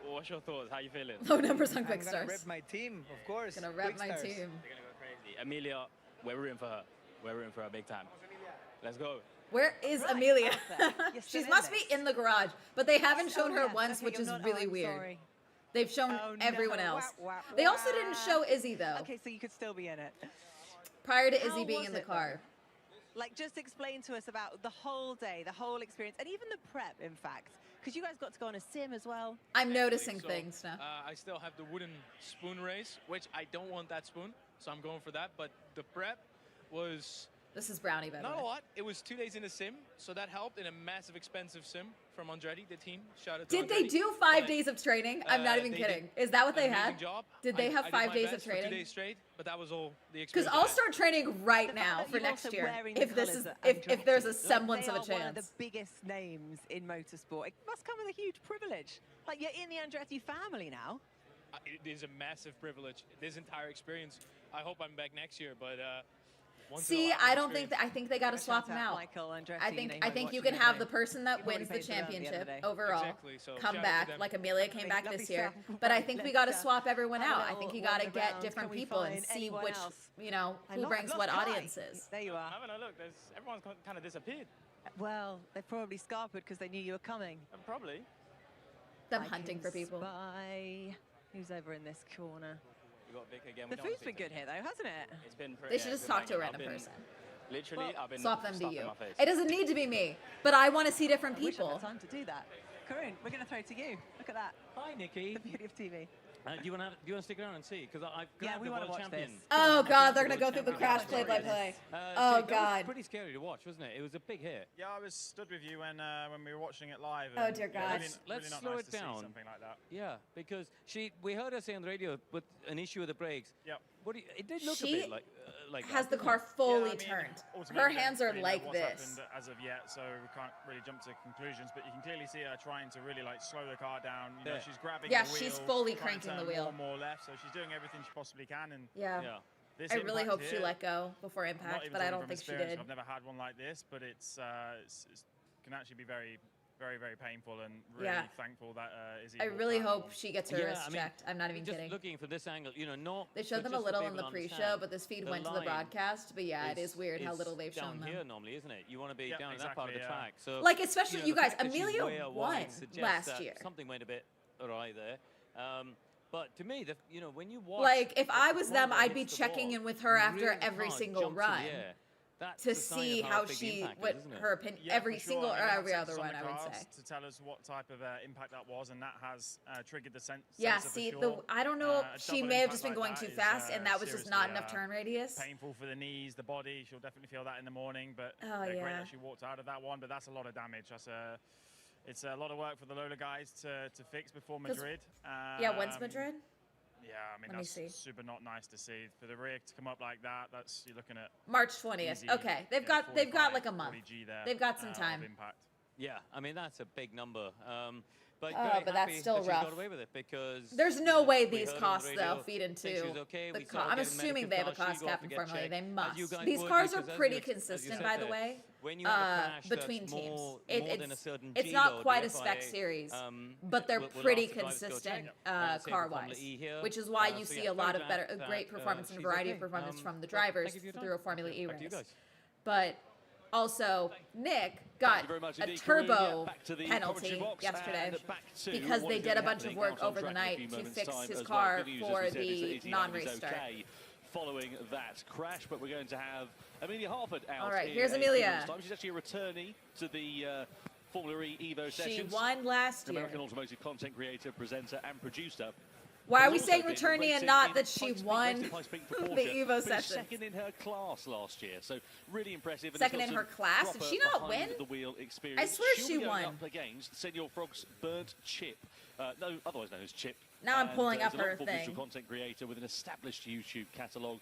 what's your thoughts? How you feeling? Low numbers on quick I'm stars. gonna rep my team, of course. Gonna rep my team. They're gonna go crazy. Amelia, we're rooting for her. We're rooting for her big time. Let's go. Where is Amelia? She must be in the garage, but they haven't shown her once, which is really weird. They've shown everyone else. They also didn't show Izzy, though. Okay, so you could still be in it. Prior to Izzy being in the car. Like, just explain to us about the whole day, the whole experience, and even the prep, in fact. Because you guys got to go on a sim as well. I'm noticing things now. I still have the wooden spoon race, which I don't want that spoon, so I'm going for that. But the prep was... This is Brownie, by the way. Not a lot. It was 2 days in a sim, so that helped in a massive, expensive sim from Andretti, the team. Shout out to Did Andretti. they do 5 days of training? I'm not even kidding. Is that what they had? Job. Did they have I 5 did my days best of for training? 2 days straight, but that was all the Because experience. I'll start training right now for next year. If this is if there's a semblance of a They are one of the chance. biggest names in motorsport. It must come with a huge privilege. Like, you're in the Andretti family now. It is a massive privilege. This entire experience. I hope I'm back next year, but See, I don't think that. I think they got to swap them out. I think you can have the person that wins the championship overall come back, like Amelia came back this year. But I think we got to swap everyone out. I think you got to get different people and see which, who brings what audiences. There you are. Having a look, everyone's kind of disappeared. Well, they probably scarpered because they knew you were coming. Probably. Them hunting for people. Who's over in this corner? We got Vic again. The food's been good here, though, hasn't it? It's been pretty. They should just talk to a random person. Literally, I've been swap them to stuck you. in my face. It doesn't need to be me, but I want to see different people. I wish I had time to do that. Karun, we're going to throw to you. Look at that. Hi, Nikki. The beauty of TV. Do you want to stick around and see? Because I've grabbed we the want to world watch champion. this. Oh God, they're gonna go through the crash play-by-play. Oh Jake, that God. was pretty scary to watch, wasn't it? It was a big hit. Yeah, I was stood with you when we were watching it live. Oh dear God. Let's not slow nice it to see down. something like that. Yeah, because we heard her say on the radio with an issue with the brakes. Yep. It did look a She bit like has that, the car fully Yeah, turned. ultimately, Her we don't hands are really know like what's this. happened as of yet, so we can't really jump to conclusions. But you can clearly see her trying to really slow the car down. You know, she's grabbing. Yeah, the wheel, she's fully trying to cranking the turn wheel. More and more left, so she's doing everything she possibly can. And this I really impact hope she here, let go before I'm not impact, even but I talking don't from think she experience. did. I've never had one like this, but it can actually be very, very, very painful, and really thankful that Izzy. I really hope she gets her wrist checked. I'm not even just kidding. Looking from this angle, not. They showed them a little in the pre-show, but this feed went to the broadcast. But yeah, it is weird how little they've shown them. Down here normally, isn't it? You want to be down in that part of the track. So like especially you the guys, fact that she's Amelia way out won wide suggests last that year. Something went a bit awry there. But to me, when you watch, like if I was them, I'd be checking in with her after every single run. To see how she, her opinion, every single or every other one, I would say. To tell us what type of impact that was, and that has triggered the sense. Yeah, see, I don't know. She may have just been going too fast, and that was just not enough turn radius. Painful for the knees, the body. She'll definitely feel that in the morning. But great that she walked out of that one. But that's a lot of damage. It's a lot of work for the Lola guys to fix before Madrid. When's Madrid? Yeah, I mean, that's super not nice to see. For the rear to come up like that, you're looking at March 20th. Okay, they've got like a month. They've got some time. Yeah, I mean that's a big number. But that's still that rough. She got away with it because there's no way these costs though feed into the car. I'm assuming they have a cost cap in Formula E. They must. These cars are pretty consistent, by the way, between teams. It's not quite a spec series, but they're pretty consistent car-wise, which is why you see a lot of great performance and variety of performance from the drivers through a Formula E race. But also, Nick got a turbo penalty yesterday because they did a bunch of work over the night to fix his car for the non-race start. Following that crash, but we're going to have Amelia Harford out. All right, here's Amelia. She's actually a returnee to the Formula E Evo Sessions. She won last year. American automotive content creator, presenter, and producer. Why are we saying returnee and not that she won the Evo Session? Second in her class last year, so really impressive. Second in her class? Did she not win? The wheel experience. I swear she won. Up against Senor Frog's Burnt Chip, otherwise known as Chip. Now I'm pulling up her thing. Digital content creator with an established YouTube catalogue.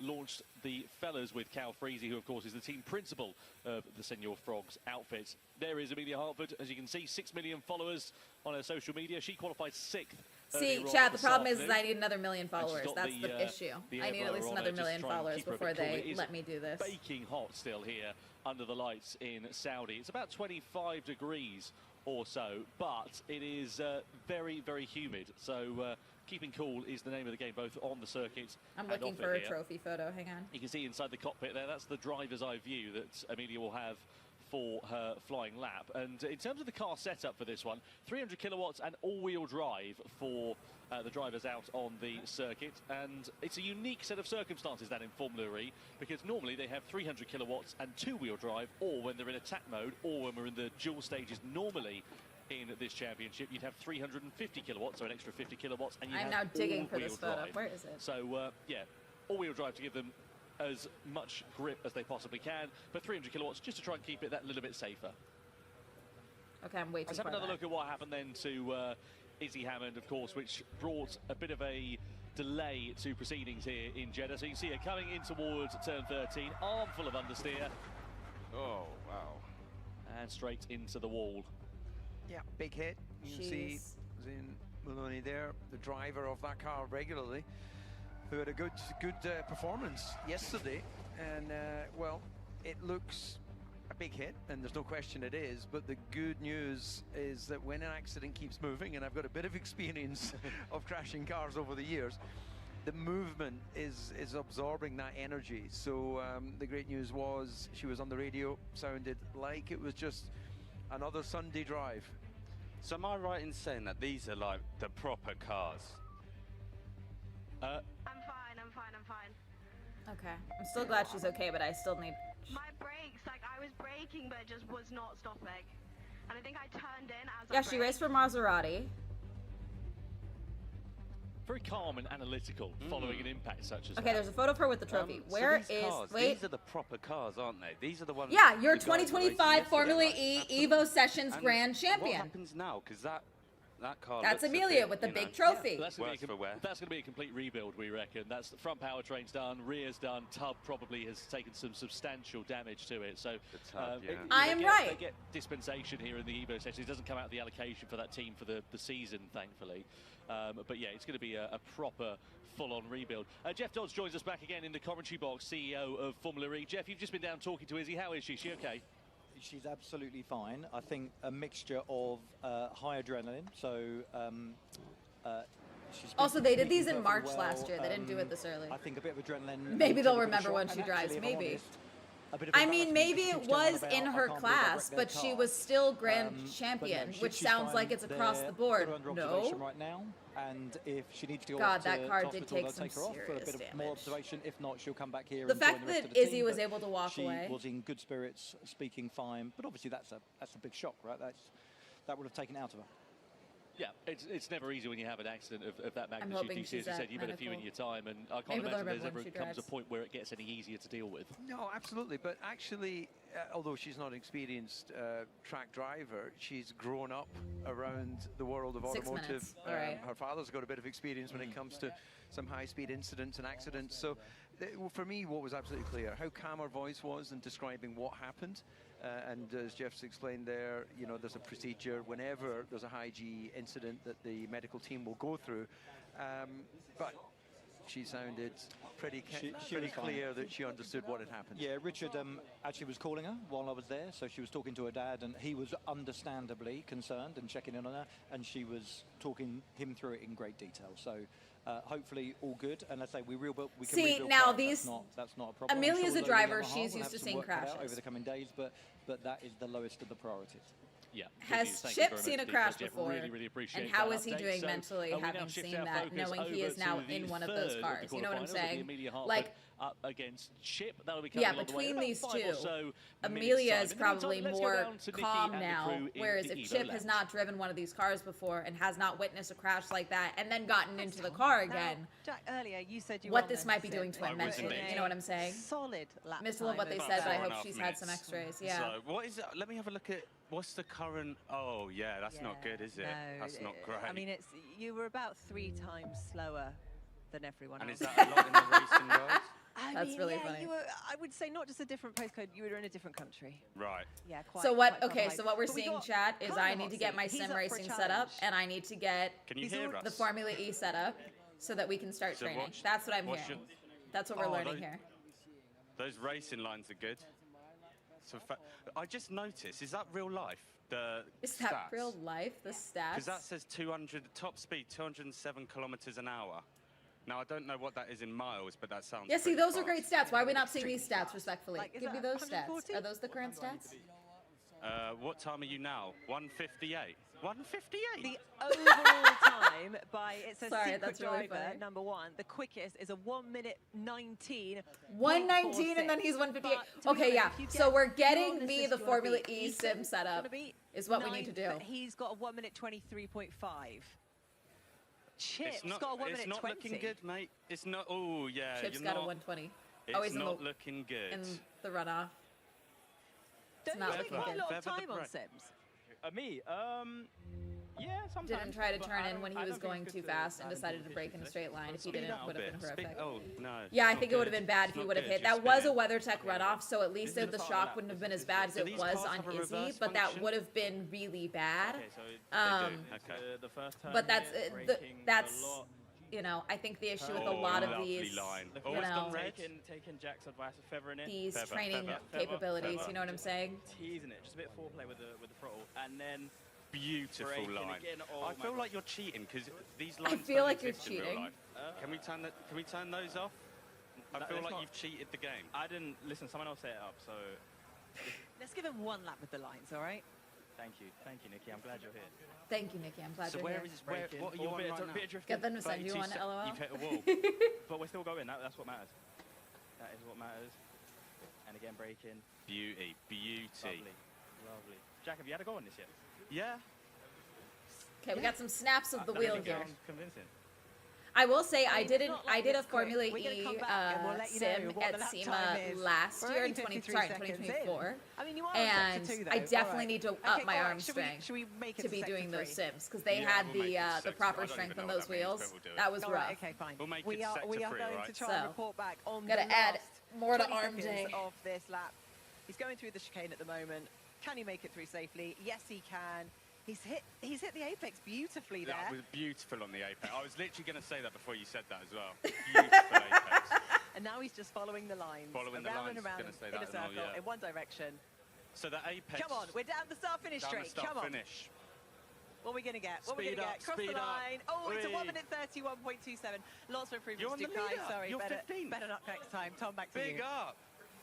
Launched the fellas with Cal Freezy, who of course is the team principal of the Senor Frogs outfit. There is Amelia Hartford, as you can see, 6 million followers on her social media. She qualified 6th. See, Chad, the problem is I need another 1 million followers. That's the issue. I need at least another 1 million followers before they let me do this. Baking hot still here under the lights in Saudi. It's about 25 degrees or so, but it is very, very humid. So keeping cool is the name of the game, both on the circuit I'm and looking off for it a here. trophy photo. Hang on. You can see inside the cockpit there, that's the driver's eye view that Amelia will have for her flying lap. And in terms of the car setup for this one, 300 kilowatts and all-wheel drive for the drivers out on the circuit. And it's a unique set of circumstances that in Formula E, because normally they have 300 kilowatts and 2-wheel drive, or when they're in attack mode, or when we're in the dual stages normally in this championship, you'd have 350 kilowatts, so an extra 50 kilowatts, and you'd I'm have now digging for this all-wheel photo. drive. Where is it? So, yeah, all-wheel drive to give them as much grip as they possibly can, but 300 kilowatts just to try and keep it that little bit safer. Okay, I'm way too Let's have far another back. look at what happened then to Izzy Hammond, of course, which brought a bit of a delay to proceedings here in Jeddah. So you can see her coming in towards turn 13, armful of understeer. Oh, wow. And straight into the wall. Yeah, big hit. You can see Zane Maloney there, the driver of that car regularly, who had a good performance yesterday. And, well, it looks a big hit, and there's no question it is, but the good news is that when an accident keeps moving, and I've got a bit of experience of crashing cars over the years, the movement is absorbing that energy. So the great news was she was on the radio, sounded like it was just another Sunday drive. So am I right in saying that these are like the proper cars? I'm fine. Okay. I'm still glad she's okay, but I still need... My brakes, like I was braking, but just was not stopping. And I think I turned in as Yeah, she raced for Maserati. Very calm and analytical following an impact such as that. Okay, there's a photo of her with the trophy. Where so these is... cars, Wait. These are the proper cars, aren't they? These are the ones... Yeah, your the guys that raced 2025 Formula yesterday, E Evo Sessions And Grand Champion. What happens now? Because that car That's looks a Amelia bit, with the you big know, trophy. That's going Worse for wear. to be a complete rebuild, we reckon. That's the front powertrain's done, rear's done, tub probably has taken some substantial damage to it. So tub, yeah. I am right. They get dispensation here in the Evo Session. It doesn't come out of the allocation for that team for the season, thankfully. But yeah, it's going to be a proper full-on rebuild. Jeff Dodds joins us back again in the commentary box, CEO of Formula E. Jeff, you've just been down talking to Izzy. How is she? Is she okay? She's absolutely fine. I think a mixture of high adrenaline, so she's Also, they did these in perfectly March well. last year. They didn't do it this early. I think a bit of adrenaline. Maybe they'll a bit of a remember shock, when she and drives. actually, if I'm Maybe. honest, a bit of I mean, embarrassment maybe because it she keeps was going in about, her "I can't believe I class, wrecked but their she car." was still Grand But Champion, no, which she's sounds fine. like it's across the board. They're under No. observation right now, and if she needs to go God, off that to car hospital, did take they'll some take her off for a bit serious of more damage. observation. If not, she'll come back here. The and fact join the rest that of the Izzy team, was but able to walk away. She was in good spirits, speaking fine. But obviously, that's a big shock, right? That would have taken it out of her. Yeah, it's never easy when you have an accident of that magnitude. hoping DC, as you she's said, at you've had a few in medical. your time, and I can't Maybe they'll imagine there's remember ever when she comes a drives. point where it gets any easier to deal with. No, absolutely. But actually, although she's not an experienced track driver, she's grown up around the world of 6 automotive. minutes. All right. Her father's got a bit of experience when it comes to some high-speed incidents and accidents. So for me, what was absolutely clear, how calm her voice was in describing what happened. And as Jeff's explained there, you know, there's a procedure whenever there's a high G incident that the medical team will go through. But she sounded pretty was fine. clear that she understood what had happened. Yeah, Richard actually was calling her while I was there, so she was talking to her dad, and he was understandably concerned and checking in on her, and she was talking him through it in great detail. So hopefully all good. And let's say we can See, rebuild now cars. these- That's not a problem. I'm Amelia's sure a driver. Lola Yamaha She's will used have to some seeing work cut out crashes. over the coming days, but that is the lowest of the priorities. Yeah. Has Thank you Chip very seen much, a crash Jeff. before? Really appreciate And how that is he update. doing So, mentally, we now having shift seen our that, focus knowing he over is now to the in one of those third cars? the You know what I'm quarterfinals of the saying? Amelia Hartford Like, up against Chip. That'll be coming between these two, so Amelia is probably more calm now, whereas if Chip has not driven one of these cars before and has not witnessed a crash like that and then gotten into the car again, Jack, earlier you said you what this might be doing to him mentally, you know what I'm saying? Solid lap Missed a little what they said, but I hope she's had minutes. some X-rays. Yeah. So what is it? Let me have a look at what's the current. Oh yeah, that's not good, is it? No, That's not great. I mean, you were about 3 times slower than everyone and else. is that a lot in the racing world? That's really funny. You were, I would say not just a different postcode, you were in a different country. Right. Yeah, quite. So what? quite Okay, far so what we're behind. But we seeing, got chat, is I Carlo need to get my Moxley. He's sim up for a racing set up, challenge. and I need to get Can you hear us? the Formula E set up so that we can start So training. what's- That's what I'm what's hearing. your- That's what we're Oh, learning those- here. Those racing lines are good. So I just noticed, is that real life? The Is that stats? real life? The stats? Because that says 200, top speed 207 kilometers an hour. Now I don't know what that is in miles, but that sounds. Yeah, see, pretty those are fast. great stats. Why are we not seeing these stats, respectfully? Like, is Give me that those stats. 140? Are those the current stats? What time are you now? 1:58. 1:58. The overall time by, it says Sorry, secret that's really driver, funny. number 1. The quickest is a 1:19. 1:19 and then he's 1:58. Okay, yeah. So we're getting me the Formula E sim setup is what we need to do. But he's got a 1:23.5. Chip's It's not, got a 1:20. it's not looking good, mate. It's not. Oh yeah. Chip's you're got a not, 1:20. It's Oh, he's in not the, looking good. in the runoff. It's Don't not you spend looking quite a good. lot of Feather the time on bread. Sims? Me? Yeah, sometimes. Didn't try to but turn I in don't- when he I was don't think going it's too good to fast and add decided to into break in a the straight line. If he Speed didn't, up a would have been bit. horrific. Oh no. Yeah, I it's think not it would have good. been bad It's if he not would have good, hit. you're That was a spinning. WeatherTech runoff, so at least the shock wouldn't have been as bad as Do it these was cars on have a Izzy, reverse but that function? would have been really bad. Okay, so Okay. the first turn But that's here, that's braking a lot. you know, I think the issue with a Oh, lot of lovely these line. The Oh, you it's know, gone red. taking Jack's advice of feathering it. these Feather, training feather. capabilities. Feather. You know what I'm saying? Teasing it, just a bit of foreplay with the throttle, and then Beautiful braking line. again. Oh, I my feel God. like you're cheating because these lines feel don't like you're exist in real cheating. life. Can we turn that? Can we turn those off? I No, feel let's like not. you've cheated the game. I didn't listen. Someone else set it up, so Let's give him 1 lap with the lines, all right? thank you, Nikki. I'm glad you're here. Thank you, Nikki. I'm glad So you're where here. is where? Braking, What are you or on bit, right of, now? bit of drifting. Get them to send you 32 one, LOL. You've hit a wall, but we're still going. That's what matters. That is what matters. And again, braking. Beauty, beauty. Lovely. Jack, have you had a go on this yet? Yeah. Okay, we got some snaps of the That wheel doesn't here. sound convincing. I will say I mean, did it's not like I did a it's quick. Formula We're gonna E come back and we'll let you know sim what at the lap SEMA time is. last We're year only in 53 seconds in. 2024. I mean, you are And on sector 2, I though. definitely All right. need to Okay, up my all right. arm strength Should we make it to be sector doing those 3? sims because they Yeah, had we'll make it the sector. I proper don't strength even on know those what that means, wheels. but we'll do it. That was All rough. right, okay, fine. We'll make we it are, sector we are 3, going right? to try and So, report back on gotta the add last more to 20 arm seconds day. of this lap. He's going through the chicane at the moment. Can he make it through safely? Yes, he can. He's hit the apex beautifully there. That was beautiful on the apex. I was literally going to say that before you said that as well. Beautiful apex. And now he's just following the lines. Following the around lines, and around gonna say in that a as well, circle yeah. in one direction. So the apex. Come on, we're down the start-finish down the straight. start Come on. finish. What are we going to get? What are we Speed going to up, get? Cross the speed up. line. Oh, it's a Whee. 1:31.27. Lots of improvements You're on to the Kai. leader. Sorry, You're better 15th. not next time. Tom, back to you. Big up.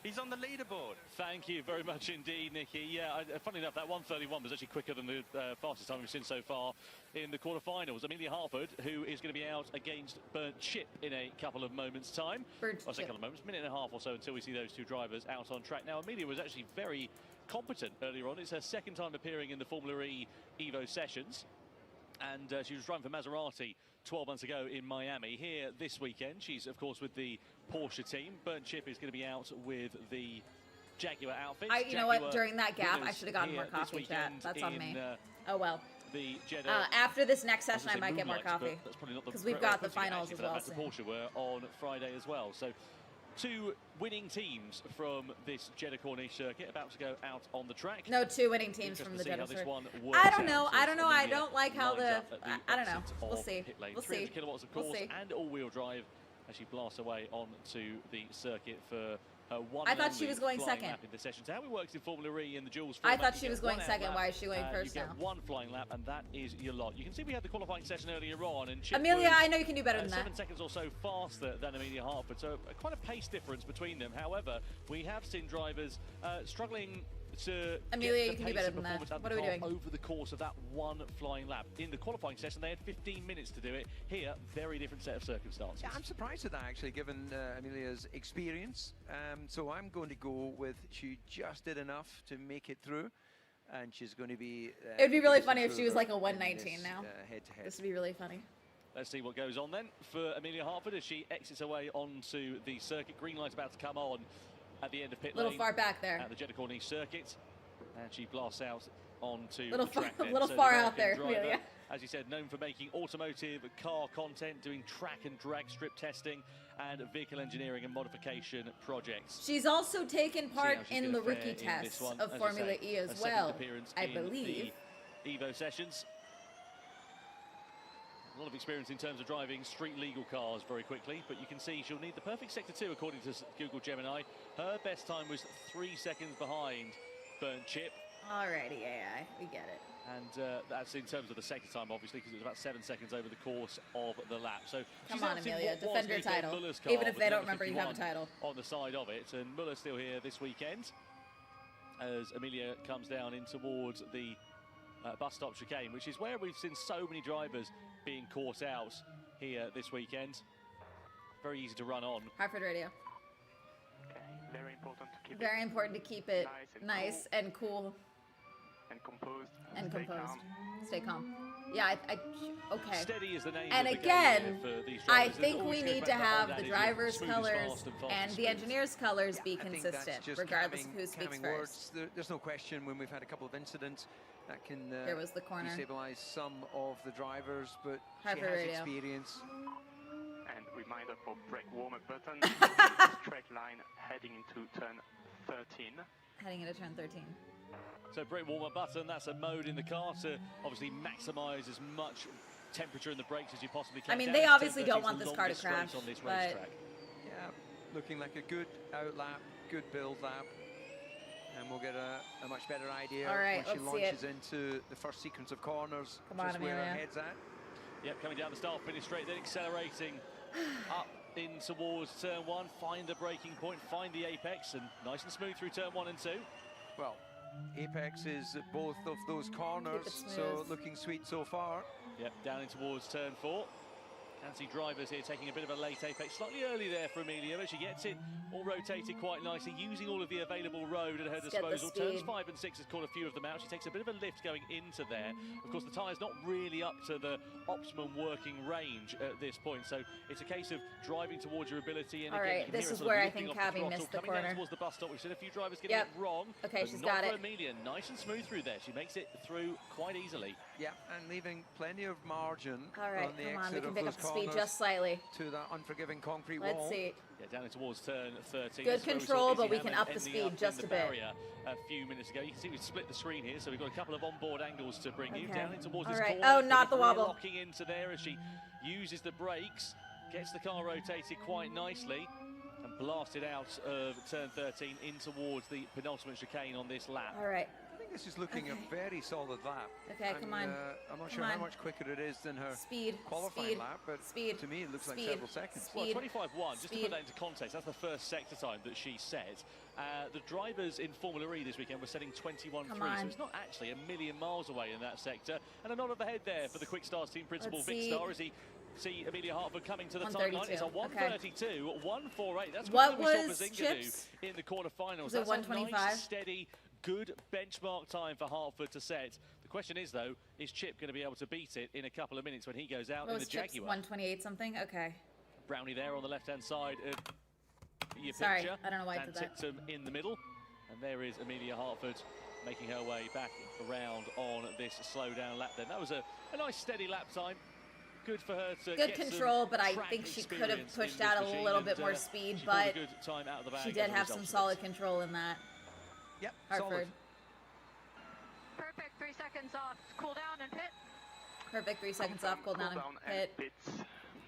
He's on the leaderboard. Thank you very much indeed, Nikki. Yeah, funny enough, that 1:31 was actually quicker than the fastest time we've seen so far in the quarterfinals. Amelia Harford, who is going to be out against Burnt Chip in a couple of moments' time. I'll say a couple of moments, minute and a half or so until we see those two drivers out on track. Now, Amelia was actually very competent earlier on. It's her second time appearing in the Formula E Evo Sessions. And she was driving for Maserati 12 months ago in Miami. Here this weekend, she's, of course, with the Porsche team. Burnt Chip is going to be out with the Jaguar outfit. You know what? During that gap, I should have gotten more coffee, chat. That's on me. Oh, well. The Jeddah. After this next session, I say might get more Moonlight, but coffee. that's probably not the Because we've got the appropriate finals actually as for that well match. The soon. Porsche were on Friday as well. So two winning teams from this Jeddah Corniche circuit about to go out on the track. No, two winning teams Interesting from to the see how Jeddah this circuit. one works I don't know. out. I don't know. I Amelia don't like how lines the. up at I don't know. exit We'll of see. pit lane. We'll 300 see. kilowatts, of We'll course, see. and all-wheel drive as she blasts away onto the circuit for her one. I and thought she only was going flying second. lap in this session. So how it works in Formula E in the Jules I format, thought you she get was going one out second. lap, Why is she going first you now? get one flying lap, and that is your lot. You can see we had the qualifying session earlier on, and Chip Amelia, was, I know you can do better than 7 that. seconds or so faster than Amelia Hartford, so quite a pace difference between them. However, we have seen drivers struggling to Amelia, get you the can do pace better and than that. performance out of What the are we car doing? over the course of that one flying lap. In the qualifying session, they had 15 minutes to do it. Here, very different set of circumstances. Yeah, I'm surprised at that, actually, given Amelia's experience. So I'm going to go with she just did enough to make it through, and she's going to be... It would be really funny if she was like a 119 now. Head-to-head. This would be really funny. Let's see what goes on then for Amelia Hartford as she exits her way onto the circuit. Green light's about to come on at the end of pit lane. A little far back there. At the Jeddah Corniche circuit. And she blasts out onto Little the track far, then. little So far the out there, American driver, Amelia. as you said, known for making automotive car content, doing track and drag strip testing, and vehicle engineering and modification projects. She's also taken part she's in gonna the rookie fare in tests this one, of as I Formula say, E a as second well, appearance I in believe. the Evo Sessions. A lot of experience in terms of driving street legal cars very quickly, but you can see she'll need the perfect sector 2 according to Google Gemini. Her best time was 3 seconds behind Burnt Chip. Alrighty, AI, we get it. And that's in terms of the sector time, obviously, because it was about 7 seconds over the course of the lap. So Come she's on, out in Amelia, what was defend your Nico title. Muller's car Even if with they don't number remember you have a 51 title. on the side of it, and Muller's still here this weekend as Amelia comes down in towards the bus stop chicane, which is where we've seen so many drivers being caught out here this weekend. Very easy to run on. Hartford Radio. Very important to keep Very important to keep it nice and cool. And composed. And Stay composed. calm. Stay calm. Yeah, okay. Steady is the name And of the again, game here for these I drivers. think It we always goes need back to to have that the adage, driver's smooth is colors fast and fast and is the smooth. engineer's colors be I think that's consistent, just regardless calming- of who speaks calming first. words. There's no question when we've had a couple of incidents that can There was the corner. destabilize some of the drivers, but she Hartford has Radio. experience. And reminder for brake warm-up button. Straight line heading into turn 13. Heading into turn 13. So brake warm-up button, that's a mode in the car to obviously maximise as much temperature in the brakes as you possibly can. I mean, Down they to obviously 10, don't 13's want the this car to longest race crash, on this but- racetrack. Yeah, looking like a good out lap, good build lap. And we'll get a much better idea All right, when she let's see launches into the first sequence of corners. Come on, just where her Amelia. head's at. Yep, coming down the start finish straight, then accelerating up in towards turn 1, find the braking point, find the apex, and nice and smooth through turn 1 and 2. Well, apex is at both of those corners, so looking sweet so far. Yep, down in towards turn 4. Can see drivers here taking a bit of a late apex, slightly early there for Amelia, but she gets it all rotated quite nicely, using all of the available road at her Let's get the disposal. Turns speed. 5 and 6 has caught a few of them out. She takes a bit of a lift going into there. Of course, the tyre's not really up to the optimum working range at this point, so it's a case of driving towards your ability. And All again, right, you can this hear her is sort of where I lifting think off the Cabby throttle, missed the coming down corner. towards the bus stop. We've seen a few drivers getting Yep. it wrong. Okay, but she's not got for it. Amelia. Nice and smooth through there. She makes it through quite easily. Yeah, and leaving plenty of margin All right, on the come on, exit we can of pick those up the speed corners just slightly. to that unforgiving concrete Let's wall. see. Yeah, down in towards turn 13. Good That's where we saw control, Izzy but we can Hammond up the ending speed up in just the a bit. barrier a few minutes ago. You can see we've split the screen here, so we've got a couple of onboard angles to bring you Okay. down in towards All this right. corner. Oh, not the Rear wobble. Locking into there as she uses the brakes, gets the car rotated quite nicely, and blasted out of turn 13 in towards the penultimate chicane on this lap. All right. I think this is looking a very solid lap. Okay, come on. I'm not Come sure how on. much quicker it is than her Speed, qualifying speed, lap, but speed, to me it looks like speed, several seconds. Well, speed, 25.1, just to speed. put that into context, that's the first sector time that she set. The drivers in Formula E this weekend were setting 21.3, Come so on. it's not actually a million miles away in that sector. And a nod of the head there for the Quick Stars team principal, Let's Vic see. Star, as he see Amelia Hartford coming to the timeline. It's a 132. 1:32, 1:48. That's What we saw was Bazinga Chip's? do in the quarterfinals. Was it That's a 125? nice, steady, good benchmark time for Hartford to set. The question is, though, is Chip going to be able to beat it in a couple of minutes when he goes out What in the was Chip's Jaguar? 128 something? Okay. Brownie there on the left-hand side of your Sorry, picture. I don't know why I and did that. Tipton in the middle. And there is Amelia Hartford making her way back around on this slow-down lap then. That was a nice steady lap time. Good for her to Good get control, some but I track think she could have experience pushed in out this a machine, little bit and, more speed, she pulled a but good time out of the bag she as did a have result some of it. solid control in that. Yep, Hartford. Perfect. 3 seconds off. Cool down and pit. Perfect. 3 seconds off. Cool down and pit. Pits.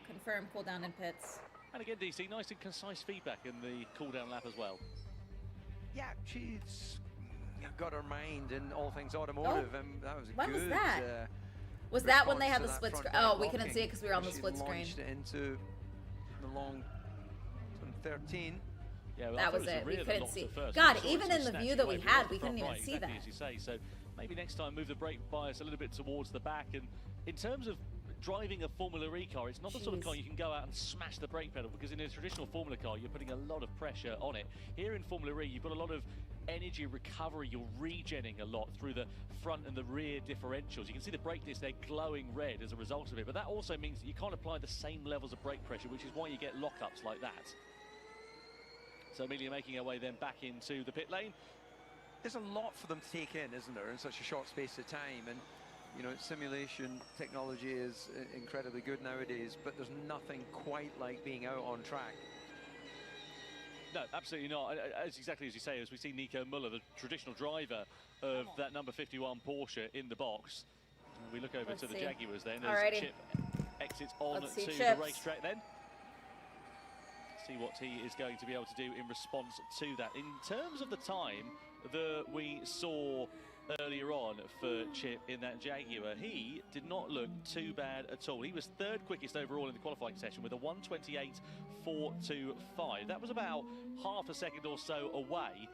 Confirm. Cool down and pits. And again, DC, nice and concise feedback in the cool-down lap as well. Yeah, she's got her mind in all things automotive, and that was a When good. was that? Was that when they had response the to that split front screen? Oh, end we couldn't locking see it because we were on the as she split screen. launched it into the long 13. Yeah, well, that was it. We rear that couldn't locked see. at first. God, We saw it even sort in of the view snatch that away we from had, the we front couldn't even right, see exactly that. as you say. So maybe next time move the brake bias a little bit towards the back. And in terms of driving a Formula E car, it's not the sort of car you can go out and smash the brake pedal, because in a traditional Formula car, you're putting a lot of pressure on it. Here in Formula E, you've got a lot of energy recovery. You're regenning a lot through the front and the rear differentials. You can see the brake discs, they're glowing red as a result of it, but that also means that you can't apply the same levels of brake pressure, which is why you get lockups like that. So Amelia making her way then back into the pit lane. There's a lot for them to take in, isn't there, in such a short space of time? And you know, simulation technology is incredibly good nowadays, but there's nothing quite like being out on track. No, absolutely not. As exactly as you say, as we see Nico Müller, the traditional driver of that number 51 Porsche, in the box. And we look over to the Jaguars then as Chip exits on to the racetrack then. See what he is going to be able to do in response to that. In terms of the time that we saw earlier on for Chip in that Jaguar, he did not look too bad at all. He was third quickest overall in the qualifying session with a 1:28.425. That was about half a second or so away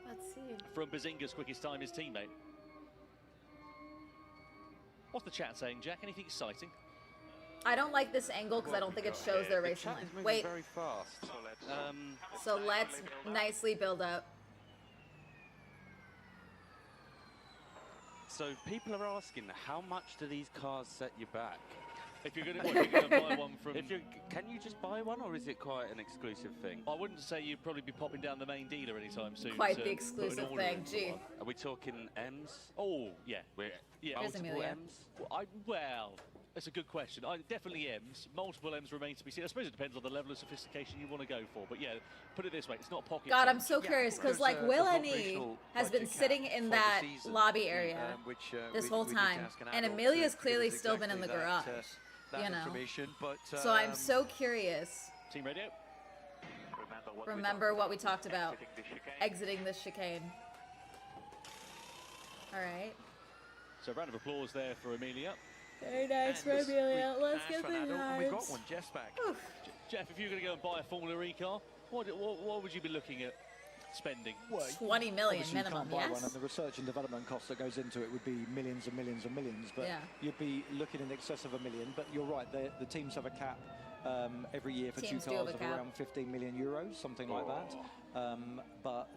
from Bazinga's quickest time, his teammate. What's the chat saying, Jack? Anything exciting? I don't like this angle because I don't think it shows their racing line. Wait. Very fast. So let's nicely build up. So people are asking, how much do these cars set you back? If you're going to buy one from... Can you just buy one, or is it quite an exclusive thing? I wouldn't say you'd probably be popping down the main dealer anytime soon. Quite the exclusive thing, gee. Are we talking M's? Oh, yeah. Multiple M's? Well, that's a good question. Definitely M's. Multiple M's remain to be seen. I suppose it depends on the level of sophistication you want to go for. But yeah, put it this way, it's not pocket God, change. I'm so curious because like Will and E has been sitting in that lobby area this whole time, and Amelia's clearly still been in the garage. You know. So I'm so curious. Team radio. Remember what we talked about. Exiting this chicane. All right. So a round of applause there for Amelia. Very nice for Amelia. Let's get the cards. We've got one. Jeff's back. Jeff, if you're going to go and buy a Formula E car, what would you be looking at spending? 20 million minimum, you can't buy one, and the research and development cost that goes into it would be millions and millions and millions. But you'd be looking in excess of $1 million. But you're right, the teams have a cap every year for two cars of around 15 million euros, something like that. But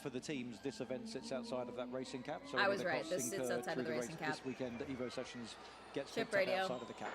for the teams, this event sits outside of that racing cap. So I was right. This sits outside of the racing cap. This weekend, the Evo Sessions gets Chip picked radio. up outside of the cap.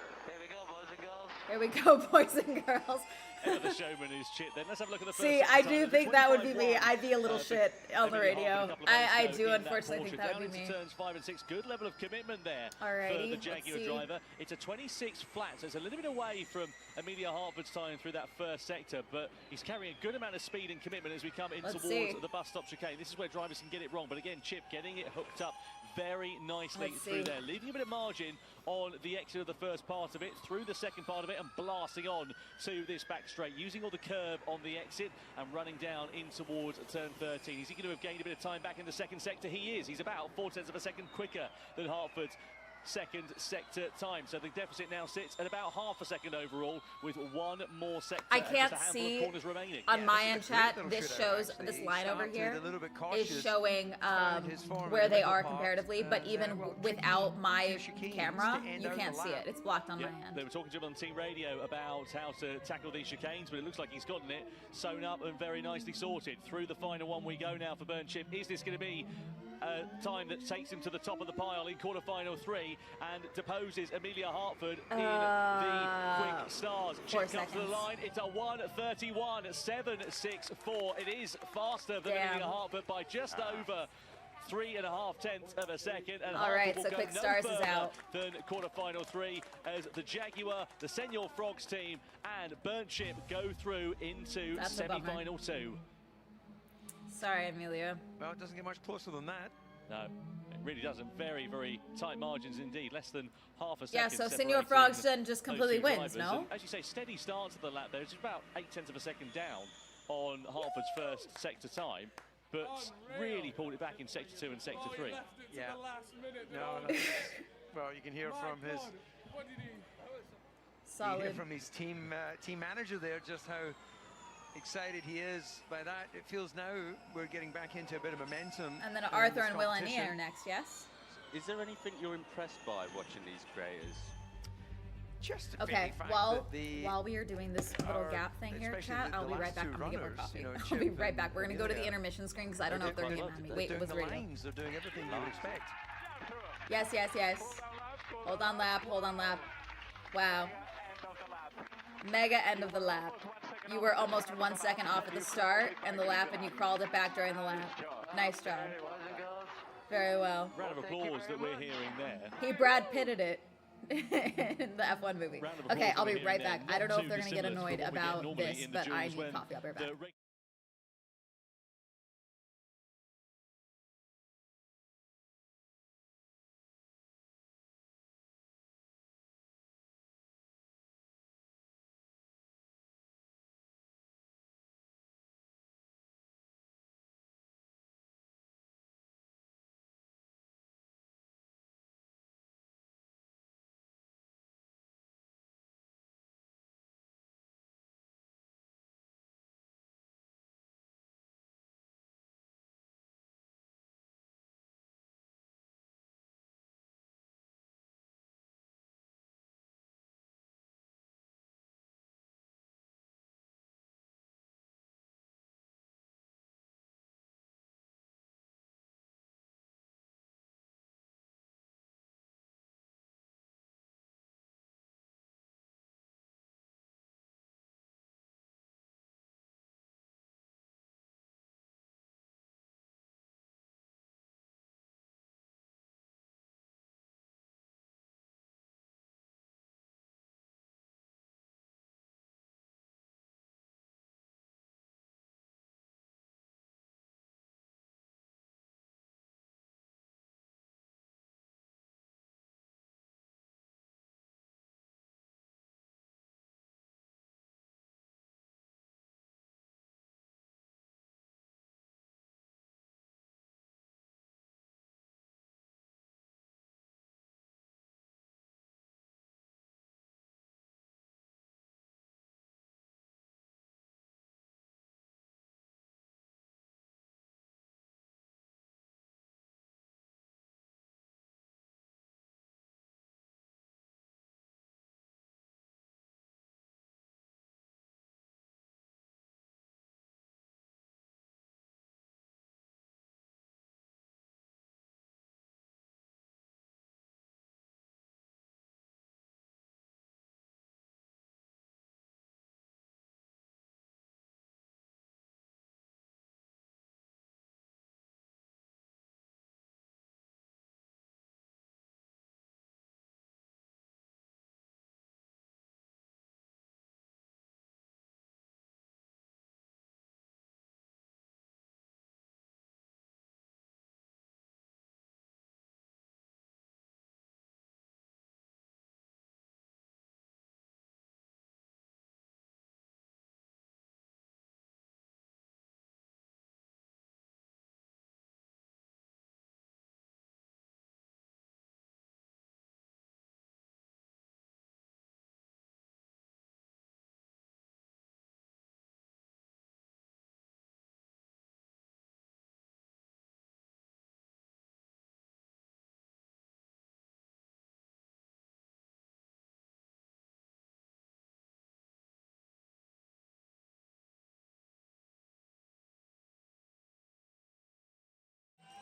Here we go, boys and girls. The showman is Chip. Then let's have a look at the first. See, I do think that would be me. I'd be a little shit on the radio. I do unfortunately think that would be me. Turns 5 and 6, good level of commitment there Alrighty, for the Jaguar driver. It's a 26 flat, so it's a little bit away from Amelia Hartford's time through that first sector, but he's carrying a good amount of speed and commitment as we come in towards the bus stop chicane. This is where drivers can get it wrong, but again, Chip getting it hooked up very nicely through there, leaving a bit of margin on the exit of the first part of it, through the second part of it, and blasting on to this back straight, using all the curve on the exit and running down in towards turn 13. Is he going to have gained a bit of time back in the second sector? He is. He's about 0.4 of a second quicker than Hartford's second sector time, so the deficit now sits at about half a second overall, with one more sector. I can't see on my end chat. This shows actually. this line over here is showing where they are comparatively, but even without my camera, you can't see it. It's blocked on my end. They were talking to him on team radio about how to tackle these chicanes, but it looks like he's gotten it sewn up and very nicely sorted. Through the final one we go now for Burn Chip. Is this going to be a time that takes him to the top of the pile in quarter-final 3 and deposes Amelia Hartford in the quick stars? Chip comes to the line. It's a 1:31.764. It is faster than Amelia Hartford by just over 3.5 tenths of a second. And all right, so go quick no stars is out. Than quarter-final 3 as the Jaguar, the Senor Frogs team, and Burnt Chip go through into semi-final 2. Sorry, Amelia. Well, it doesn't get much closer than that. No, it really doesn't. Very, very tight margins indeed. Less than half a second. Yeah, so Senor Frogs then just completely wins, no? And as you say, steady start to the lap there. It's about 0.8 of a second down on Hartford's first sector time, but really pulled it back in sector 2 and sector 3. Yeah. No. Well, you can hear from his. Solid. You hear from his team manager there just how excited he is by that. It feels now we're getting back into a bit of momentum. And then Arthur and Will and Ian are next, yes? Is there anything you're impressed by watching these creators? Just okay, while we are doing this little gap thing here, chat, I'll be right back. I'm gonna get more coffee. I'll be right back. We're gonna go to the intermission screen because I don't know if they're gonna get mad at me. Wait, it was radio. They're doing everything you would expect. Yes, yes, yes. Hold on lap, hold on lap. Wow. Mega end of the lap. You were almost 1 second off at the start and the lap, and you crawled it back during the lap. Nice job. Very well. Round of applause that we're hearing there. He Brad Pitted it. In the F1 movie. Okay, I'll be right back. I don't know if they're going to get annoyed about this, but I need coffee. I'll be right back.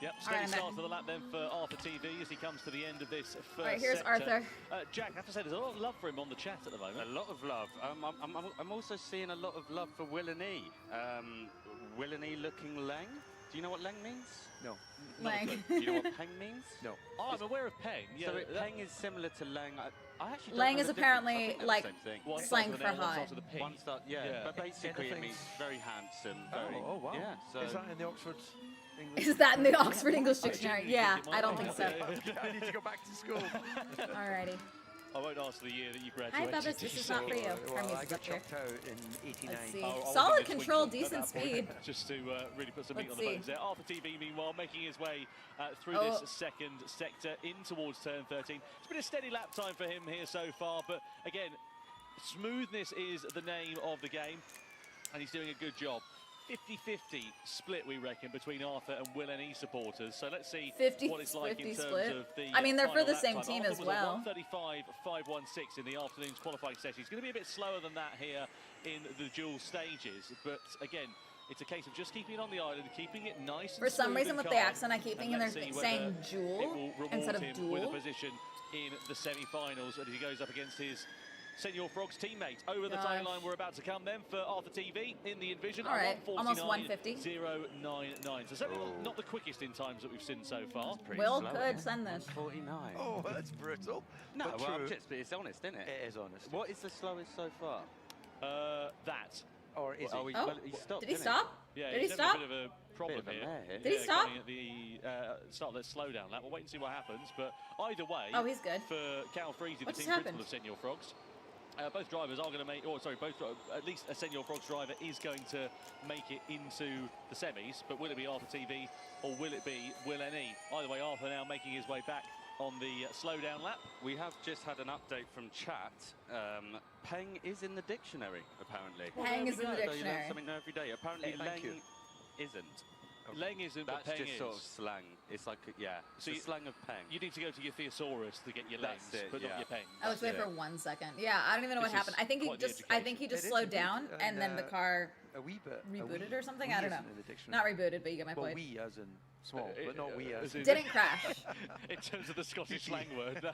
Yep, steady start to the lap then for Arthur TV as he comes to the end of this first All right, here's sector. Arthur. Jack, I have to say, there's a lot of love for him on the chat at the moment. A lot of love. I'm also seeing a lot of love for Will and E. Will and E looking Lang. Do you know what Lang means? No. Lang. Do you know what Peng means? No. Oh, I'm aware of Peng. Yeah, so Peng is similar to Lang. I actually don't Lang know is the apparently like slang for hot. One start, yeah. But basically it means very handsome. Very, oh wow. Yeah. So is that in the Oxford English? Is that in the Oxford English Dictionary? Yeah, I don't think so. I need to go back to school. Alrighty. I won't ask the year that you Hi, graduated. Bubba's, this is not for you. Our I music's got up here. chopped out in '89. Let's see. Solid control, decent speed. Just to really put some meat on Let's the bones there. Arthur TV, meanwhile, making his way through this second sector in towards turn 13. It's been a steady lap time for him here so far, but again, smoothness is the name of the game. and he's doing a good job. 50-50 split, we reckon, between Arthur and Will NE supporters. So let's see what it's like in terms split. of the I mean, they're for the lap same time. team Arthur as was well. 1:35.516 in the afternoon's qualifying session. He's going to be a bit slower than that here in the dual stages. But again, it's a case of just keeping it on the island, keeping it nice and For some smooth reason, and with calm, the accent, I keep and thinking they're let's see saying whether jewel it will reward instead of him with a duel. position in the semi-finals, and he goes up against his Senor Frogs teammate. Over the Gosh. timeline, we're about to come then for Arthur TV in the Envision. All right, almost 150. 099. So certainly not the quickest in times that we've seen so far. Will could send this. 49. Oh, that's brutal. No, but well, true. it's honest, isn't it? It is honest. What is the slowest so far? That. Or is well, he? Well, he stopped, Did he didn't stop? Yeah, Did he he's stop? having a bit of a problem Bit of a here. mare. Did he stop? Coming at the start of the slowdown lap. We'll wait and see what happens. But either way, Oh, he's good. For Cal Freezy, What the just team happened? principal of Senor Frogs. Both drivers are going to make, at least a Senor Frogs driver is going to make it into the semis. But will it be Arthur TV or will it be Will NE? Either way, Arthur now making his way back on the slowdown lap. We have just had an update from chat. Peng is in the dictionary, apparently. Peng is in the So you learn dictionary. something new every day. Apparently, Thank you. Leng isn't. Leng isn't, but That's Peng just is. sort of slang. It's like, it's So the slang of Peng. You need to go to your thesaurus to get your That's Lengs, it, but not yeah. your Pengs. I was waiting for 1 second. Yeah, I don't even know what This happened. is I think he quite the just, I think he It just is slowed indeed, down, and then the car a wee bit rebooted or something. wee I don't know. isn't in the dictionary. Not rebooted, but you get my Well, point. we as in small, but not we as in. Didn't crash. In terms of the Scottish slang word, no.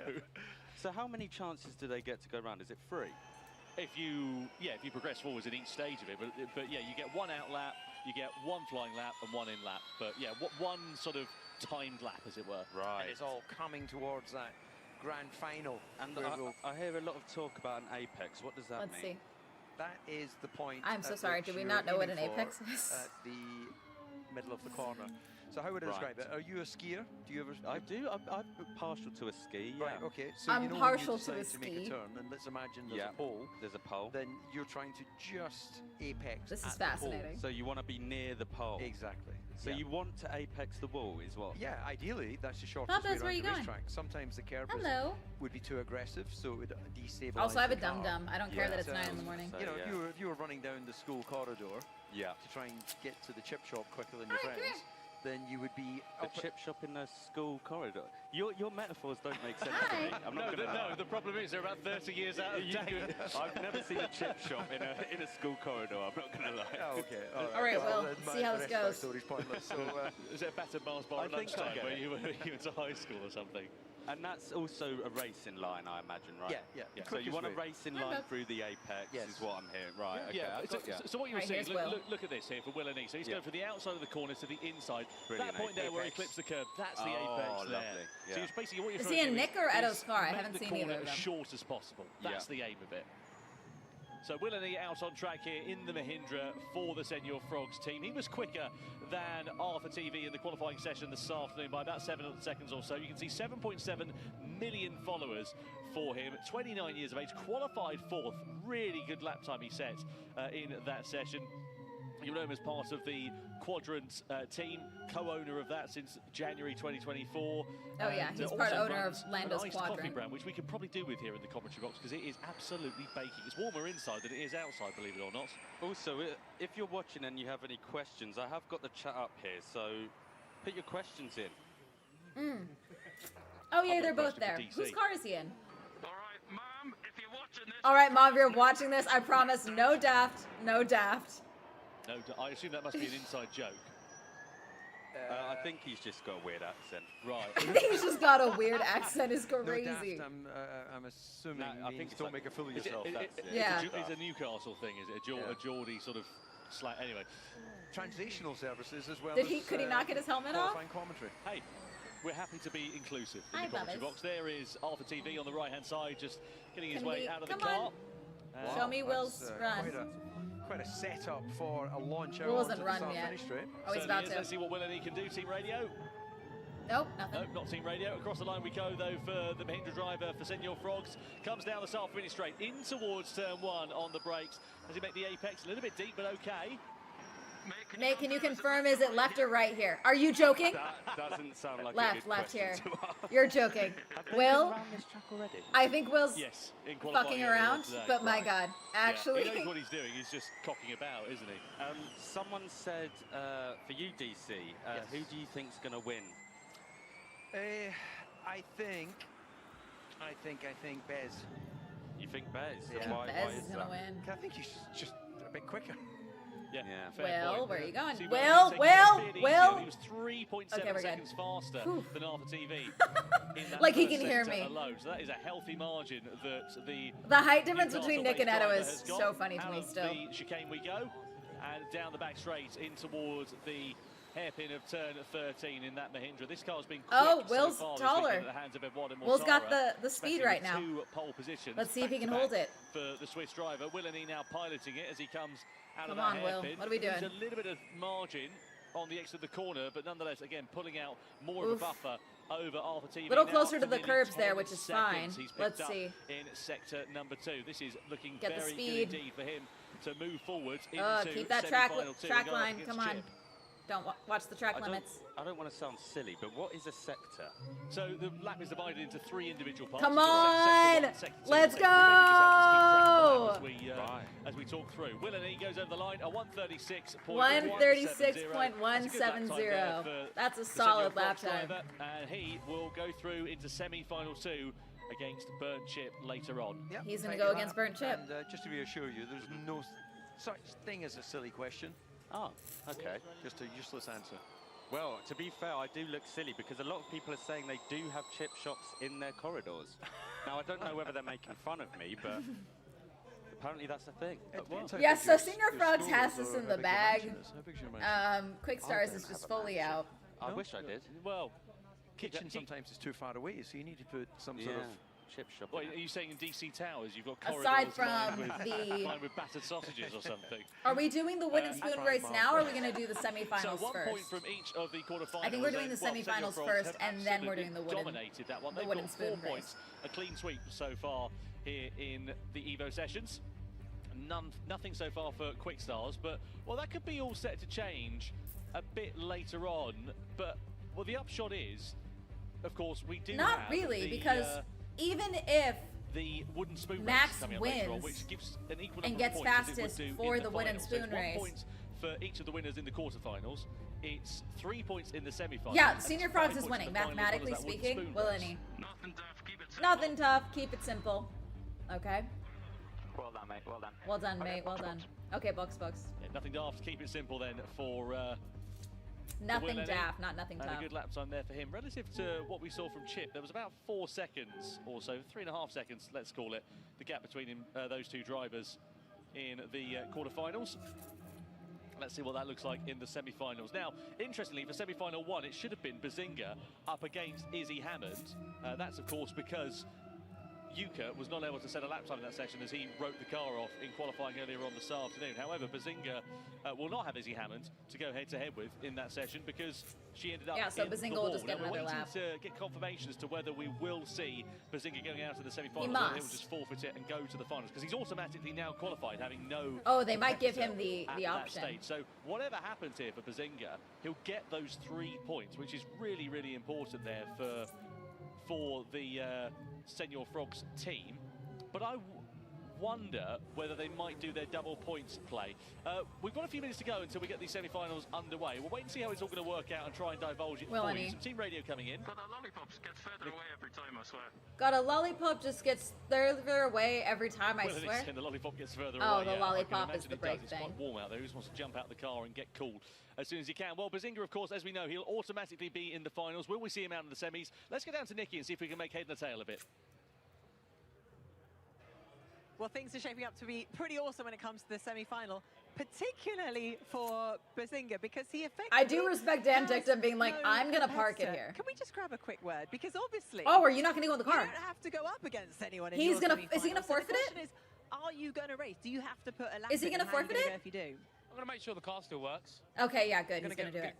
So how many chances do they get to go round? Is it 3? If you progress forwards in each stage of it, but yeah, you get 1 out lap, you get 1 flying lap and 1 in lap, but yeah, 1 sort of timed lap, as it were. Right. And it's all coming towards that grand final. And where we'll- I hear a lot of talk about an apex. What does that Let's mean? see. That is the point. I'm so at sorry, which do we you're not know what an aiming for apex is? At the middle of the corner. So how would I describe it? Are you a skier? Do you ever? I do. I'm partial to a ski. Yeah. Right. Okay. So I'm you know partial when you to a decide to make ski. a turn, and let's imagine there's Yeah. a pole. There's a pole. Then you're trying to just apex. This is at the pole. fascinating. So you want to be near the pole. Exactly. So yeah. you want to apex the wall, is what? Yeah, ideally that's the shortest Papa, way where around are you the going? racetrack. Sometimes the curve Hello. would be too aggressive, so it would destabilize. Also, I have a the car. dum-dum. I don't care that it's 9 in the um, morning. You know, yeah. if you were running down the school corridor Yeah. to try and get to the chip shop quicker than your Alright, friends, then you would be A up chip shop in a school corridor. Your metaphors don't make sense to me. I'm not gonna lie. The problem is they're about 30 years out of date. I've never seen a chip shop in a school corridor. I'm not gonna lie. Oh, okay. All right, well, then see how the this rest of our goes. story's pointless. So, Is it a better Mars bar I at think I lunchtime get where it. you went to high school or something? And that's also a racing line, I imagine, right? Yeah. The So you quickest want a way. racing line through the apex, Yes. is what I'm hearing. Right, okay. Yeah. I've got you. So what you were Right, seeing, here's Will. look at this here for Will NE. So he's Yeah. going from the outside of the corner to the inside. Brilliant, That point there where he apex. clips the curb, that's the Oh, apex there. lovely, So yeah. you're basically what you're Is trying he to in do Nick or is Edo's car? I make haven't the seen corner either of as them. short as possible. That's the aim of it. So Will NE out on track here in the Mahindra for the Senor Frogs team. He was quicker than Arthur TV in the qualifying session this afternoon by about 7 seconds or so. You can see 7.7 million followers for him. 29 years of age, qualified 4th. Really good lap time he set in that session. You know him as part of the Quadrant team, co-owner of that since January 2024. Oh, yeah, And, he's also part owner runs of Lando's an iced coffee Quadrant. brand, which we could probably do with here in the commentary box because it is absolutely baking. It's warmer inside than it is outside, believe it or not. Also, if you're watching and you have any questions, I have got the chat up here, so put your questions in. Oh, yeah, I've they're got a both there. question for Whose DC. car is he in? All right, Mom, if you're watching this. All right, Mom, if you're watching this, I promise no daft, no daft. No, I assume that must be an inside joke. I think he's just got a weird accent. Right. I think he's just got a weird accent. It's no crazy. daft, I'm assuming No, I think means it's don't like- make a fool of Is it- yourself. That's it. Yeah. It's a Newcastle thing, is it? A Geordie sort of slang. Anyway, Translational services as well. Could as, he not get his helmet off? qualifying commentary. hey, we're happy to be inclusive in Hi, the commentary Bubbas. box. There is Arthur TV on the right-hand side, just getting his Can way we- out of the come car. on. Show me Will's That's, run. Quite a setup for a launch out Will onto hasn't the run start yet. finish straight. Oh, he's Certainly about is. to. Let's see what Will NE can do. Team Radio. Nope, nothing. No, not Team Radio. Across the line we go, though, for the Mahindra driver for Senor Frogs. Comes down the start finish straight in towards turn 1 on the brakes. Does he make the apex? A little bit deep, but okay. Mate, can you confirm, is it left or right here? Are you joking? That doesn't sound like a Left, good left question here. to ask. You're joking. Have they Will? been around this track already? I think Will's Yes, in qualifying fucking earlier on around, today. but my Right. God, Yeah, actually. he knows what he's doing. He's just cocking about, isn't he? Someone said for you, DC, who do you think's going to win? I think Bez. You think Bez? Yeah. Why Bez is is gonna that? win. I think he's just a bit quicker. Yeah. Will, point. where are you going? See, Will, he's taking it a Will, bit easier. Will. He was 3.7 Okay, we're good. seconds faster Whew. than Arthur TV. in that Like he first can hear sector me. Alone. So that is a healthy margin that The height difference between Nick and Newcastle-based Edo driver is has got. so funny to Out me of still. the chicane we go, and down the back straight in towards the hairpin of turn 13 in that Mahindra. This car's been quick Oh, so Will's far this taller. weekend at the hands of Eduardo Will's got Mortara, the speed especially right with now. 2 pole positions. Let's see if he can back-to-back hold it. For the Swiss driver, Willany now piloting it as he comes out of Come that on, Will. hairpin. What are we doing? There's a little bit of margin on the exit of the corner, but nonetheless, again, pulling out more of a Oof. buffer over Arthur TV. Little Now closer to the nearly curbs 10 there, which is fine. seconds he's picked Let's up see. in sector number 2. This is looking Get the very speed. good indeed for him to move forward into Keep that track semi-final 2 and go up line. against Come on. Chip. Don't watch the track limits. I don't want to sound silly, but what is a sector? So the lap is divided into 3 individual parts. Come You've got on! sector 1, sector 2, Let's sector 3. Maybe just help us keep track go! of that as we talk through. Willany goes over the line, a 136.170. 136.170. That's a solid lap time. And he will go through into semi-final 2 against Burnt Chip later on. Yep, He's going to take go a against lap. Burnt Chip. And just to reassure you, there's no such thing as a silly question. Oh, okay. Just a useless answer. Well, to be fair, I do look silly because a lot of people are saying they do have chip shops in their corridors. Now, I don't know whether they're making fun of me, but apparently that's a thing. Yes, so Senior Frogs has this in the bag. Quick Stars is just fully out. I wish I did. Well, kitchen sometimes is too far away, so you need to put some sort of chip shop. What, are you saying in DC Towers you've got corridors Aside from lined with battered sausages or something? Are we doing the wooden spoon race now, or are we going to do the semifinals So 1 first? point from each of the quarterfinals. I think we're doing the Senior semifinals Frogs first, have and then we're absolutely doing the wooden- dominated that one. the They've wooden got spoon 4 race. points, a clean sweep so far here in the Evo Sessions. Nothing so far for Quick Stars, but well, that could be all set to change a bit later on. But well, the upshot is, of course, we do Not have really, the, because even if the wooden spoon Max race coming up later on, wins which gives an equal and number of gets points as it would fastest do for in the wooden finals. So spoon it's 1 race. point for each of the winners in the quarterfinals. It's 3 points in the semi-finals. Yeah, and Senior it's Frogs 5 is points in winning, the final as well as mathematically that wooden speaking. spoon Will race. any? Nothing tough, keep it simple. Okay. Well done, mate. Well done. Well done, mate. Well done. Okay, Box. Yeah, nothing daft. Keep it simple then for Nothing Willany. daft, not nothing And tough. a good lap time there for him. Relative to what we saw from Chip, there was about 4 seconds or so, 3.5 seconds, let's call it, the gap between him, those two drivers in the quarterfinals. Let's see what that looks like in the semi-finals. Now, interestingly, for semi-final 1, it should have been Bazinga up against Izzy Hammond. That's, of course, because Yuka was not able to set a lap time in that session as he wrote the car off in qualifying earlier on this afternoon. However, Bazinga will not have Izzy Hammond to go head-to-head with in that session because she ended up so in Bazinga the will wall. just get Now, we're another waiting lap. to get confirmation as to whether we will see Bazinga going out to the semi-finals He or he'll must. just forfeit it and go to the finals because he's automatically now qualified, having no. Oh, they might give him competitor the at that option. stage. So whatever happens here for Bazinga, he'll get those 3 points, which is really, really important there for the Senior Frogs team. But I wonder whether they might do their double points play. We've got a few minutes to go until we get these semi-finals underway. We'll wait and see how it's all going to work out and try and divulge it for you. Some team radio coming in. But that lollipop gets further away every time, I swear. Got a lollipop just gets further away every time, I Well, swear. the lollipop gets further Oh, away. the yeah. lollipop I can is imagine the it break does. thing. It's quite warm out there. He just wants to jump out of the car and get cool as soon as he can. Well, Bazinga, of course, as we know, he'll automatically be in the finals. Will we see him out in the semis? Let's go down to Nikki and see if we can make head and tail of it. Well, things are shaping up to be pretty awesome when it comes to the semi-final, particularly for Bazinga, because he effectively... I do respect Dan Dictum being like, no I'm going to park it competitor. here. Can we just grab a quick word? Because obviously... Oh, are you not going to go in the car? You don't have to go up against anyone in He's your gonna- semi-final. is he gonna So the forfeit it? question is, are you going to race? Do you have to put a lap Is he in, gonna and how are you forfeit gonna it? go if you do? I'm going to make sure the car still works. Okay, yeah, good. He's going to do it.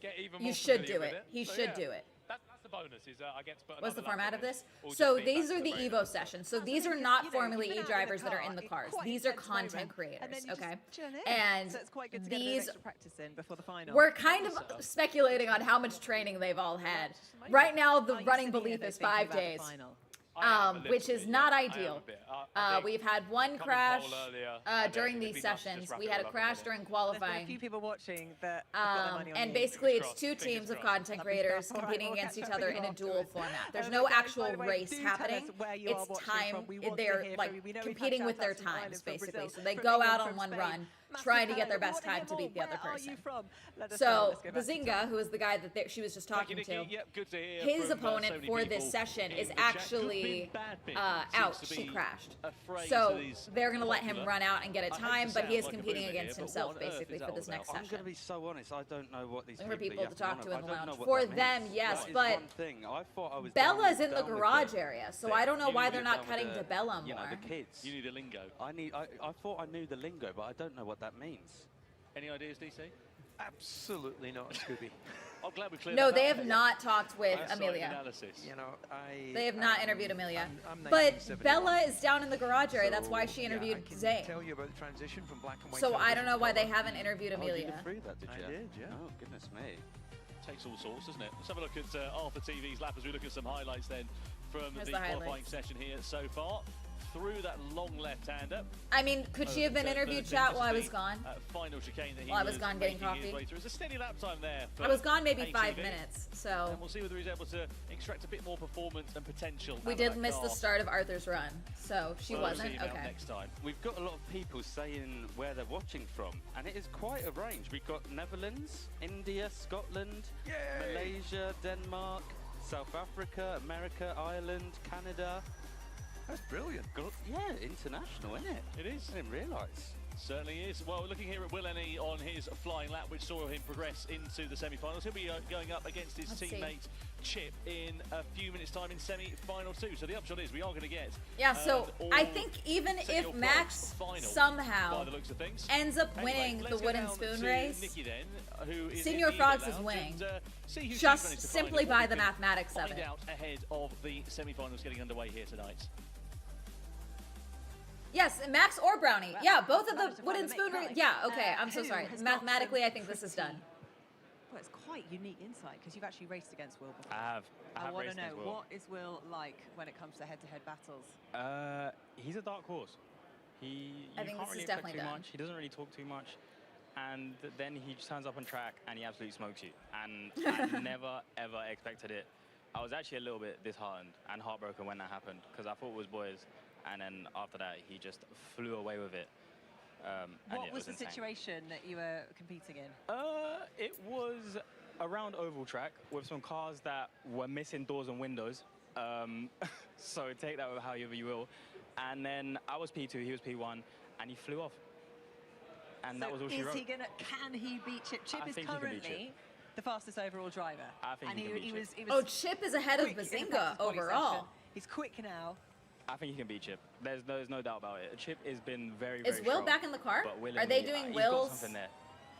Get even You more should familiar do with it. He So, should yeah. do it. That's the bonus, is I get to put What's the another lap format in of this? or just So feed these back are to the trainer. Evo sessions. So these are not Formula E drivers that are in the cars. These are content creators, okay? And so it's quite good to get a bit of these extra practice in before the final. we're kind of speculating on how much training they've all had. Right now, the running belief is 5 days. Which is not ideal. We've had one crash during these sessions. We had a crash during There's qualifying. a few people watching that have got their money on And you. basically, it's two teams of content creators competing against each other in a duel format. There's no actual race happening. It's time. They're like competing with their times, basically. So they go out on one run, trying to get their best time to beat the other person. So Bazinga, who is the guy that she was just talking to, his opponent for this session is actually out. She crashed. So they're going to let him run out and get a time, but he is competing against himself, basically, for this next I'm session. going to be so honest, I don't know what these For people people to talk to in the I don't know lounge. what For that them, means. yes, That is but one thing. I thought I was Bella's in the down with garage area, so I don't know why they're not down cutting with to Bella You know, more. the kids. You need a lingo. I thought I knew the lingo, but I don't know what that means. Any ideas, DC? Absolutely not, Scooby. I'm glad we cleared No, that they up. have not talked with Eyesight Amelia. analysis. You know, They have not interviewed Amelia. I'm But 1971. Bella is down in the garage area. That's why she So, interviewed I can Zayn. tell you about the transition from black and white. So I don't know why they television haven't interviewed Oh, you Amelia. did through that, did I you? did, yeah. Oh, goodness me. Takes all sorts, doesn't it? Let's have a look at Arthur TV's lap as we look at some highlights then from Here's the the qualifying highlights. session here so far. Through that long left-hander. I mean, could she have been interviewed, chat, while I was gone? Final chicane that he While I was gone getting making his coffee? way through. It's a steady lap time there. For I was gone maybe ATV. 5 minutes, so And we'll see whether he's able to extract a bit more performance and potential. we out did of that miss the car. start of Arthur's run. So she We'll wasn't. see about Okay. Next time. We've got a lot of people saying where they're watching from, and it is quite a range. We've got Netherlands, India, Scotland, Malaysia, Denmark, South Africa, America, Ireland, Canada. That's brilliant. Yeah, international, isn't it? It is. I didn't realise. Certainly is. Well, looking here at Will Ennie on his flying lap, which saw him progress into the semi-finals. He'll be going up against his Let's see. teammate Chip in a few minutes' time in semi-final 2. So the upshot is we are going to get. Yeah, so all I think even single if Max final somehow by the looks of things. ends up Anyway, winning let's the go wooden down spoon to race, Nikki then, who is Senior in the Frogs lounge is winning. and, see who she's just managed to simply find and by what the we can mathematics of find it. out ahead of the semi-finals getting underway here tonight. Yes, Max or Brownie. Well, Yeah, both of managed the to wooden find a spoon mate, race. right. Yeah, okay, I'm so Who sorry. has got Mathematically, some I think this is done. Well, it's quite unique insight because you've actually raced against Will before. I have want to raced know, against Will. what is Will like when it comes to head-to-head battles? He's a dark horse. You I think can't this really is expect definitely too done. much. He doesn't really talk too much. And then he just turns up on track and he absolutely smokes you. And I never, ever expected it. I was actually a little bit disheartened and heartbroken when that happened because I thought it was boys. And then after that, he just flew away with it. And What yeah, it was the insane. situation that you were competing in? It was a round oval track with some cars that were missing doors and windows. So take that with however you will. And then I was P2, he was P1, and he flew off. And that was all she wrote. Can he beat Chip? Chip I is think he can beat currently the fastest overall driver. I think and he can beat Chip. he Oh, was Chip is ahead of quick in the Bazinga practice body overall. session. He's quick now. I think he can beat Chip. There's no doubt about it. Chip has been very, Is very Will strong, back in the car? but Will Are and they me, doing he's Will's- got something there.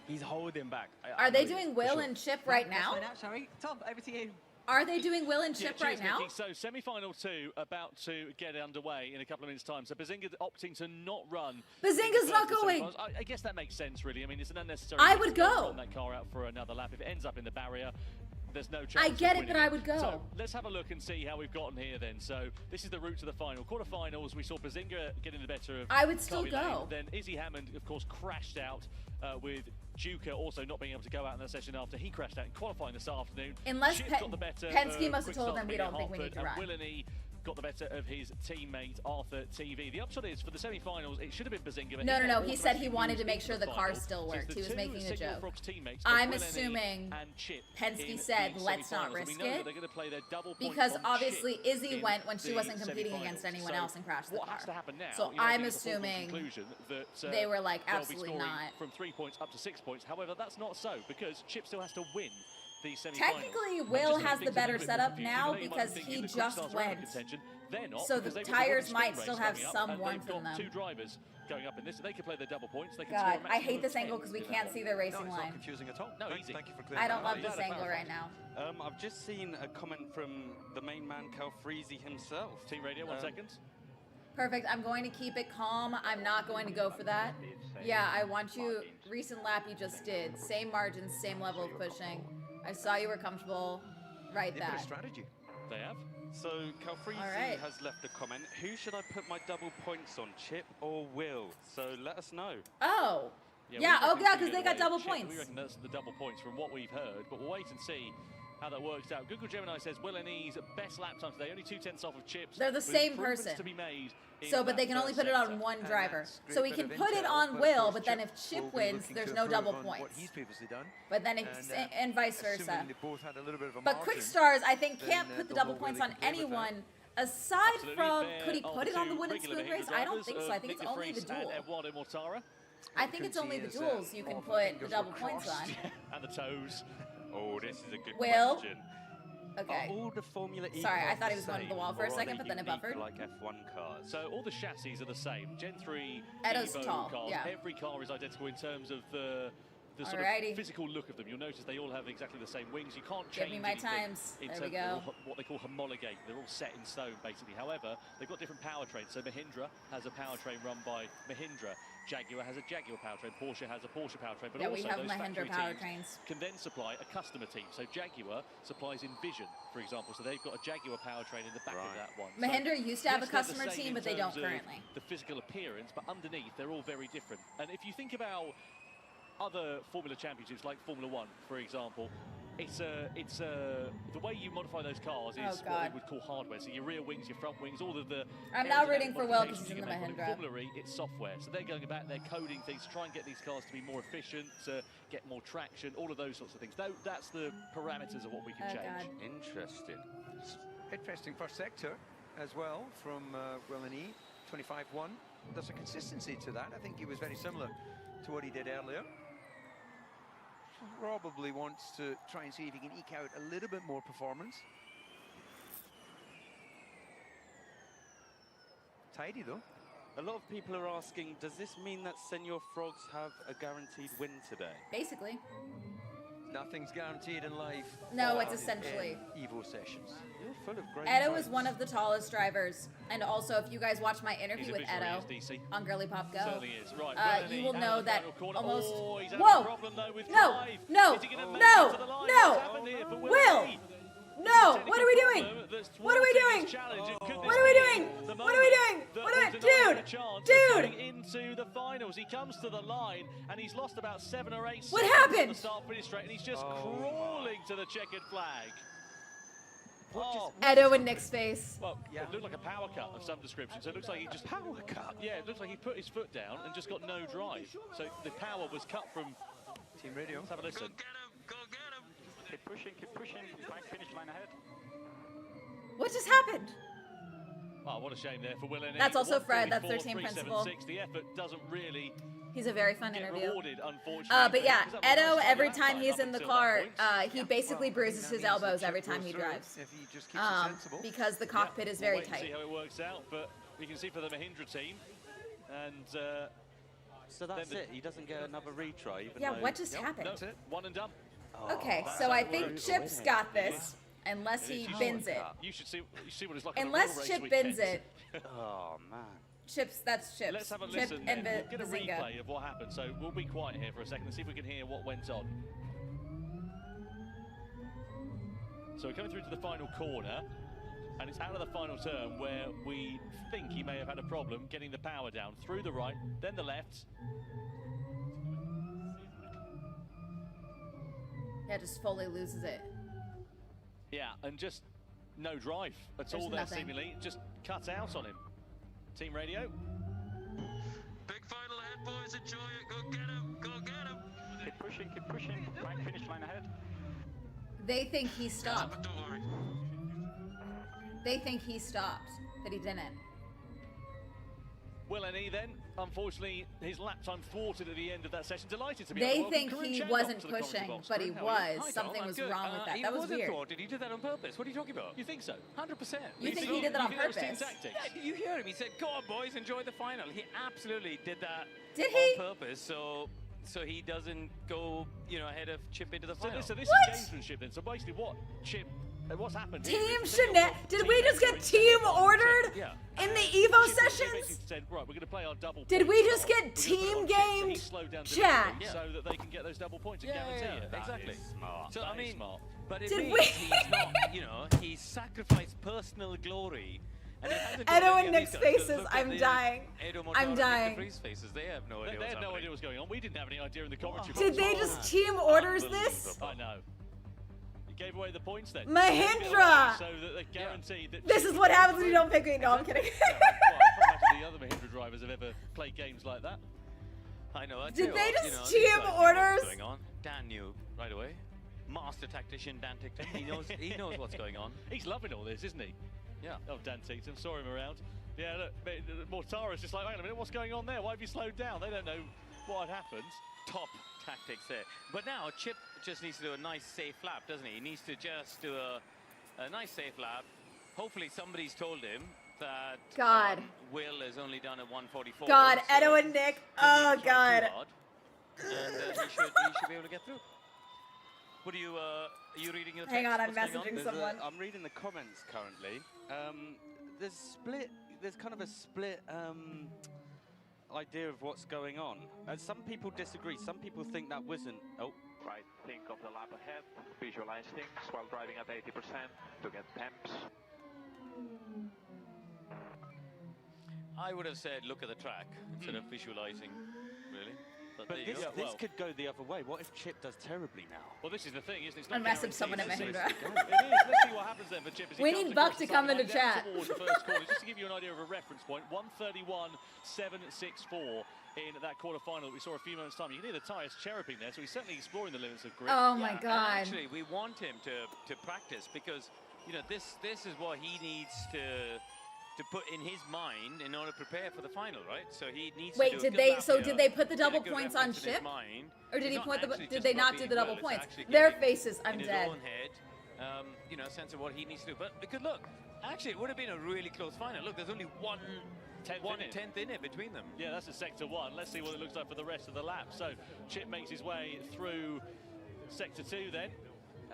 He's holding back. Are they doing Will and Chip right Let's now? find out, shall we? Tom, over to you. Are they doing Will and Chip right cheers, now? Nikki. So semi-final 2 about to get underway in a couple of minutes' time. So Bazinga opting to not run. Bazinga's not the going. semi-finals. I guess that makes sense, really. I mean, it's an unnecessary. I risk would to go. run that car out for another lap. If it ends up in the barrier, there's no chance. I of get it, winning but I would go. So let's have a look and see how we've gotten here then. So this is the route to the final. Quarterfinals, we saw Bazinga getting the better of I would still Carby Lane. go. Then Izzy Hammond, of course, crashed out with Duca also not being able to go out in the session after he crashed out in qualifying this afternoon. Unless Chip got the better Penske of must have quick told start them we Mini don't think we need to Hartford, run. and Willeney got the better of his teammate Arthur TV. The upshot is for the semi-finals, it should have been Bazinga. but No, he no, no. got He said he automatically wanted to moved make into sure the car final. still So it's worked. the He was two making a Signal joke. Frogs teammates, I'm Willeney assuming and Chip Penske in said, the let's not semi-finals. risk We know that it, they're going to play their double point because on obviously Chip Izzy in went when she the wasn't competing semi-finals. against anyone So else and crashed the what car. has to happen now? So You know, I I'm think it's a foregone assuming conclusion that they were like, they'll be absolutely scoring not. from 3 points up to 6 points. However, that's not so because Chip still has to win the semi-finals. Technically, And Will just to make has the things a better little bit setup confusing, now you may because think he in the quick just starts round of went contention, They're not. So the because they've got the tires sprint might race still have coming up, some and warmth they've in got them. 2 drivers going up in this. They can play their double points. They can God, score a I hate maximum this of 10 angle because we in that can't one. see the racing No, it's line. not confusing at all. No, Thank easy. you for clearing I don't that love up. this angle right now. I've just seen a comment from the main man, Calfreezy himself. Team Radio, 1 second. Perfect. I'm going to keep it calm. I'm not going to go for that. Yeah, I want you. Recent lap you just did. Same margins, same level of pushing. I saw you were comfortable. Right They've got a that. strategy. They have. So Calfreezy right. has left a comment. Who should I put my double points on, Chip or Will? So let us know. Oh. we Yeah, oh reckon yeah, it's because gonna they go got double away. points. We reckon that's the double points from what we've heard, but we'll wait and see how that works out. Google Gemini says Will and E's best lap time today, only 2/10 off of Chips. They're the with same improvements person. to be made in So, but they that can only first put it on sector. one driver. that's great So we bit can of put it intel, on but of Will, course but then Chip if Chip will be wins, looking there's to no improve double on what points. he's previously done. But then and vice assuming versa. they both had a little bit of a But margin, Quick Stars, I think, then, can't put the they'll double know where points they on can play with that. anyone. Aside Absolutely, from, there could he are put it on the two wooden regular spoon race? Mahindra I don't drivers think so. of I think it's Nick de only the Vries and duel. Eduardo Mortara. I think it's only the duels you can put the double points on. And the toes. Oh, this is a good Will? question. Okay. Are all the Formula E Sorry, I cars thought he the was going to the same, wall for a or are second, they but then it unique buffered. like F1 cars? So all the chassis are the same. Gen 3 Edo's Evo tall, cars. yeah. Every car is identical in terms of the sort Alrighty. of physical look of them. You'll notice they all have exactly the same wings. You can't Give change me my anything times. in There terms we go. of what they call homologate. They're all set in stone, basically. However, they've got different powertrains. So Mahindra has a powertrain run by Mahindra. Jaguar has a Jaguar powertrain. Porsche has a Porsche powertrain. But Yeah, also we have those Mahindra factory powertrains. teams can then supply a customer team. So Jaguar supplies Envision, for example. So they've got a Jaguar powertrain in the back of that one. So Mahindra used to have a yes, they're the customer same team, in but they don't terms of currently. the physical appearance, but underneath they're all very different. And if you think about other Formula Championships, like Formula One, for example, the way you modify those cars is what God. we would call hardware. So your rear wings, your front wings, all of the. I'm now aerodynamic rooting for Will 'cause modifications he's you in can the make on it. Mahindra. Formula E, it's software. So they're going back, they're coding things to try and get these cars to be more efficient, to get more traction, all of those sorts of things. That's the parameters of what we can change. Interesting. Interesting first sector as well from Will and E, 25-1. There's a consistency to that. I think he was very similar to what he did earlier. Probably wants to try and see if he can eke out a little bit more performance. Tidy though. A lot of people are asking, does this mean that Senor Frogs have a guaranteed win today? Basically. Nothing's guaranteed in life. No, or it's essentially. in Evo sessions. You're full of great Edo points. is one of the tallest drivers, and also if you guys watch my interview He's a with visionary, Edo is DC. on Girly Pop Go, Certainly is. Right, you will know that almost. Oh, he's having Whoa! a problem though with No! drive. No! Is he gonna make No! it to the line? No! What's happened here for Will! Lee? No! What are we doing? What are we doing? What are we doing? What are we doing? What are we doing? Dude! Into the finals, he comes to the line and he's lost about 7 or 8 What seconds happened? on the start finish straight, and he's just crawling to the checkered flag. Edo and Nick's face. Well, it looked like a power cut of some description. So it looks like he just power cut. Yeah, it looks like he put his foot down and just got no drive. So the power was cut from Team Radio. Let's have a listen. Keep pushing, flag finish line ahead. What just happened? Oh, what a shame there for Will and E. That's also Fred, that's their 144, team principal. 376. The effort doesn't really He's a very fun get interview. rewarded, unfortunately. But yeah, Because that was Edo, nice every on that time side, he's up in the until car, that point. he basically bruises that his means the elbows chip every time goes he through drives. if he just keeps it sensible. Because the cockpit is We'll very wait and see tight. how it works out, but we can see for the Mahindra team. And so that's it. He doesn't get another retry. Even Yeah, though what just happened? No, one and done. Okay, so I think Chip's got this, unless he bins it. You should see what it's like. on a real Unless race Chip weekend. bins it. Oh man. That's Chips. Let's have a Chip listen. and Then. We'll get a Bazinga. replay of what happened. So we'll be quiet here for a second and see if we can hear what went on. So we're coming through to the final corner, and it's out of the final turn where we think he may have had a problem getting the power down through the right, then the left. Yeah, just fully loses it. Yeah, and just no drive at There's all there, nothing. seemingly. Just cut out on him. Team Radio. Big final ahead, boys. Enjoy it. Go get him. Go get him. Keep pushing. Flag finish line ahead. They think he stopped. But don't worry. They think he stopped, but he didn't. Will N E then, unfortunately, his lap time thwarted at the end of that session. Delighted to be They able to think welcome he Corinne wasn't Chandler to the pushing, commentary box. but he Corinne, how are you? was. Something was wrong with that. He That was wasn't weird. thwarted. He did that on purpose. What are you talking about? You think so? 100%. You think he did that on You think that was purpose? team tactics? Yeah, you hear him. He said, "Go on, boys, enjoy the final." He absolutely did that Did he? on purpose, so he doesn't go, ahead of Chip into the final. So this What? is gamesmanship then. So basically, what's happened? Team Did we just get team ordered in the Evo sessions? Said, right, we're going to play our double. Did we just get team game chat? So that they can get those double points and guarantee it. Exactly. Smart. So That I is mean, smart. but it Did means we- he's not, he's sacrificed personal glory. And it hasn't got Edo any and of Nick's these guys, 'cause faces, look at I'm the dying. Edo Mortara I'm and dying. Nick DeVries faces. They have no idea They what's had no happening. idea what's going on. We didn't have any idea in the commentary box. Did they just team orders this? I know. You gave away the points then. Mahindra! So that they guaranteed that. This is what happens when you don't pick me. No, I'm kidding. Well, I can't imagine the other Mahindra drivers have ever played games like that. I know. I Did tell you they what, just these team guys knew orders? What was going on. Dan knew right away. Master tactician Dan Tickton. He knows what's going on. He's loving all this, isn't he? Yeah. Oh, Dan Tickton, saw him around. Yeah, look, Mortara's just like, hang on a minute, what's going on there? Why have you slowed down? They don't know what had happened. Top tactics there. But now Chip just needs to do a nice safe lap, doesn't he? He needs to just do a nice safe lap. Hopefully somebody's told him that God. Will has only done a 144. God, so Edo and Nick. Oh, he shouldn't try God. too hard, and he should be able to get through. What are you reading your text? Hang on, I'm What's going messaging on? someone. I'm reading the comments currently. There's kind of a split idea of what's going on. Some people disagree. Some people think that wasn't. Oh. Right, think of the lap ahead, visualize things while driving at 80% to get temps. I would have said look at the track instead of visualizing, really. But there you this, go. this could go the other way. What if Chip does terribly now? Well, this is the thing, isn't it? It's I'll not message someone at guaranteed, Mahindra. is it? It is. Let's see what happens then for Chip. As he We comes need across Buck to the come sideline into down chat. towards the first corner, just to give you an idea of a reference point. 1:31.764 in that quarter-final that we saw a few moments' time. You can hear the tyres chirruping there, so he's certainly exploring the limits of grip. Oh, my And God. actually, we want him to practice because this is what he needs to put in his mind in order to prepare for the final, right? So he needs Wait, to do a did good they? lap So here, did they put the get a double good points on reference in his Chip, mind. or did It's he not put the? actually Did just they about not do being the double Will, it's points? actually Their getting faces. I'm in his dead. own head, a sense of what he needs to do. But because look, actually, it would have been a really close final. Look, there's only one tenth in it between them. Yeah, that's a sector 1. Let's see what it looks like for the rest of the lap. So Chip makes his way through sector 2 then,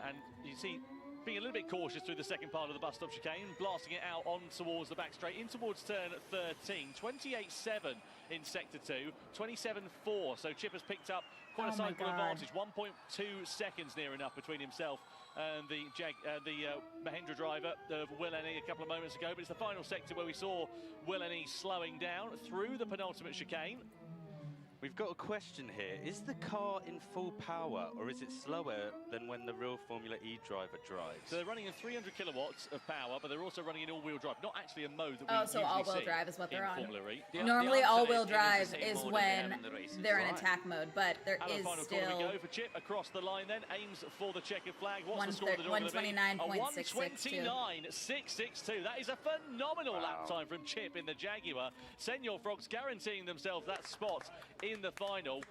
and you see being a little bit cautious through the second part of the bus stop chicane, blasting it out on towards the back straight, in towards turn 13. 28.7 in sector 2, 27.4. So Chip has picked up quite a Oh my sizable God. advantage. 1.2 seconds near enough between himself and the Mahindra driver, Will N E, a couple of moments ago. But it's the final sector where we saw Will N E slowing down through the penultimate chicane. We've got a question here. Is the car in full power, or is it slower than when the real Formula E driver drives? So they're running in 300 kilowatts of power, but they're also running in all-wheel drive. Not actually a mode that we Oh, so usually all-wheel see drive is what they're in on. Formula E. Normally, all-wheel it is the drive same is mode as they have when in the races. they're in Right. attack mode, but there And the is final corner we still go for Chip across the line then, aims for the checkered flag. What's the score of the 129.662. 129.662. That is a phenomenal lap time from Chip in the Jaguar. Senior Frogs guaranteeing themselves that spot in the final.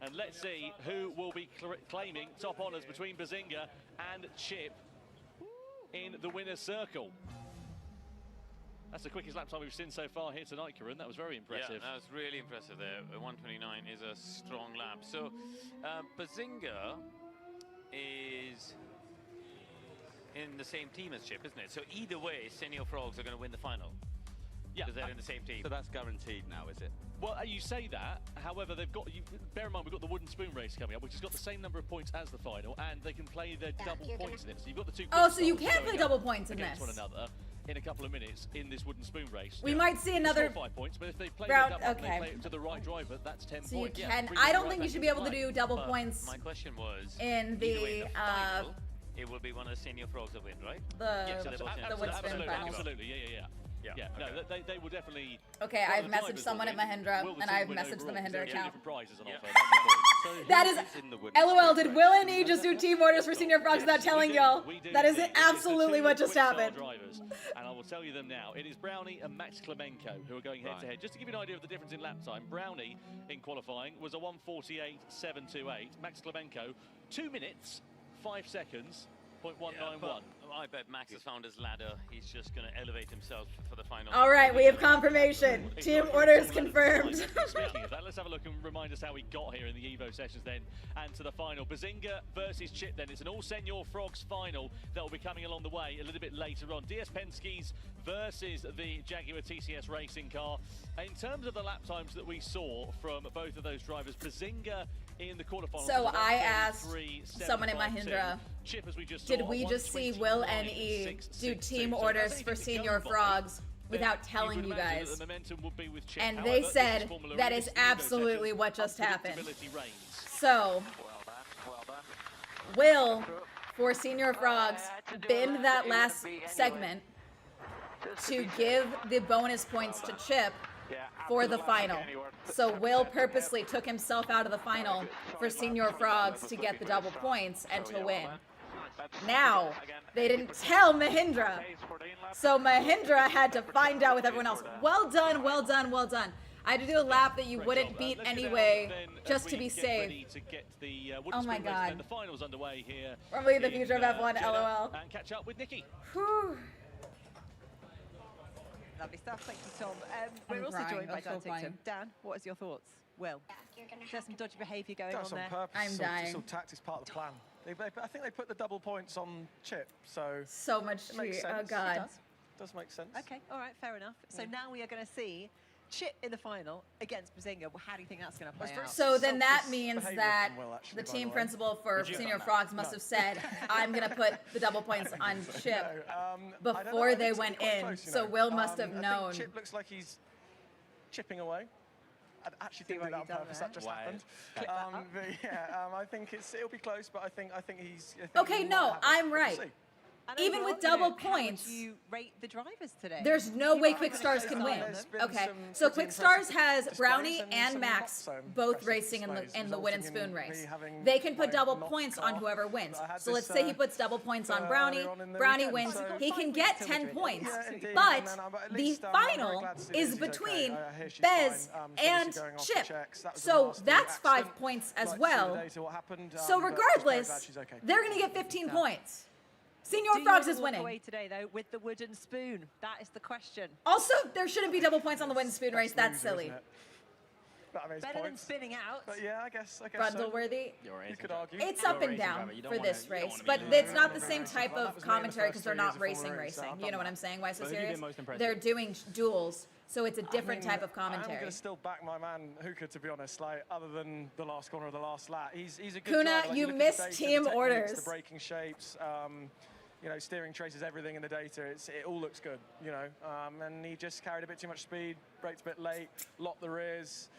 And let's see who will be claiming top honours between Bazinga and Chip in the winner's circle. That's the quickest lap time we've seen so far here tonight, Karun. That was very impressive. Yeah, that was really impressive there. 129 is a strong lap. So Bazinga is in the same team as Chip, isn't it? So either way, Senior Frogs are going to win the final. Yeah, because they're in the same team. So that's guaranteed now, is it? Well, you say that. However, they've got. Bear in mind, we've got the wooden spoon race coming up, which has got the same number of points as the final, and they can play their double points in it. So you've got the two. Oh, so you quick can starts play going double up points in against this. one another in a couple of minutes in this wooden spoon race. We might see another It's not 5 points, but if they play round- it up, okay. they play it to the right driver, that's 10 So you points. can. Brings I it don't right think you back should be into able to play. do double But points my question was, in either way, the final, it will be one of the Senior Frogs that win, right? Yes, So they're both in. the wood spin absolutely, finals. absolutely, yeah. No, they will definitely. Okay, one of I've the messaged drivers someone will at win. Mahindra, Will the and team I've win messaged the overall? Mahindra There are two account. different prizes on Yeah. offer. That's important. That is, LOL, did Will and E just do team orders for Senior Frogs without telling y'all? That is absolutely what just happened. And I will tell you them now. It is Brownie and Max Klemenko who are going head-to-head. Just to give you an idea of the difference in lap time, Brownie in qualifying was a 1:48.728. Max Klemenko, 2 minutes, 5 seconds, .191. I bet Max has found his ladder. He's just going to elevate himself for the final. All right, we have confirmation. Team orders confirmed. Speaking of that, let's have a look and remind us how we got here in the Evo sessions then, and to the final. Bazinga versus Chip then. It's an all Senior Frogs final that will be coming along the way a little bit later on. DS Penske's versus the Jaguar TCS racing car. In terms of the lap times that we saw from both of those drivers, Bazinga in the quarterfinals. So I asked someone at Mahindra, Chip, as we just did saw, we just see Will and E do team orders for Senior Frogs without telling you guys? And they said that is absolutely what just happened. So, Will, for Senior Frogs, binned that last segment to give the bonus points to Chip for the final. So Will purposely took himself out of the final for Senior Frogs to get the double points and to win. Now, they didn't tell Mahindra, so Mahindra had to find out with everyone else. Well done, well done, well done. I had to do a lap that you wouldn't beat anyway, just to be safe. Oh my god. The finals underway here. Probably the future of F1, LOL. And catch up with Nikki. Whew. Lovely stuff, thank you, Tom. We're also joined by Dan Tickton. Dan, what is your thoughts? Will, there's some dodgy behaviour going on there. Purpose, I'm dying. Some tactics part of the plan. I think they put the double points on Chip, so much it makes cheat. sense. Oh god. It does make sense. Okay, all right, fair enough. So now we are going to see Chip in the final against Bazinga. How do you think that's going to play out? So then that means that the team principal for Senior Frogs must have said, I'm going to put the double points on Chip before they went in. So Will must have known. I think Chip looks like he's chipping away. I actually didn't do that on purpose. That just happened. But yeah, I think it'll be close, but I think he's. Okay, no, I'm right. Even with double points, how would you rate the drivers today? There's no way Quick Stars can win. Okay, so Quick Stars has Brownie and Max both racing in the win and spoon race. They can put double points on whoever wins. So let's say he puts double points on Brownie. Brownie wins. He can get 10 points. But the final is between Bez and Chip. So that's 5 points as well. So regardless, they're going to get 15 points. Senior Frogs is winning. Away today, though, with the wooden spoon? That is the question. Also, there shouldn't be double points on the wooden spoon race. That's silly. Better than spinning out. But yeah, I guess Bundle-worthy. You could argue. It's up and down for this race, but it's not the same type of commentary because they're not racing. You know what I'm saying? Why so serious? They're doing duels, so it's a different type of commentary. I'm going to still back my man Hookah, to be honest. Like, other than the last corner of the last lap, he's a good Kuna, driver. Like, you missed team orders. The braking shapes. You know, steering traces everything in the data. It all looks good, you know. And he just carried a bit too much speed, braked a bit late, locked the rears.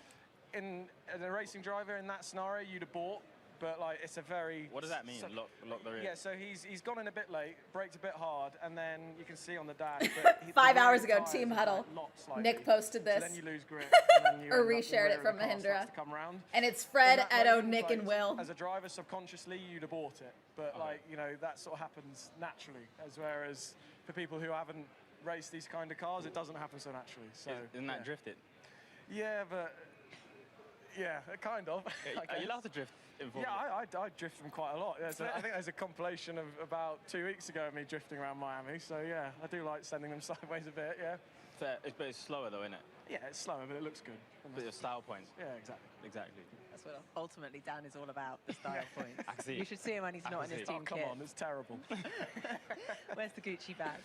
As a racing driver in that scenario, you'd abort. But like, it's a very. What does that mean? Lock the rear. Yeah, so he's gone in a bit late, braked a bit hard, and then you can see on the dash. 5 hours ago, Team Huddle. Nick posted this. So then you lose grip. And then you or reshared it from Mahindra. Come round. And it's Fred, Edo, Nick, and Will. As a driver, subconsciously, you'd abort it. But like, you know, that sort of happens naturally. Whereas for people who haven't raced these kind of cars, it doesn't happen so naturally. So isn't that drifted? Yeah, but. Yeah, kind of. Are you allowed to drift in Formula? Yeah, I drift them quite a lot. I think there's a compilation of about 2 weeks ago of me drifting around Miami. So yeah, I do like sending them sideways a bit, yeah. But it's slower though, isn't it? Yeah, it's slower, but it looks good. But your style points. Yeah, exactly. Exactly. That's what ultimately Dan is all about, the style points. I see. You should see him when he's not in his team kit. kit. Come on, it's terrible. Where's the Gucci bag?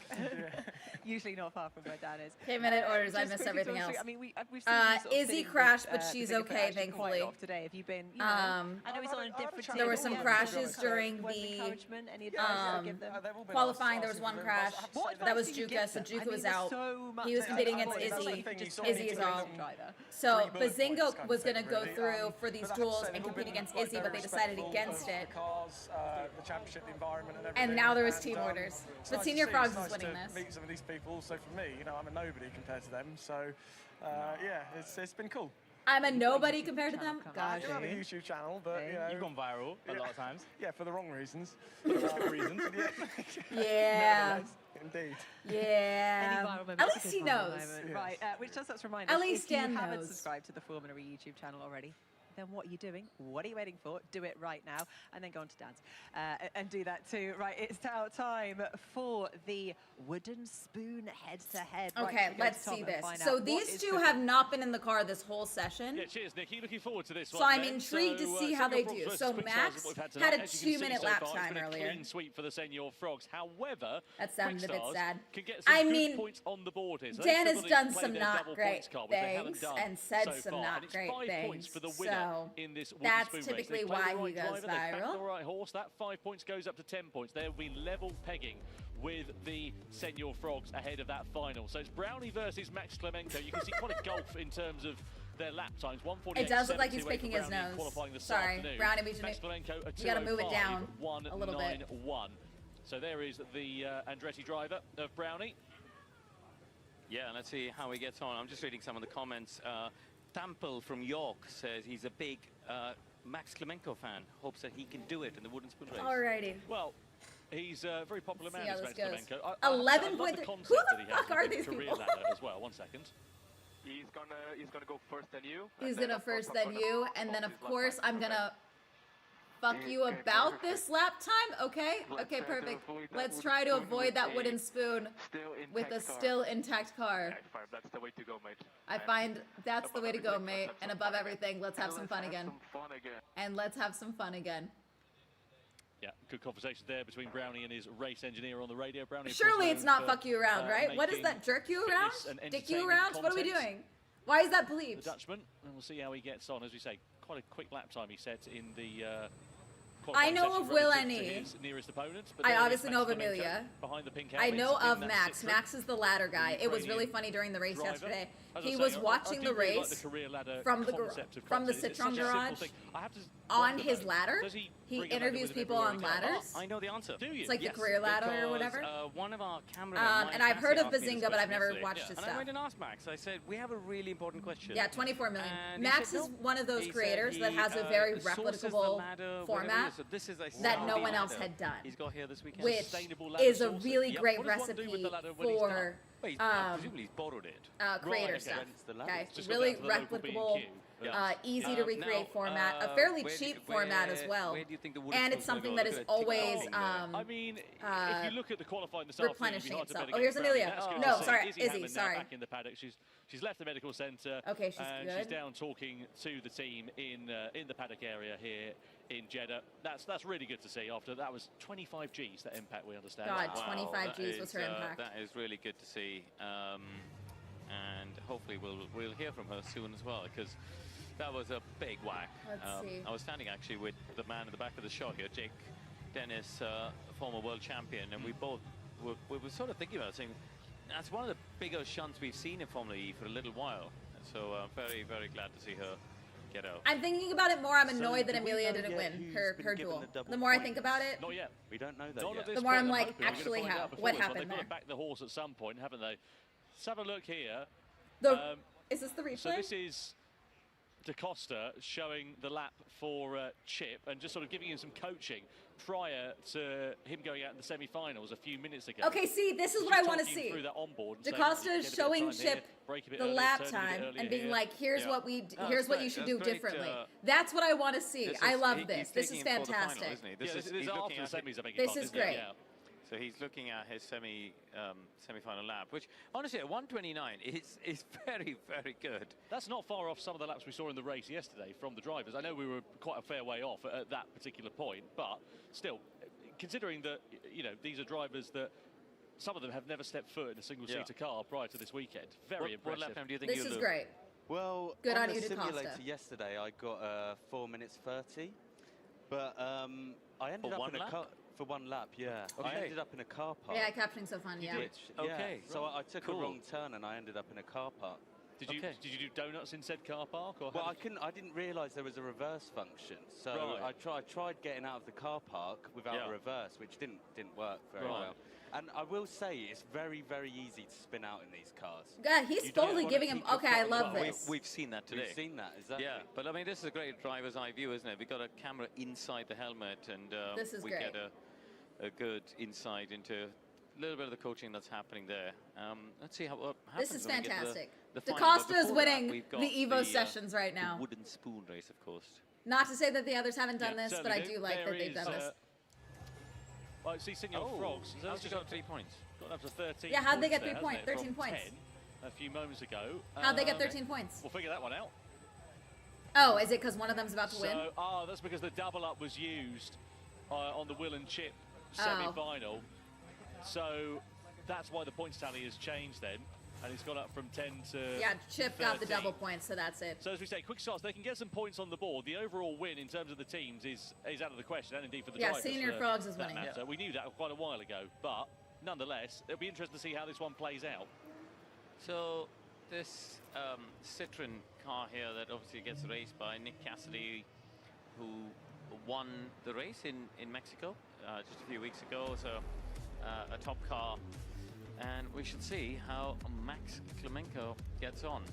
Usually not far from where Dan is. 10-minute orders, I missed everything else. I mean, we've seen Izzy crashed, but she's okay, thankfully. Today, have you been? You know, I know he's on a different team. There were some crashes during the qualifying. There was one crash. That was Juka, so Juka was out. He was competing against Izzy. Izzy is out. So Bazinga was going to go through for these duels and compete against Izzy, but they decided against it. The championship, the environment, and everything. And now there was team orders. But Senior Frogs is winning this. Meet some of these people. So for me, you know, I'm a nobody compared to them. So yeah, it's been cool. I'm a nobody compared to them. I do have a YouTube channel, but you know, You've gone viral a lot of times. Yeah, for the wrong reasons. For the wrong reasons. Yeah. Indeed. Yeah. Any viral moment At is a least good he viral knows. moment. Yes. Right, which does us remind At us, least if you Dan haven't knows. subscribed to the Formulary YouTube channel already, then what are you doing? What are you waiting for? Do it right now, and then go on to Dan's and do that too. Right, it's now time for the wooden spoon head-to-head. Right, Okay, should we go let's to Tom see and this. find So out what these is two cooking? have not been in the car this whole session. Yeah, cheers, Nikki. Looking forward to this So one. I'm then. intrigued to see how they do. So Max had a 2-minute lap time earlier. Clean sweep for the Senior Frogs. However, That sounded a bit Quickstars sad. can get some I good mean, points on the board here. So Dan they've has still got to done play some their not double great points card, which they haven't things done and said so some far. not And it's great 5 points things. for the winner So in this wooden that's spoon race. typically They play why the right he goes driver, they back viral. the right horse. That 5 points goes up to 10 points. There will be level pegging with the Senior Frogs ahead of that final. So it's Brownie versus Max Klemenko. You can see quite a gulf in terms of their lap times. 1:48.72 It does look like he's for picking his Brownie in nose. qualifying this Sorry, afternoon. Brownie, Max Klemenko, a you gotta move it down a little bit. 1:09.1. So there is the Andretti driver of Brownie. Yeah, let's see how he gets on. I'm just reading some of the comments. Tample from York says he's a big Max Klemenko fan. Hopes that he can do it in the wooden spoon race. Alrighty. Well, he's a very popular Let's man, see is how Max this goes. Klemenko. I love 11.3. the Who concept the that he has fuck are with the these career people? ladder as well. 1 second. He's gonna go first than you. He's gonna first then you, and then of course I'm gonna fuck you about this lap time. Okay, okay, perfect. Let's try to avoid that wooden spoon with a still intact car. That's the way to go, mate. I find that's the way to go, mate. And above everything, let's have some fun again. And let's have some fun again. Yeah, good conversation there between Brownie and his race engineer on the radio. Brownie, of Surely course, it's known not for, fuck you around, right? What is making that? Jerk you around? fitness and Dick you entertainment around? What are we content. doing? Why is that The bleeped? Dutchman, and we'll see how he gets on. As we say, quite a quick lap time he set in the I qualifying know session of Will relative to Any. his nearest opponent. But I there is obviously know of Max Klemenko Amelia. behind the pink I helmet know in of that Max. Citroen. Max is the ladder guy. It was really Ukrainian funny during the race driver. yesterday. As I He say, was I watching do the really like race the career ladder from the concept of from the content. It's such Citroen a simple garage. thing. I have to On wonder, his though, ladder, does he he bring a ladder interviews with him people everywhere on he goes? ladders. I know the answer. Do you? It's like Yes, the career ladder or because, whatever. One of our cameramen, And I've heard of Massey, asked me this Bazinga, but I've question never yesterday. watched his And stuff. I went and asked Max. I said, we have a really important question. Yeah, 24 million. And he Max said, is no. one of those He said creators that he, has a very sources the replicable ladder, whatever it format is. So this is a that no Saudi one else ladder had done, He's got here this weekend. which Sustainable ladder is a sourcing. really Yep. great What does one do with recipe the ladder when he's for done? Well, presumably he's borrowed it. creator okay. stuff. Rents the ladder. Okay, Just go really down to the local replicable, B&Q. easy to recreate Now, format, a fairly where do- cheap format as well. Where do you think the wooden And it's spoon's something gonna that go? is Look at always TikTok there. I mean, if you look at the qualifying this replenishing afternoon, itself. it'd be Oh, hard here's to bet against Amelia. Brownie. That's good No, to see. sorry, Izzy Izzy, Hammond now sorry. back in the paddock. She's left the medical centre. Okay, she's and good. she's down talking to the team in the paddock area here in Jeddah. That's really good to see. After that was 25 Gs that impact, we understand. God, Wow, 25 that Gs was is, her impact. That is really good to see. And hopefully we'll hear from her soon as well, because that was a big whack. Let's see. I was standing actually with the man in the back of the shot here, Jake Dennis, former world champion, and we both we were sort of thinking about it, saying that's one of the bigger shunts we've seen in Formula E for a little while. So I'm very, very glad to see her get out. I'm thinking about it more. I'm So annoyed that do we Amelia know didn't yet win who's her been given duel. the double The more I points? think about it, Not yet. We don't know that Not yet. at this The more point. I'm like, hoping we're gonna actually find how? out before What this one. happened They've got to there? back the horse at some point, haven't they? Let's have a look here. The is this the replay? So this is Da Costa showing the lap for Chip and just sort of giving him some coaching prior to him going out in the semi-finals a few minutes ago. Okay, see, this is He's what I just want to talking see. through that onboard and Da saying, Costa "Get a is bit of showing time here, Chip break a bit the earlier, lap turn a bit time earlier and being here." like, here's Yeah. what we Oh, here's what that's you should great. do That's great, differently. That's what I want to see. I love this. This is taking him for the final, fantastic. isn't he? Yeah, this he's is looking after the at semis, I beg This your pardon, is isn't it? great. Yeah. So he's looking at his semi-final lap, which honestly at 129 is very, very good. That's not far off some of the laps we saw in the race yesterday from the drivers. I know we were quite a fair way off at that particular point, but still, considering that, you know, these are drivers that some of them have never stepped foot in a single-seater car prior to this weekend. Very impressive. What lap time do you think This you'll is do? great. Well, Good on on the you, Da Costa. simulator yesterday, I got 4 minutes 30, but I ended For up one in a lap? car for 1 lap. Yeah, I Okay. ended up in a car park. Yeah, captioning's so fun. Yeah. Which, Okay. So I took Cool. a wrong turn and I ended up in a car park. Did you do donuts in said car park? Or Well, how I couldn't. I didn't realise there was a reverse function, so Right. I tried getting out of the car park without Yeah. a reverse, which didn't work very Right. well. And I will say, it's very, very easy to spin out in these cars. Yeah, he's boldly giving him. Okay, I love this. We've seen that today. We've seen that, exactly. Yeah, but I mean, this is a great driver's eye view, isn't it? We've got a camera inside the helmet, and this is we great. get a good insight into a little bit of the coaching that's happening there. Let's see what happens. This is when we get to fantastic. the The final. Costa But is before winning that, we've got the Evo Sessions right now. The wooden spoon race, of course. Not to say that the others haven't done this, but I certainly do like that they've done this. I see Senor Frogs. How's he got 3 points? Got up to 13. Yeah, how'd they get points 3 there, points? hasn't it, 13 from points. 10 a few moments ago. How'd they get 13 points? We'll figure that one out. Oh, is it because one of them's about to win? That's because the double up was used on the Will and Chip semi-final. So that's why the points tally has changed then. And it's gone up from 10 to Yeah, Chip 13. got the double points, so that's it. So as we say, quick starts, they can get some points on the board. The overall win in terms of the teams is out of the question, and indeed for the drivers. Yeah, Senior Frogs is winning. So we knew that quite a while ago, but nonetheless, it'll be interesting to see how this one plays out. So this Citroen car here that obviously gets raced by Nick Cassidy, who won the race in Mexico just a few weeks ago. So a top car. And we should see how Max Klemenko gets on.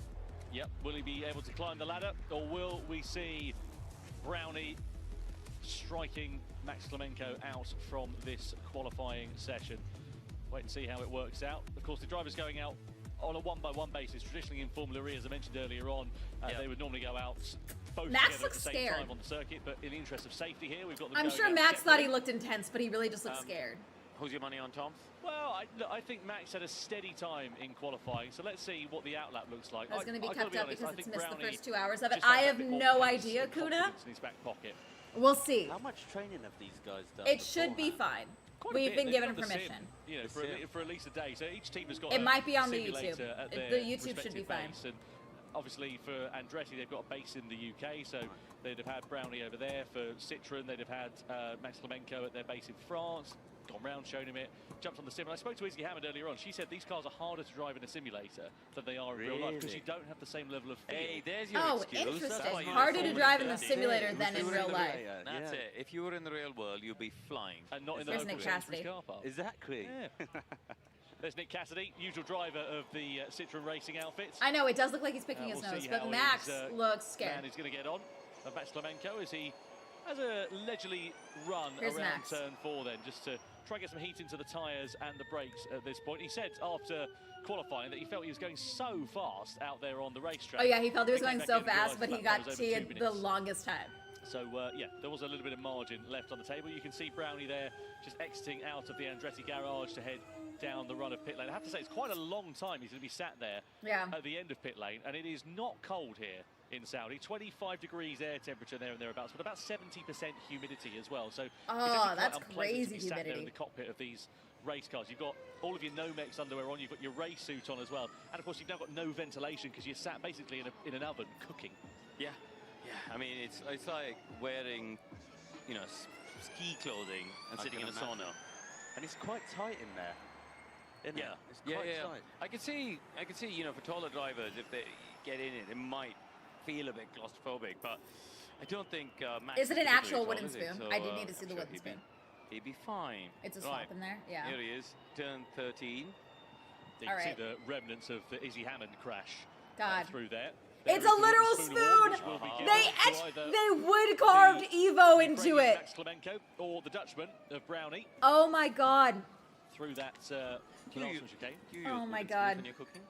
Yep, will he be able to climb the ladder, or will we see Brownie striking Max Klemenko out from this qualifying session? Wait and see how it works out. Of course, the driver's going out on a one-by-one basis. Traditionally in Formula E, as I mentioned earlier on, they would normally go out both Max together at the same scared. time on the circuit, but in the interest of safety here, we've got them I'm going sure out Max thought he separately. looked intense, but he really just looked scared. Who's your money on, Tom? Well, I think Max had a steady time in qualifying, so let's see what the outlap looks like. That's going to be I gotta kept up honest, because I it's think missed the Brownie first 2 hours of it. just I has a have bit more no pace idea, and Kuna. confidence in his back pocket. We'll see. How much training have these guys done? It should be fine. Quite a We've bit. been They've given done the permission. sim, you know, for at least a day. So each team has got It a might be on the simulator YouTube. at The their YouTube should be respective fine. base. And obviously for Andretti, they've got a base in the UK, so they'd have had Brownie over there. For Citroen, they'd have had Max Klemenko at their base in France. Gone round, shown him it, jumped on the sim. And I spoke to Izzy Hammond earlier on. She said these cars are harder to drive in a simulator than they are in real life because you don't have the same level of feel. Hey, there's your excuse. Interesting. Harder to drive in the simulator than in real life. That's it. If you were in the real world, you'd be flying. And not in the Where's local Nick Cassidy? car park. Exactly. Yeah. There's Nick Cassidy, usual driver of the Citroen racing outfit. I know, it does look like he's picking his We'll nose, see but how Max his, looks scared. Man is going to get on. Max Klemenko as he has a leisurely run Here's around Max. turn 4 then, just to try and get some heat into the tyres and the brakes at this point. He said after qualifying that he felt he was going so fast out there on the racetrack. Oh yeah, he felt he was They came going back so in and fast, realised but he that got was over 2 T'd the minutes. longest time. So, yeah, there was a little bit of margin left on the table. You can see Brownie there just exiting out of the Andretti garage to head down the run of pit lane. I have to say, it's quite a long time he's going to be sat there at the end of pit lane, and it is not cold here in Saudi. 25 degrees air temperature there and thereabouts, but about 70% humidity as well. So it's actually quite that's unpleasant crazy to be sat there humidity. in the cockpit of these race cars. You've got all of your Nomex underwear on, you've got your race suit on as well, and of course you've now got no ventilation because you're sat basically in an oven cooking. Yeah, yeah. I mean, it's like wearing, you know, ski clothing and I sitting in can a imagine. sauna. And it's quite tight in there. Isn't Yeah, it? It's quite tight. I can see, you know, for taller drivers, if they get in it, it might feel a bit claustrophobic, but I don't think Max Is it an particularly actual tall, wooden is it? spoon? So, I do need to see I'm the sure wooden spoon. He'd be fine. It's a Right. swap in there, yeah. Here he is, turn 13. You All can right. see the remnants of the Izzy Hammond crash God. through there. It's There a is the literal wooden award, which spoon. will be given They to etched, either they wood carved Evo into Ukrainian it. Max Klemenko or the Dutchman of Brownie Oh my God. through that penultimate chicane. Oh my God. When you're cooking?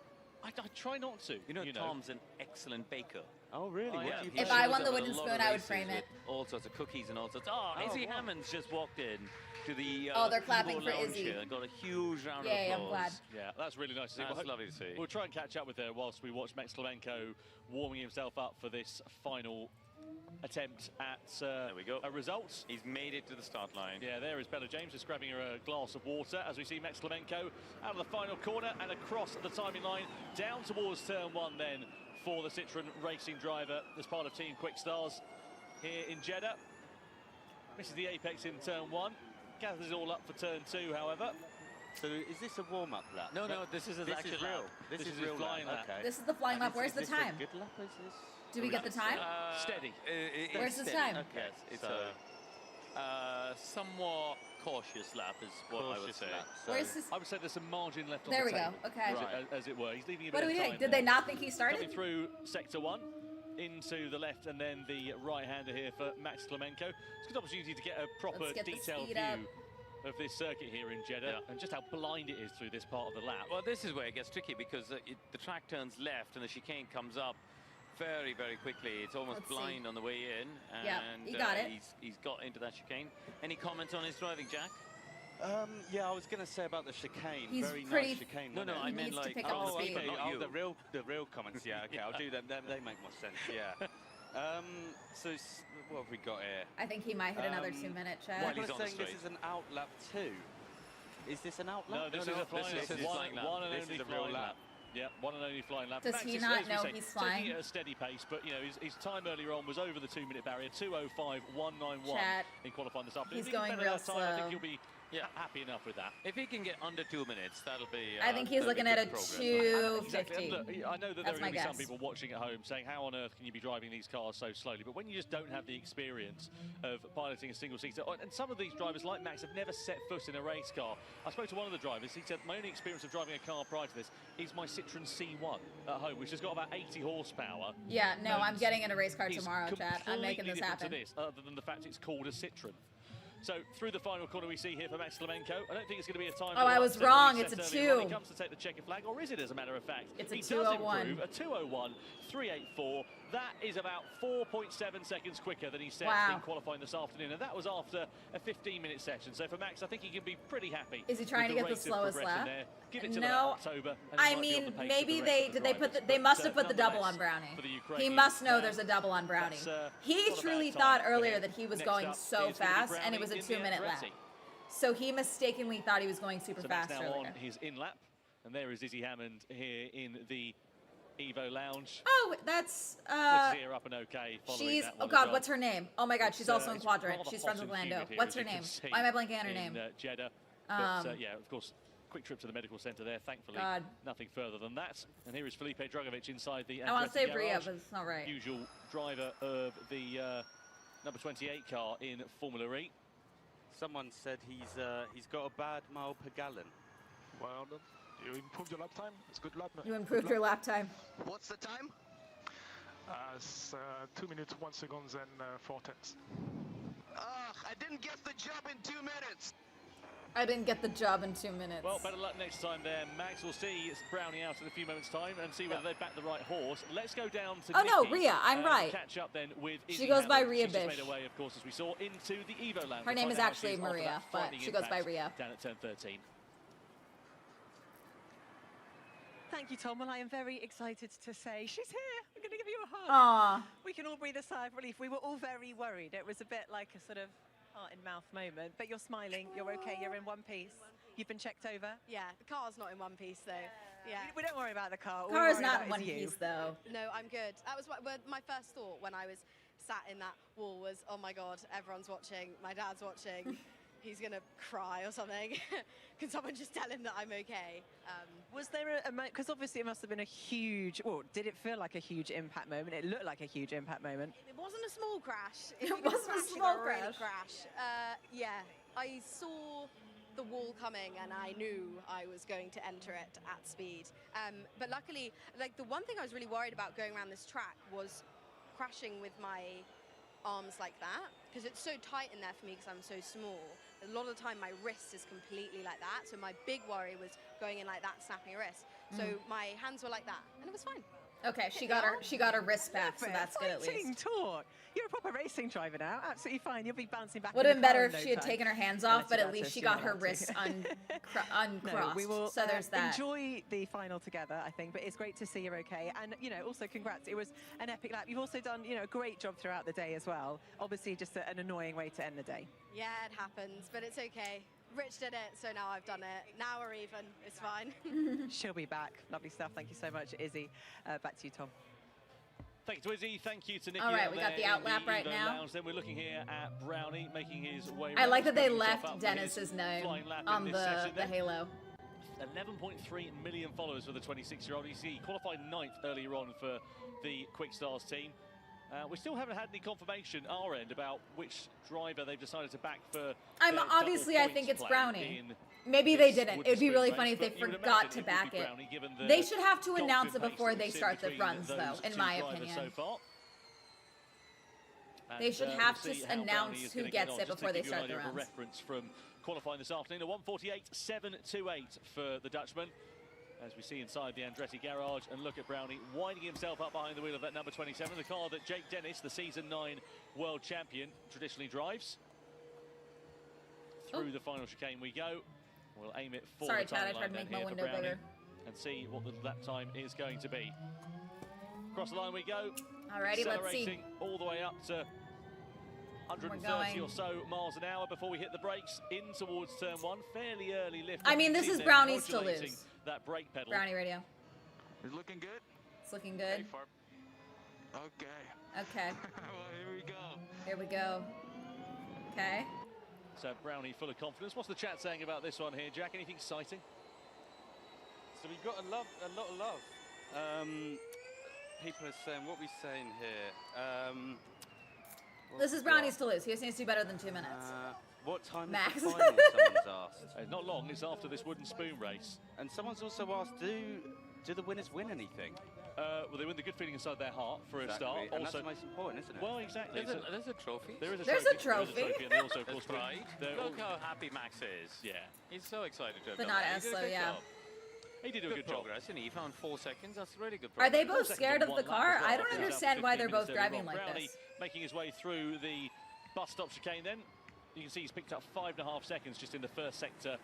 I try not to. You know, Tom's an excellent baker. Oh, really? Oh, What yeah. do you If think? I shows won the up at a wooden lot spoon, of I would races frame it. with all sorts of cookies and all sorts. Oh, Oh, Izzy wow. Hammond's just walked in to the Oh, they're clapping Evo for lounge Izzy. here and got a huge round Yay, of I'm applause. glad. Yeah, that's really nice to see. That's We'll lovely to see. We'll try and catch up with her whilst we watch Max Klemenko warming himself up for this final attempt at There we go. a result. He's made it to the start line. Yeah, there is Bella James just grabbing her a glass of water as we see Max Klemenko out of the final corner and across the timing line down towards turn 1 then for the Citroen racing driver as part of Team Quick Stars here in Jeddah. Misses the apex in turn 1, gathers it all up for turn 2, however. So is this a warm-up lap? No, this is his This actual is real. lap. This is his real flying lap. Okay. This is the flying lap. Where's the Is this time? a good lap? Is this? Do we get the time? Steady. Where's the steady. time? Yes, it's So- somewhat cautious lap is what I would say. Where's his... I would say there's some margin left on there the we table. go. Okay. As it were. He's leaving a what bit do we of think? time Did there. they not think he started? Coming through sector 1. Into the left and then the right-hander here for Max Klemenko. It's a good opportunity to get a proper detailed view of this circuit here in Jeddah and just how blind it is through this part of the lap. Well, this is where it gets tricky because the track turns left and the chicane comes up very, very quickly. It's almost blind on the way in. And yeah, he got it. He's got into that chicane. Any comments on his driving, Jack? Yeah, I was going to say about the chicane. He's very pretty nice chicane. No, I meant like pick up the speed. the real comments. Yeah, okay, I'll do them. They make more sense. Yeah. So what have we got here? I think he might hit another 2-minute, Chad. People are saying this is an out lap 2. Is this an out lap? No, this is a flying lap. One and only flying lap. Yeah, one and only flying lap. Does Max he is, not know say, he's flying? Taking it at a steady pace, but you know his time earlier on was over the 2-minute barrier, 2:05.191 in qualifying this afternoon. He's going real slow. I think he'll be happy enough with that. If he can get under 2 minutes, that'll be. I think he's looking at a 2:50. Exactly. Look, I know that there are going to be some guess. people watching at home saying, how on earth can you be driving these cars so slowly? But when you just don't have the experience of piloting a single-seater, and some of these drivers like Max have never set foot in a race car. I spoke to one of the drivers. He said, my only experience of driving a car prior to this is my Citroen C1 at home, which has got about 80 horsepower. Yeah, no, I'm getting in a race car tomorrow, Chad. I'm making this happen. To this, other than the fact it's called a Citroen. So through the final corner we see here for Max Klemenko, I don't think it's going to be a time. Oh, I was wrong. It's a 2. He comes to take the checker flag, or is it, as a matter of fact? It's a he 2:01. Does improve, a 2:01.384. That is about 4.7 seconds quicker than he set in qualifying this afternoon, and that was after a 15-minute session. So for Max, I think he can be pretty happy. Is he trying to get the slowest lap? There. Give it to no, October. I mean maybe they must have put the double on Brownie. He must know there's a double on Brownie. He truly thought earlier that he was going so fast, and it was a 2-minute lap. So he mistakenly thought he was going super fast now earlier. On his in lap, and there is Izzy Hammond here in the Evo Lounge. Oh, that's here up and okay. She's God, what's her name? Oh my God, she's also in Quadrant. She's friends with Lando. What's her name? Why am I blanking on her name? Jeddah. But yeah, of course, quick trip to the medical centre there. Thankfully, nothing further than that. And here is Felipe Drugovich inside the. I want to say Bria, but it's not right. Usual driver of the number 28 car in Formula E. Someone said he's got a bad mile per gallon. Well done. You improved your lap time. It's good lap. You improved your lap time. What's the time? It's 2 minutes, 1 second, and 4 tenths. I didn't get the job in 2 minutes. I didn't get the job in 2 minutes. Well, better luck next time there, Max. We'll see Brownie out in a few moments' time and see whether they back the right horse. Let's go down to Nikki, no, Rhea, I'm right. Catch up then with Izzy She goes by Hammond. Rhea She's Bish. just made her way, of course, as we saw, into the Evo Lounge. Her name is actually Maria, but she goes by Rhea. Down at 10:13. Thank you, Tom. Well, I am very excited to say she's here. I'm going to give you a hug. Aww. We can all breathe a sigh of relief. We were all very worried. It was a bit like a sort of heart-in-mouth moment. But you're smiling. You're okay. You're in one piece. You've been checked over? Yeah, the car's not in one piece, though. Yeah. We don't worry about the car. All Car's we worry not about in one is you. piece, though. No, I'm good. That was my first thought when I was sat in that wall was, oh my God, everyone's watching. My dad's watching. He's going to cry or something. Can someone just tell him that I'm okay? Was there a moment, because obviously it must have been a huge, well, did it feel like a huge impact moment? It looked like a huge impact moment. It wasn't a small crash. It wasn't a small crash. Yeah, I saw the wall coming and I knew I was going to enter it at speed. But luckily, like the one thing I was really worried about going around this track was crashing with my arms like that, because it's so tight in there for me because I'm so small. A lot of the time my wrist is completely like that, so my big worry was going in like that, snapping a wrist. So my hands were like that and it was fine. Okay, she got her wrist back, so that's good at least. Talk. You're a proper racing driver now. Absolutely fine. You'll be bouncing back. Would have been better if she had taken her hands off, but at least she got her wrists uncrossed. We will, so there's that. Enjoy the final together, I think. But it's great to see you're okay. And you know, also congrats. It was an epic lap. You've also done, you know, a great job throughout the day as well. Obviously, just an annoying way to end the day. Yeah, it happens, but it's okay. Rich did it, so now I've done it. Now we're even. It's fine. She'll be back. Lovely stuff. Thank you so much, Izzy. Back to you, Tom. Thank you to Izzy. Thank you to Nikki. All right, we got the out lap right Evo now. Lounge. Then we're looking here at Brownie making his way. I like that they left Dennis's name on the halo. 11.3 million followers for the 26-year-old. He qualified 9th earlier on for the Quick Stars team. We still haven't had any confirmation our end about which driver they've decided to back for. Obviously, I think it's Brownie. Maybe they didn't. It would be really funny if they forgot to back it. They should have to announce it before they start the runs, though, in my opinion. They should have to announce who gets it before they start the runs. A reference from qualifying this afternoon, a 1:48.728 for the Dutchman. As we see inside the Andretti garage, and look at Brownie winding himself up behind the wheel of that number 27, the car that Jake Dennis, the Season 9 world champion, traditionally drives. Through the final chicane we go. We'll aim it for Sorry, the Chad, I timeline tried to make my here window for Brownie bigger. and see what the lap time is going to be. Across the line we go. Alrighty, let's see. Accelerating all the way up to 130 or so miles an hour before we hit the brakes in towards turn 1. Fairly early lift. I mean, this is Brownie's to lose. That brake pedal. Brownie radio. It's looking good. It's looking good. Okay. Okay. Well, here we go. Here we go. Okay. So Brownie full of confidence. What's the chat saying about this one here, Jack? Anything exciting? So we've got a lot of love. People are saying, what are we saying here? This is Brownie's to lose. He just needs to do better than 2 minutes. What time Max. is the final, someone's asked. Not long, it's after this wooden spoon race. And someone's also asked, do the winners win anything? Well, they win the good feeling inside their heart for a start. And Also, that's the most important, isn't it? well, exactly. There's a trophy. There is a There's trophy. a trophy. There is a trophy, and they also, of There's course, pride. Look how happy Max is. Yeah. He's so excited to have But done not that. as He did a slow, good yeah. job. He did a good job. progress, and he found 4 seconds. That's really good Are progress. they both scared of the car? I don't understand why they're both driving like Brownie this. making his way through the bus stop chicane then. You can see he's picked up 5.5 seconds just in the first sector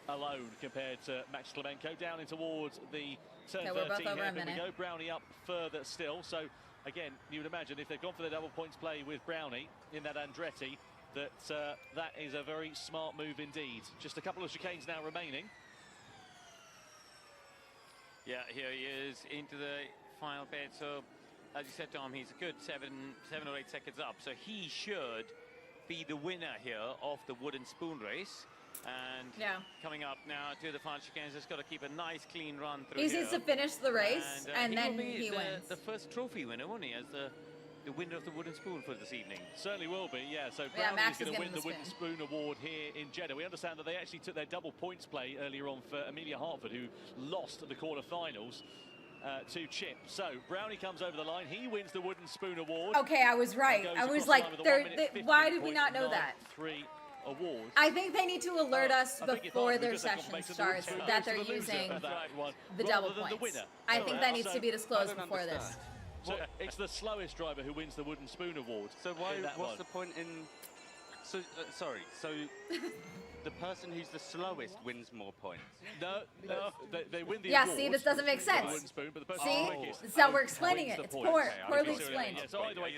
alone compared to Max Klemenko. Down in towards the turn 13 here. There we go. Brownie up further still. So again, you would imagine if they've gone for the double points play with Brownie in that Andretti, that that is a very smart move indeed. Just a couple of chicanes now remaining. Yeah, here he is into the final bit. So, as you said, Tom, he's a good 7 or 8 seconds up. So he should be the winner here of the wooden spoon race. And coming up now to the final chicanes, just got to keep a nice clean run through. He needs to finish the race, and then he wins. The first trophy winner, won't he, as the winner of the wooden spoon for this evening? Certainly will be, yeah. So Brownie's going to win the Wooden Spoon Award here in Jeddah. We understand that they actually took their double points play earlier on for Amelia Hartford, who lost at the quarterfinals to Chip. So Brownie comes over the line. He wins the Wooden Spoon Award. Okay, I was right. I was like, why did we not know that? Awards. I think they need to alert us before their session starts that they're using the double points. I think that needs to be disclosed before this. So it's the slowest driver who wins the Wooden Spoon Award. So what's the point in... So, sorry, so the person who's the slowest wins more points? No, they win the award. award. See, this doesn't make sense. Wooden spoon, but the person see? quickest That's how we're explaining it. It's poorly explained. Yeah, so either way,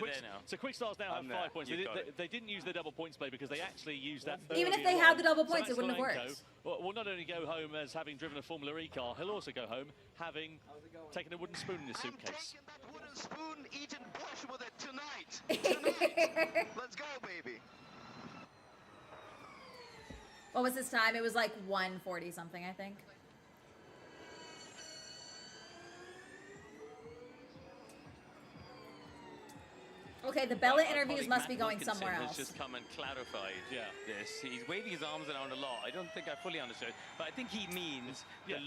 Quick Stars now have 5 points. They didn't use their double points play because they actually used that. Even if they had the double points, it wouldn't have worked. Will not only go home as having driven a Formula E car, he'll also go home having taken a wooden spoon in his suitcase. That wooden spoon, eating bush with it tonight. Let's go, baby. What was his time? It was like 1:40 something, I think. Okay, the Bella interviews must be going somewhere else. Has just come and clarified this. He's waving his arms around a lot. I don't think I fully understood, but I think he means the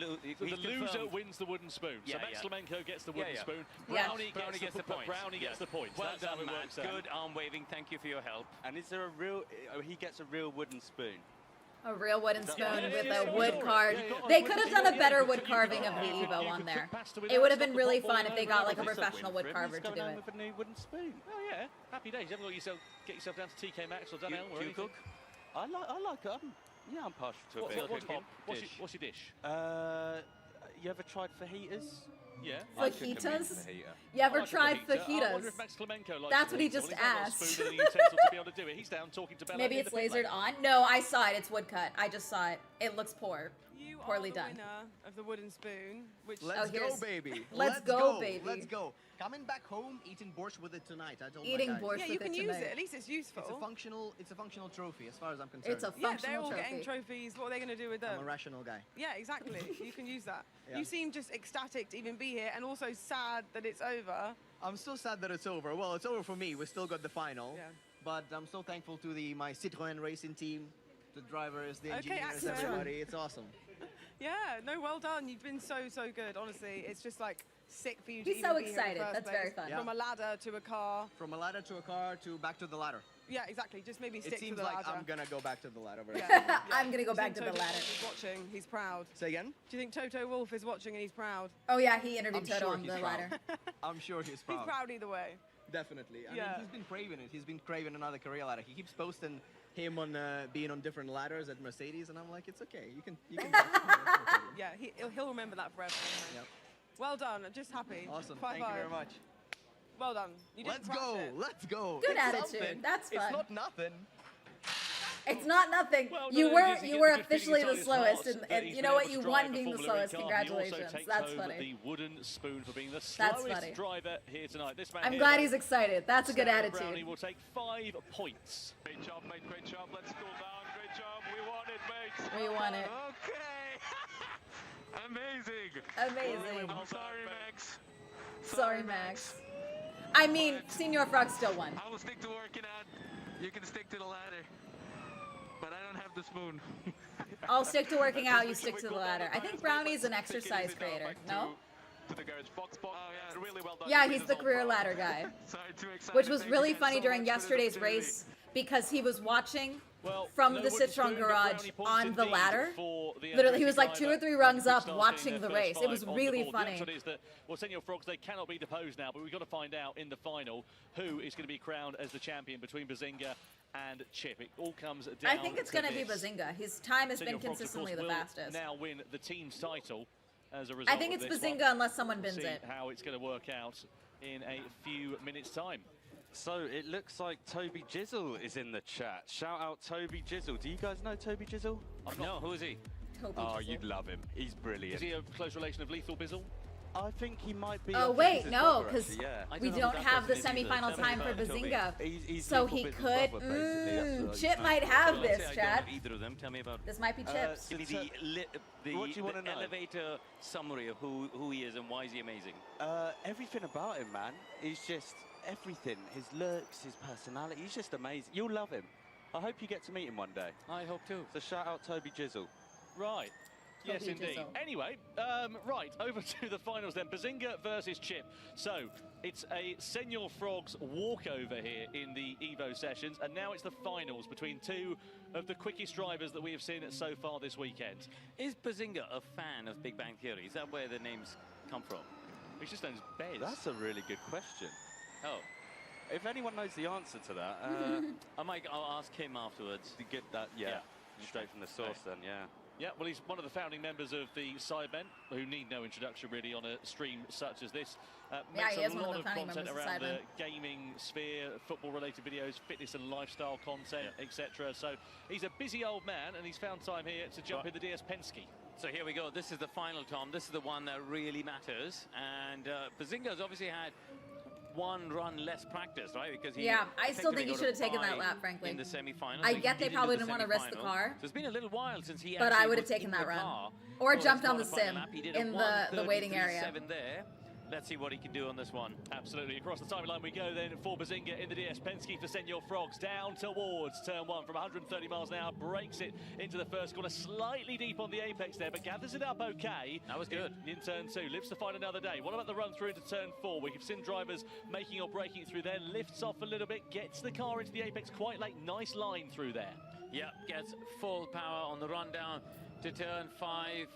loser wins the wooden spoon. So Max Klemenko gets the wooden spoon. Brownie gets the point. Brownie gets the point. Well done, Matt. Good arm waving. Thank you for your help. And is there a real... he gets a real wooden spoon. A real wooden spoon with a wood card. They could have done a better wood carving of the Evo on there. It would have been really fun if they got like a professional wood carver to do it. With a new wooden spoon. Oh yeah, happy days. You haven't got get yourself down to TK Maxx or Dunelm or anything. Do you cook? I like it. I'm partial to a bit of cooking. What's your dish? You ever tried fajitas? Yeah. Fajitas? You ever tried fajitas? I wonder if Max Klemenko likes That's what he just asked. Spoon and the utensil to be able to do it. He's down talking to Bella. Maybe it's lasered on. No, I saw it. It's woodcut. I just saw it. It looks poor. You Poorly are the done. winner of the wooden spoon, which Let's go, baby. Let's go, baby. Let's go. Coming back home, eating borscht with it tonight. I told Eating my guys. borscht yeah, with you can it use tonight. it. At least it's useful. It's a functional trophy, as far as I'm concerned. It's a Yeah, functional they're all trophy. getting trophies. What are they going to do with them? I'm a rational guy. Yeah, exactly. You can use that. Yeah. You seem just ecstatic to even be here, and also sad that it's over. I'm still sad that it's over. Well, it's over for me. We still got the final. Yeah. But I'm so thankful to my Citroën racing team, the drivers, the Okay, engineers, excellent. everybody. It's awesome. Yeah, no, well done. You've been so good. Honestly, it's just like sick for you to He's even so be here in the excited. first That's very place. fun. Yeah. From a ladder to a car. From a ladder to a car to back to the ladder. Yeah, exactly. Just maybe stick It to seems the like ladder. I'm gonna go back to the ladder. Very Yeah. soon. I'm gonna go Do back you to think the Toto ladder. Wolff is watching. He's proud. Say again? Do you think Toto Wolff is watching and he's proud? Oh yeah, he interviewed I'm Toto sure on he's the proud. ladder. I'm sure he's proud. He's proud either way. Definitely. I Yeah. mean, he's been craving it. He's been craving another career ladder. He keeps posting him on being on different ladders at Mercedes, and I'm like, it's okay. You can. Yeah, he'll remember that forever. Yep. Well done. I'm just happy. Awesome. High Thank you very five. much. Well done. You didn't Let's crash go. it. Let's go. Good It's attitude. something. That's fun. It's not nothing. It's not nothing. Well, you no, were he's you a were good feeling officially the inside slowest, his and, heart that he's you been know what? able You to won drive a being the Formula E slowest. car. He also Congratulations. takes That's home funny. the wooden spoon for being the That's slowest funny. driver here tonight. This man I'm here, glad though, he's excited. That's a good Sarah attitude. Brownie will take 5 points. Great job, mate. Great job. Let's cool down. Great job. We won it, mate. We won it. Okay. Amazing. Amazing. I'm sorry, Max. Sorry, Max. I mean, Senior Frog still won. I will stick to working out. You can stick to the ladder. But I don't have the spoon. I'll stick to working out. You stick to the ladder. I think Brownie's an exercise creator. No? To the garage box. Oh, yeah, really well done. Yeah, he's the career ladder guy. Sorry, too excited. Which was Thank you really guys funny so during much for this yesterday's opportunity. race because he was watching Well, from no the wooden Citroën spoon, but garage Brownie points on the indeed ladder. for the Literally, he was like Andretti 2 or driver 3 rungs up starting watching their the first race. It was five on the really board. funny. The upshot is that, well, Senor Frogs, they cannot be deposed now, but we've got to find out in the final who is going to be crowned as the champion between Bazinga and Chip. It all comes down I think it's to going to be this. Bazinga. His time has Senor been Frogs, of consistently course, the will fastest. now win the team's title as a result I think of it's this Bazinga one. unless someone bins See it. how it's going to work out in a few minutes' time. So it looks like Toby Jizzle is in the chat. Shout out Toby Jizzle. Do you guys know Toby Jizzle? No, who is he? Toby Oh, Jizzle. you'd love him. He's brilliant. Is he a close relation of Lethal Bizzle? I think he might be. Oh I think wait, he's his no, brother, because actually, yeah. we don't have the semifinal time for Bazinga, He's so Lethal he Bizzle's could. brother, basically. That's Chip what might have Let's this, say I Chad. don't know either of them. Tell me about. This might be Chips. Give me the What do you wanna know? elevator summary of who he is and why is he amazing. Everything about him, man. He's just everything. His looks, his personality. He's just amazing. You'll love him. I hope you get to meet him one day. I hope too. So shout out Toby Jizzle. Right. Yes, Toby indeed. Jizzle. Anyway, right, over to the finals then. Bazinga versus Chip. So, it's a Senor Frogs walkover here in the Evo sessions, and now it's the finals between 2 of the quickest drivers that we have seen so far this weekend. Is Bazinga a fan of Big Bang Theory? Is that where the names come from? He's just known as Bez. That's a really good question. Oh. If anyone knows the answer to that, I'll ask him afterwards. to get that, straight from the source then, yeah. Yeah, well, he's one of the founding members of the Sidemen, who need no introduction really on a stream such as this. Makes he is a one of lot the of founding content members of around the Sidemen. gaming sphere, football-related videos, fitness and lifestyle content, etc. So he's a busy old man, and he's found time here to jump in the DS Penske. So here we go. This is the final, Tom. This is the one that really matters. And Bazinga's obviously had one run less practice, right? Because he I still think he effectively should have got a taken that bye lap, frankly. in the semi-final. I So he get they did probably into didn't want to risk the semi-final. car. So it's been a little while since he But I actually would have was taken in that the run. car Or for his jumped on the qualifying sim lap. He did in the waiting area. 1:33.7 there. Let's see what he can do on this one. Absolutely. Across the timeline we go then for Bazinga in the DS Penske for Senor Frogs. Down towards turn 1 from 130 miles an hour. Breaks it into the first corner. Slightly deep on the apex there, but gathers it up okay. That was good. In turn 2. Lives to fight another day. What about the run through into turn 4? We've seen drivers making or breaking it through there. Lifts off a little bit. Gets the car into the apex quite late. Nice line through there. Yeah, gets full power on the run down to turn 5.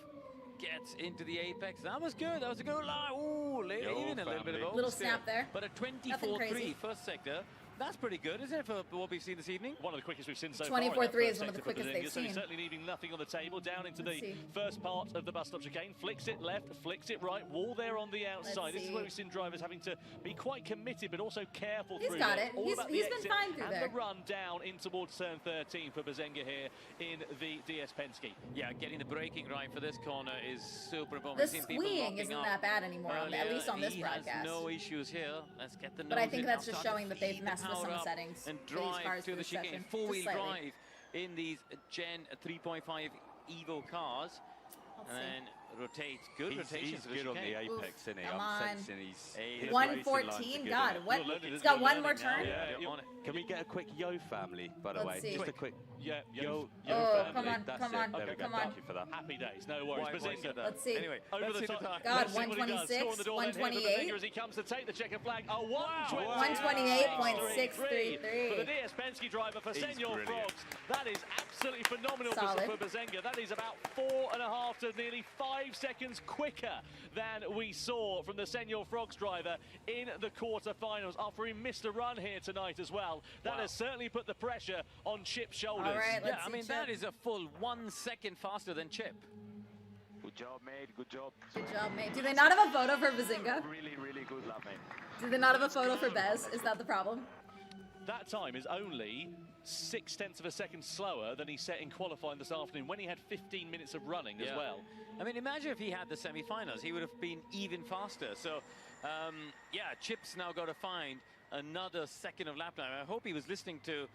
Gets into the apex. That was good. That was a good line. Ooh, even a little bit of Little oversteer. snap there. But a Nothing 24.3 crazy. first sector, That's pretty good, isn't it, for what we've seen this evening? One of the quickest we've seen so 24-3 far. is one of the quickest they've so seen. he's certainly leaving nothing on the table. Down into Let's the see. first part of the bus stop chicane. Flicks it left, flicks it right. Wall there on the outside. This is where we've seen drivers having to be quite committed, but also careful He's through got there. it. All He's about been the exit fine through and there. the run down in towards turn 13 for Bazenga here in the DS Penske. Yeah, getting the braking right for this corner is super important. The We've seen people squeeing locking isn't up that bad anymore, at least on this he broadcast. Has no issues here. Let's get the But I nose think in that's now, just start to showing that they've feed the messed with some power up settings and for these drive cars to through the this session. chicane. Just Four-wheel slightly. drive in these Gen 3.5 Evo cars. Let's and see. then rotates. Good He's rotation for the good on the chicane. apex, isn't he? Come I'm on. sensing he's... 114, God, what? It's got one more turn? Can we get a quick yo family, by the way? Let's see. Just a quick yo family. come on, That's come it. on, There we go. come on. Thank you for that. Happy days, no worries. Bazinga. Let's see. Anyway, over let's the see top. the time. God, Let's see what he does. 126, Score on the door then here for 128. Bazinga as he comes to take the checker flag. A 128.633. for the DS Penske driver for Senor Frogs. That is absolutely phenomenal Solid. for Bazenga. That is about 4.5 to nearly 5 seconds quicker than we saw from the Senor Frogs driver in the quarterfinals after he missed a run here tonight as well. That has certainly put the pressure on Chip's shoulders. All right, let's Yeah, I see mean, Chip. that is a full 1 second faster than Chip. Good job, mate. Good job. Good job, mate. Do they not have a photo for Bazinga? Really, really good lap, mate. Do they not have a photo for Bez? Is that the problem? That time is only 0.6 of a second slower than he set in qualifying this afternoon when he had 15 minutes of running as well. I mean, imagine if he had the semi-finals, he would have been even faster. So, yeah, Chip's now got to find another second of lap time. I hope he was listening to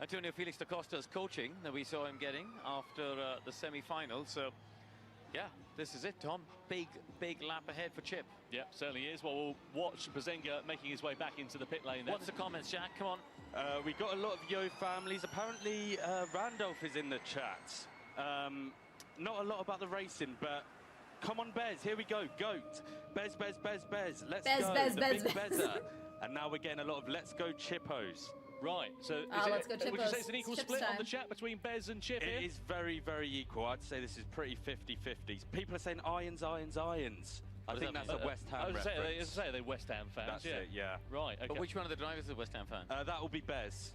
Antonio Felix da Costa's coaching that we saw him getting after the semi-finals. So, yeah, this is it, Tom. Big, big lap ahead for Chip. Yeah, certainly is. Well, we'll watch Bazenga making his way back into the pit lane then. What's the comments, Jack? Come on. We got a lot of yo families. Apparently, Randolph is in the chat. Not a lot about the racing, but come on, Bez. Here we go. Goat. Bez. Let's Bez, go. Bez, the Bez, big Bez. Bezza. And now we're getting a lot of let's go Chippos. Right, so let's go would you Chippos. say it's an equal Chips split on time. the chat between Bez and Chip It here? is very, very equal. I'd say this is pretty 50-50. People are saying irons. I think that's a West Ham reference. Are they West Ham fans? That's it, yeah. Right, okay. But which one of the drivers is a West Ham fan? That will be Bez.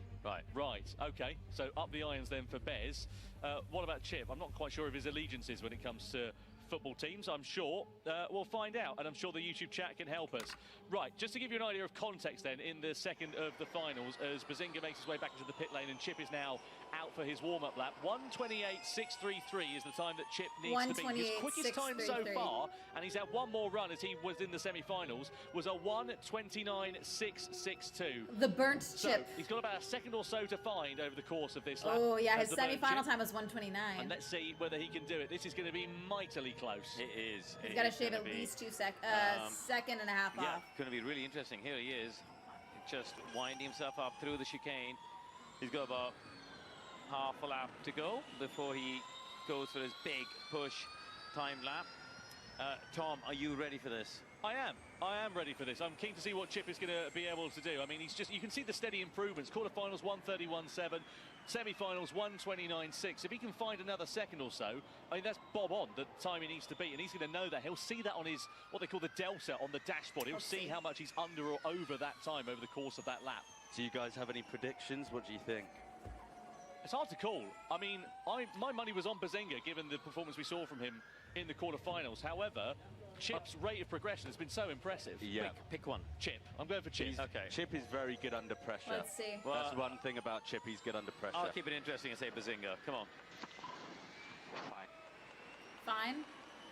Right, okay. So up the irons then for Bez. What about Chip? I'm not quite sure of his allegiances when it comes to football teams. I'm sure we'll find out, and I'm sure the YouTube chat can help us. Right, just to give you an idea of context then, in the second of the finals, as Bazinga makes his way back into the pit lane and Chip is now out for his warm-up lap. 1:28.633 is the time that Chip needs to be. His quickest time so 1:28.633. far, and he's had one more run as he was in the semi-finals, was a 1:29.662. The burnt So Chip. he's got about a second or so to find over the course of this lap. Oh, yeah, as his the burnt semi-final Chip. time was 1:29. And let's see whether he can do it. This is going to be mightily close. It is. He's got to shave at least 2 second and a half Yeah, off. going to be really interesting. Here he is, just winding himself up through the chicane. He's got about half a lap to go before he goes for his big push time lap. Tom, are you ready for this? I am ready for this. I'm keen to see what Chip is going to be able to do. I mean, you can see the steady improvements. Quarterfinals 1:31.7, semi-finals 1:29.6. If he can find another second or so, I mean, that's bob on the time he needs to beat, and he's going to know that. He'll see that on his, what they call the delta on the dashboard. He'll see how much he's under or over that time over the course of that lap. Do you guys have any predictions? What do you think? It's hard to call. I mean, my money was on Bazinga, given the performance we saw from him in the quarterfinals. However, Chip's rate of progression has been so impressive. Yeah. Pick one. Chip. I'm going for Chip. Okay. Chip is very good under pressure. Let's see. That's one thing about Chip. He's good under pressure. I'll keep it interesting and say Bazinga. Come on. Fine.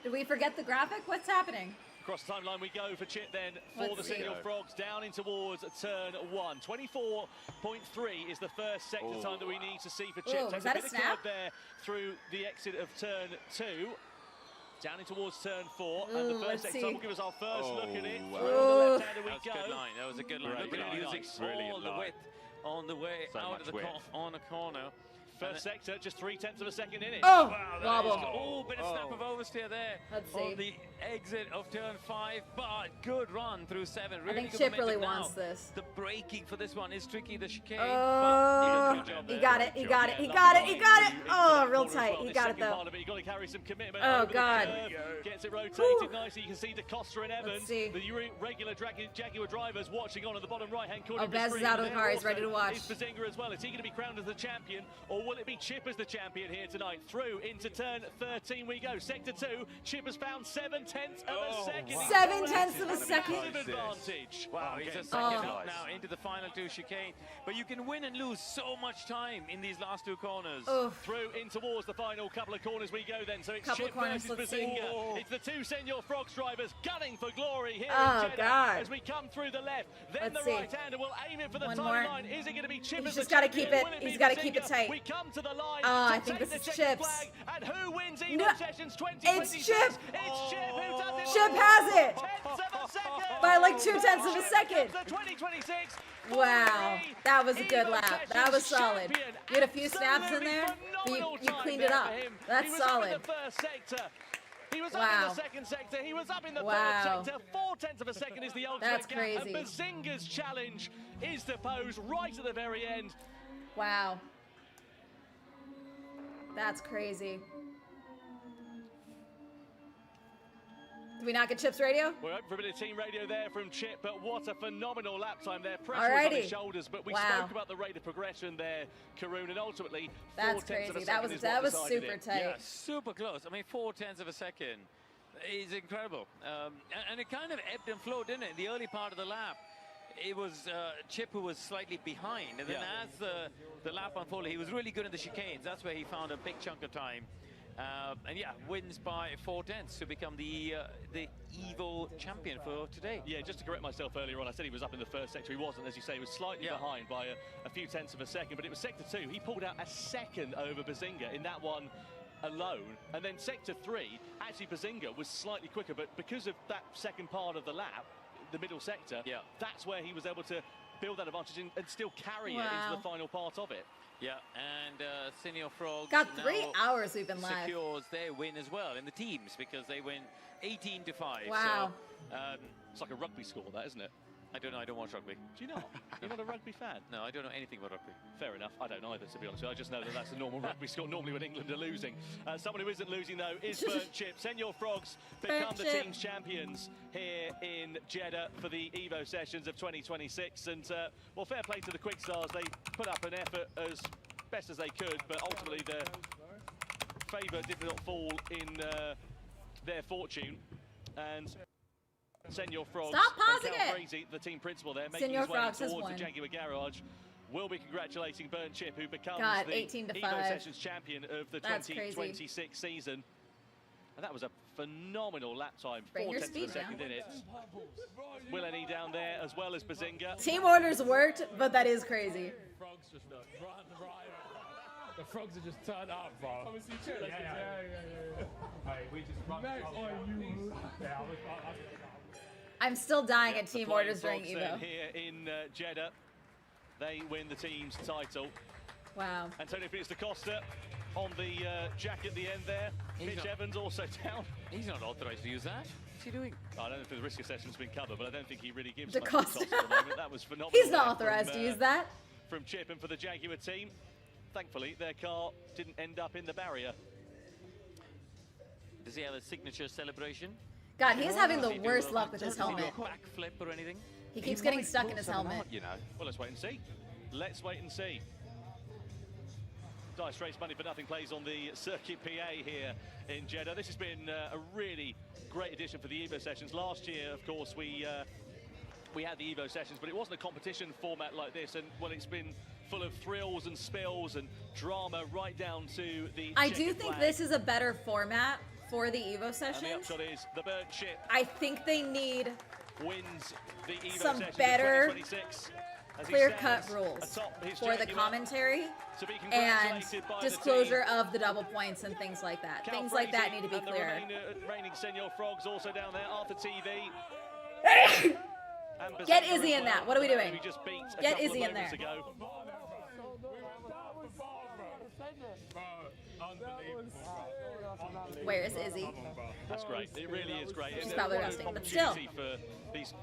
Did we forget the graphic? What's happening? Across the timeline we go for Chip then for Let's the see. single frogs down in towards turn 1. 24.3 is the first sector time that we need to see for Chip. Ooh, Takes was that a a bit of snap? curve there through the exit of turn 2. Down in towards turn 4, and the Ooh, first let's sector see. will give us our first look at it. wow. Through the left-hander we That was go. a good line. That was a good line. Great Look at line. the music Brilliant all the line. width on the way So out much of the width. on a corner. First sector, just 0.3 of a second in it. Oh, Wow, wobble. Oh, bit of snap of oversteer there. Let's On see. the exit of turn 5, but good run through 7. Really I think good Chip really momentum wants now. this. The braking for this one is tricky, the chicane. Oh, but he got it, he got it, he got it, he got it. Oh, real tight. He got it, though. Part of it, you got to carry some commitment. Oh, over the God. curve, gets it rotated nicely. You can see DaCosta and Evans, see. the regular Jaguar drivers watching on at the bottom right-hand corner. Oh, of the Bez is screen. out of the There car. He's ready also to watch. Is Bazinga as well. Is he going to be crowned as the champion, or will it be Chip as the champion here tonight? Through into turn 13 we go. Sector 2, Chip has found 0.7 of a second. 0.7 of a second. Advantage. Wow, he's a second up now into the final 2 chicane. But you can win and lose so much time in these last 2 corners. Through in towards the final couple of corners we go then. So it's Couple Chip corners, versus let's see. Bazinga. It's the 2 Senor Frogs drivers gunning for glory here Oh, in Jeddah God. as we come through the left. Then Let's the see. right-hander will aim it for the One time more. line. Is it going to be Chip He's as the just gotta champion? keep it- Will he's be gotta keep it Bazinga? tight. We come to the line I to think take this the is checkered Chip's. flag. And who wins Evo No, Sessions 2026? it's Chip. It's Chip who does it. Chip has it. 0.1 of a second. By like 0.2 of a second. The 2026. Wow, that was a good lap. That was solid. You had a few snaps in there, but you cleaned it up. That's solid. He was up in the first sector. He was up Wow. in the second sector. He was up in the Wow. third sector. 0.4 of a second is the ultimate That's gap. crazy. And Bazinga's challenge is to pose right at the very end. Wow. That's crazy. Did we not get Chip's radio? We're hoping for a bit of team radio there from Chip, but what a phenomenal lap time there. Pressure was on his Alrighty. shoulders, but we Wow. spoke about the rate of progression there, Karun, and ultimately, That's 0.4 of a crazy. second is That what was decided super it. tight. Yeah, super close. I mean, 0.4 of a second is incredible. And it kind of ebbed and flowed, didn't it? The early part of the lap, it was Chip who was slightly behind. And then as the lap unfolded, he was really good in the chicanes. That's where he found a big chunk of time. And yeah, wins by 0.4 to become the Evo champion for today. Yeah, just to correct myself earlier on, I said he was up in the first sector. He wasn't, as you say, he was slightly behind by a few tenths of a second, but it was sector 2. He pulled out a second over Bazinga in that one alone. And then sector 3, actually Bazinga was slightly quicker, but because of that second part of the lap, the middle sector, that's where he was able to build that advantage and still carry it into the final part of it. Yeah, and Senor Frogs Got 3 now hours we've been live. secures their win as well in the teams because they win 18-5. Wow. So, it's like a rugby score, that, isn't it? I don't know. I don't watch rugby. Do you not? You're not a rugby fan? No, I don't know anything about rugby. Fair enough. I don't either, to be honest with you. I just know that that's a normal rugby score, normally when England are losing. Someone who isn't losing, though, is Burnt Chip. Senor Frogs become Burnt the Chip. team's champions here in Jeddah for the Evo Sessions of 2026. And, well, fair play to the Quick Stars. They put up an effort as best as they could, but ultimately the favour did not fall in their fortune. And Senor Frogs Stop pausing and Cal it. Crazy, the team principal there, making Senor his way Frogs has towards the won. Jaguar garage. We'll be congratulating Burnt Chip, who becomes God, the 18-5. Evo Sessions champion of the That's crazy. 2026 season. And that was a phenomenal lap time. Bring your 0.4 of a speed second down. in it. Will Any down there as well as Bazinga. Team orders worked, but that is crazy. Frogs just right. The frogs are just turned up, bro. Come and see Chip. Yeah. Hey, we just run. I'm still dying at The team Flying orders during Frogs then Evo. here in Jeddah. They win the team's title. Wow. Antonio Felix da Costa on the jack at the end there. He's Mitch not- Evans also down. He's not authorised to use that. What's he doing? I don't know if the risk assessment's been covered, but I don't think he really gives Da much Costa. toss at the moment. That was phenomenal. He's not there authorized from, to use that. From Chip and for the Jaguar team. Thankfully, their car didn't end up in the barrier. Does he have a signature celebration? God, he's having Does the he do worst a- luck with his does he do a helmet. backflip or anything? He keeps getting stuck in his helmet. You know. Well, let's wait and see. Let's wait and see. Dice Race Money for Nothing plays on the Circuit PA here in Jeddah. This has been a really great addition for the Evo Sessions. Last year, of course, we had the Evo Sessions, but it wasn't a competition format like this. And well, it's been full of thrills and spills and drama right down to the I do checkered think flag. this is a better format for the Evo And the Sessions. upshot is the Burnt Chip I think they need wins the Evo some Sessions of better 2026 as he clear-cut stands rules atop his for the Jaguar commentary to be and congratulated by disclosure the team. of the double points and things like that. Cal Things like that Frazee need to be and the clearer. reigning Senor Frogs also down there, Arthur TV. And Get Bazinga Izzy as in well, that. What are we the man doing? who just beat a Get couple of Izzy in moments there. ago. Where is Izzy? That's great. It really is great. She's And probably what an resting, but still. opportunity for these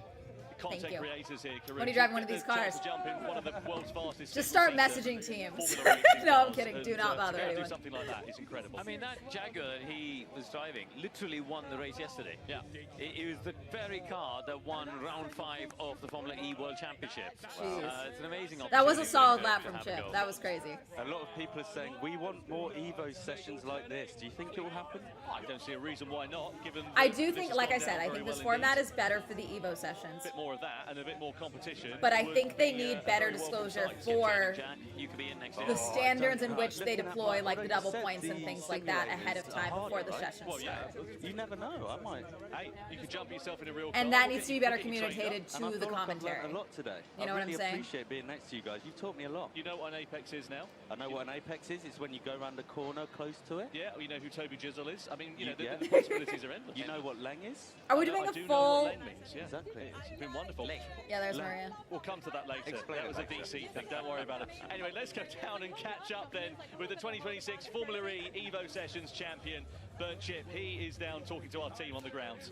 content you. creators here. When are you driving one of these cars? To jump in one of the world's fastest Just start single-seater messaging teams. Formula racing No, I'm cars, kidding. Do and, not to bother be able to anyone. do something like that is incredible. I mean, that Jaguar that he was driving literally won the race yesterday. Yeah. It was the very car that won round 5 of the Formula E World Championship. Jeez. It's an amazing opportunity. That was a solid to lap have from a Chip. go. That was crazy. A lot of people are saying, we want more Evo sessions like this. Do you think it will happen? I don't see a reason why not, given I that do this think, has like I gone said, down I very think this well format indeed. is better for the Evo sessions. A bit more of that and a bit more competition. But I would think they be need a better very welcome disclosure sight. for Jack, you could be in next year. the standards in which they Looking at deploy, my- like what the I double said, points and the things like that ahead of simulators time are before the harder, right? sessions Well, yeah. start. You never know. I might. Hey, you could jump yourself in a real And car. that Look needs at to be you- better look at you trained communicated up. And I to the feel like I've commentary. learned a lot today. You know I what I'm really saying? appreciate being next to you guys. You've taught me a lot. You know what an apex is now? I know what an apex is. It's when you go around the corner close to it. Yeah, well, you know who Toby Jizzle is? I mean, you know, Yeah. the possibilities are endless. You know what Lang is? Are we I know- doing I a do know full? what lane means, yeah. Exactly. It's been wonderful. Yeah, there's Lang. Maria. We'll come to that later. Explain That it was a later. DC thing. Don't worry about it. Anyway, let's go down and catch up then with the 2026 Formula E Evo Sessions champion, Bernd Chip. He is down talking to our team on the grounds.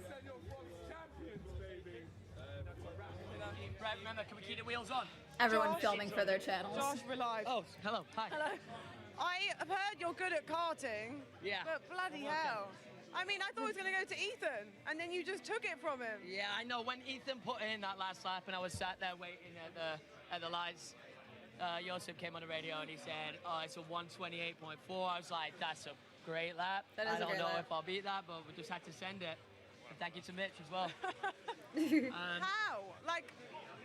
Brett, remember, can we keep the wheels on? Everyone Josh. filming for their channels. Josh, we're live. Oh, hello. Hi. Hello. I have heard you're good at karting. Yeah. But bloody I'm hell. I mean, I thought it was going to go to Ethan, and then you just took it from him. Yeah, I know. When Ethan put in that last lap and I was sat there waiting at the lights, Josip came on the radio and he said, oh, it's a 128.4. I was like, that's a great lap. That is I a don't great know lap. if I'll beat that, but we just had to send it. And thank you to Mitch as well. How? Like,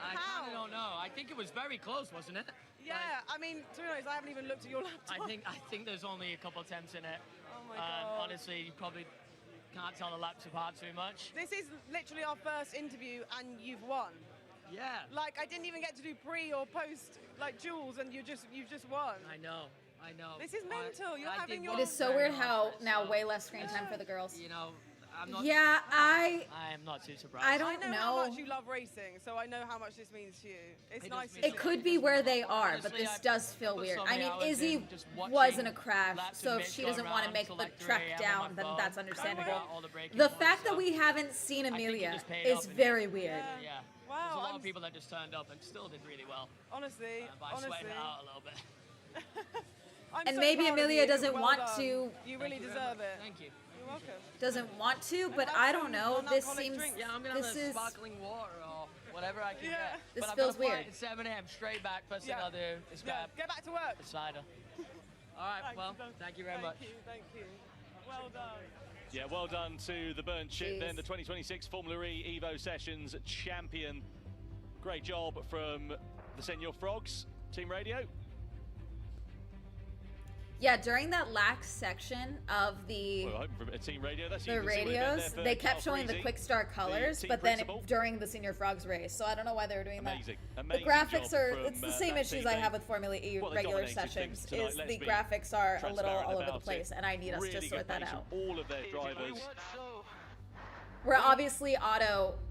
I how? kind of don't know. I think it was very close, wasn't it? Yeah, I mean, to be honest, I haven't even looked at your laptop. I think there's only a couple attempts in it. Oh my God. Honestly, you probably can't tell the laps apart too much. This is literally our first interview, and you've won. Yeah. Like, I didn't even get to do pre or post, like, duels, and you've just won. I know. This is mental. You're having your... It is so weird how now way less screen time for the girls. You know, I'm not. Yeah, I am not too surprised. I don't know know. how much you love racing, so I know how much this means to you. It's It nice does to It could be where they are, but Honestly, this I does feel put weird. so I many mean, hours Izzy in just watching was in a crash, laps so of if Mitch she go doesn't want to around make till the like 3 trek a.m. on down, my then phone, that's trying to understandable. figure out all the braking The points, fact so that we haven't seen I think it Amelia just paid is off in the very end. weird. Yeah. Wow, There's a lot I'm of people that just turned up and still did really well. Honestly, But I honestly. sweated it out a little bit. I'm And so maybe proud of Amelia you. doesn't Well want done. to- You really Thank you very deserve much. it. Thank you. You're welcome. Doesn't want to, but have I some don't know. This non-alcoholic seems. drinks. Yeah, I'm gonna This have a is. sparkling water or whatever I can get. This but feels I'm gonna fly weird. at 7 a.m. straight back. First thing Yeah. I'll do is grab Get back to work. a cider. All right. Well, thank you very much. Thank you. Well done. Yeah, well done to the Bernd Chip, Jeez. then the 2026 Formula E Evo Sessions champion. Great job from the Senior Frogs, Team Radio. Yeah, during that lax section of the Well, I'm from Team Radio. That's the you can see we've been there radios, for they kept Carl showing the Freezy, quick start colors, team but then principal. during the Senior Frogs race. So I don't know why they were doing Amazing. that. Amazing The graphics job are, from, it's the same that issues team. I They- have with Formula E well, they regular dominated sessions, things tonight, is let's the be graphics are a little transparent all over the about place, it. and I need us Really to good sort that pace out. from all of their drivers. We're obviously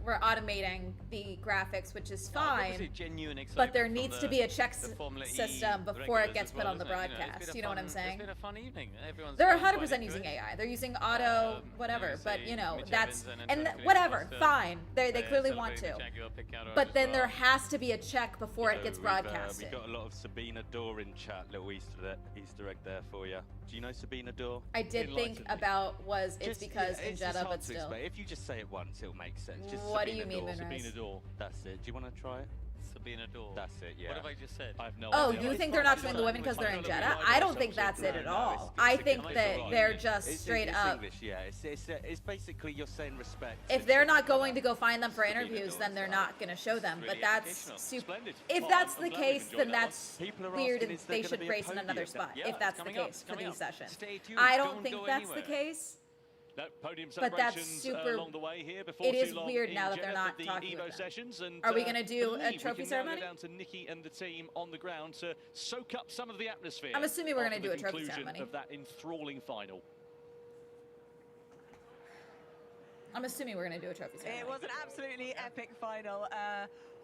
we're automating the graphics, which is fine, Obviously genuine but excitement there from needs to the- be a check the Formula E system before regulars it gets as put well, on the isn't it? You know, it's broadcast. been a You know what I'm fun- saying? It's been a fun evening. Everyone's They're been 100% quite using into it. AI. They're using auto, whatever, you know, but say you know, Mitch that's, Evans and Antonio whatever, Foster, fine. They they're clearly want to. celebrating the Jaguar pick out But as then there well. has to be a check before it So gets we've broadcasted. got a lot of Sabina Dor in chat. Little Easter egg there for you. Do you know Sabina Dor? I did think about it's because in it's Jeddah, hard but to still. explain. If you just say it once, it'll make sense. Just What do Sabina you mean, Dor. Moonrise? Sabina Dor. That's it. Do you want to try it? Sabina Dor. That's it. Yeah. What have I just said? I have no Oh, idea. you think they're not showing the women because they're in Jeddah? I don't think that's it at all. I think that they're just straight it's up. English, yeah. It's basically you're saying respect. If they're not going to go find them for interviews, then they're not going to show them. But that's super. If that's the case, then that's weird, and they should race in another spot. If that's the case for these sessions, I don't think that's the case. No, podium But that's celebrations super- along the way here before it is too long weird in now that they're Jeddah not for the talking Evo with them. sessions. And, Are we gonna do a believe we trophy can now ceremony? go down to Nikki and the team on the ground to soak up some of the atmosphere. I'm assuming we're gonna after do the a trophy conclusion ceremony. of that enthralling final. I'm assuming we're going to do a trophy ceremony. It was an absolutely epic final.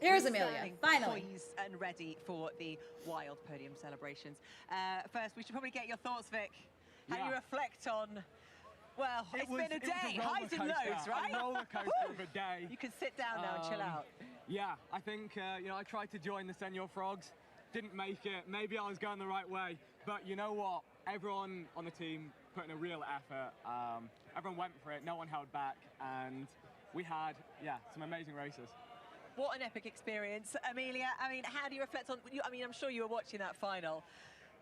Here's Amelia, finally. Poised and ready for the wild podium celebrations. First, we should probably get your thoughts, Vic. How do you reflect on, well, it's been a day, highs and lows, right? A roller coaster of a day. You can sit down now and chill out. Yeah, I think, you know, I tried to join the Senior Frogs, didn't make it. Maybe I was going the right way, but you know what? Everyone on the team put in a real effort. Everyone went for it, no one held back, and we had, yeah, some amazing races. What an epic experience. Amelia, I mean, how do you reflect on, I mean, I'm sure you were watching that final.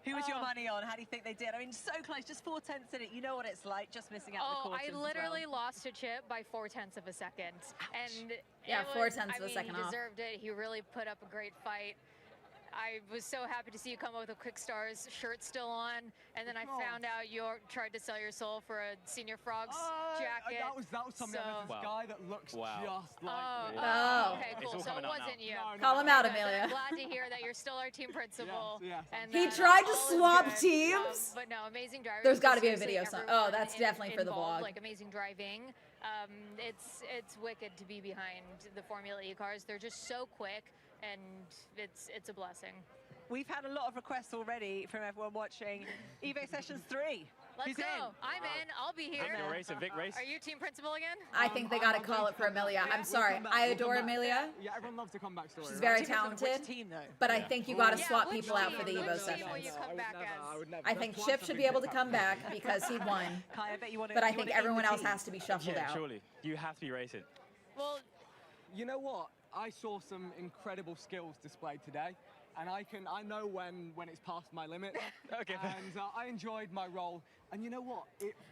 Who was your money on? How do you think they did? I mean, so close, just 4/10 in it. You know what it's like, just missing out the cautions. I literally lost to Chip by 0.4 of a second. And yeah, 0.4 of a second he off. deserved it. He really put up a great fight. I was so happy to see you come up with a Quick Stars shirt still on, and then I found out you tried to sell your soul for a Senior Frogs jacket. That was something of this guy that looks just like me. Okay, cool. So it wasn't you. Call him out, Good. Amelia. I'm glad to hear that you're still our team principal. Yes. And He that tried to all is swap good. teams. But no, amazing drivers. There's got to be a Seriously, video. Oh, everyone that's definitely for the involved, vlog. Like amazing driving. It's wicked to be behind the Formula E cars. They're just so quick, and it's a blessing. We've had a lot of requests already from everyone watching Evo Sessions 3. Let's Who's go. in? I'm in. I'll be here. Vic race, a Vic race. Are you team principal again? I think they got to call it for Amelia. I'm sorry. I adore Amelia. Yeah, everyone loves a comeback story. She's right? very talented. But I think you got to swap people out for the Evo Sessions. I think Chip should be able to come back because he won. Kai, I bet you want to, But I think everyone else has to be shuffled Yeah, out. surely. You have to be racing. Well, you know what? I saw some incredible skills displayed today. And I know when it's past my limit. Okay. And I enjoyed my role. And you know what?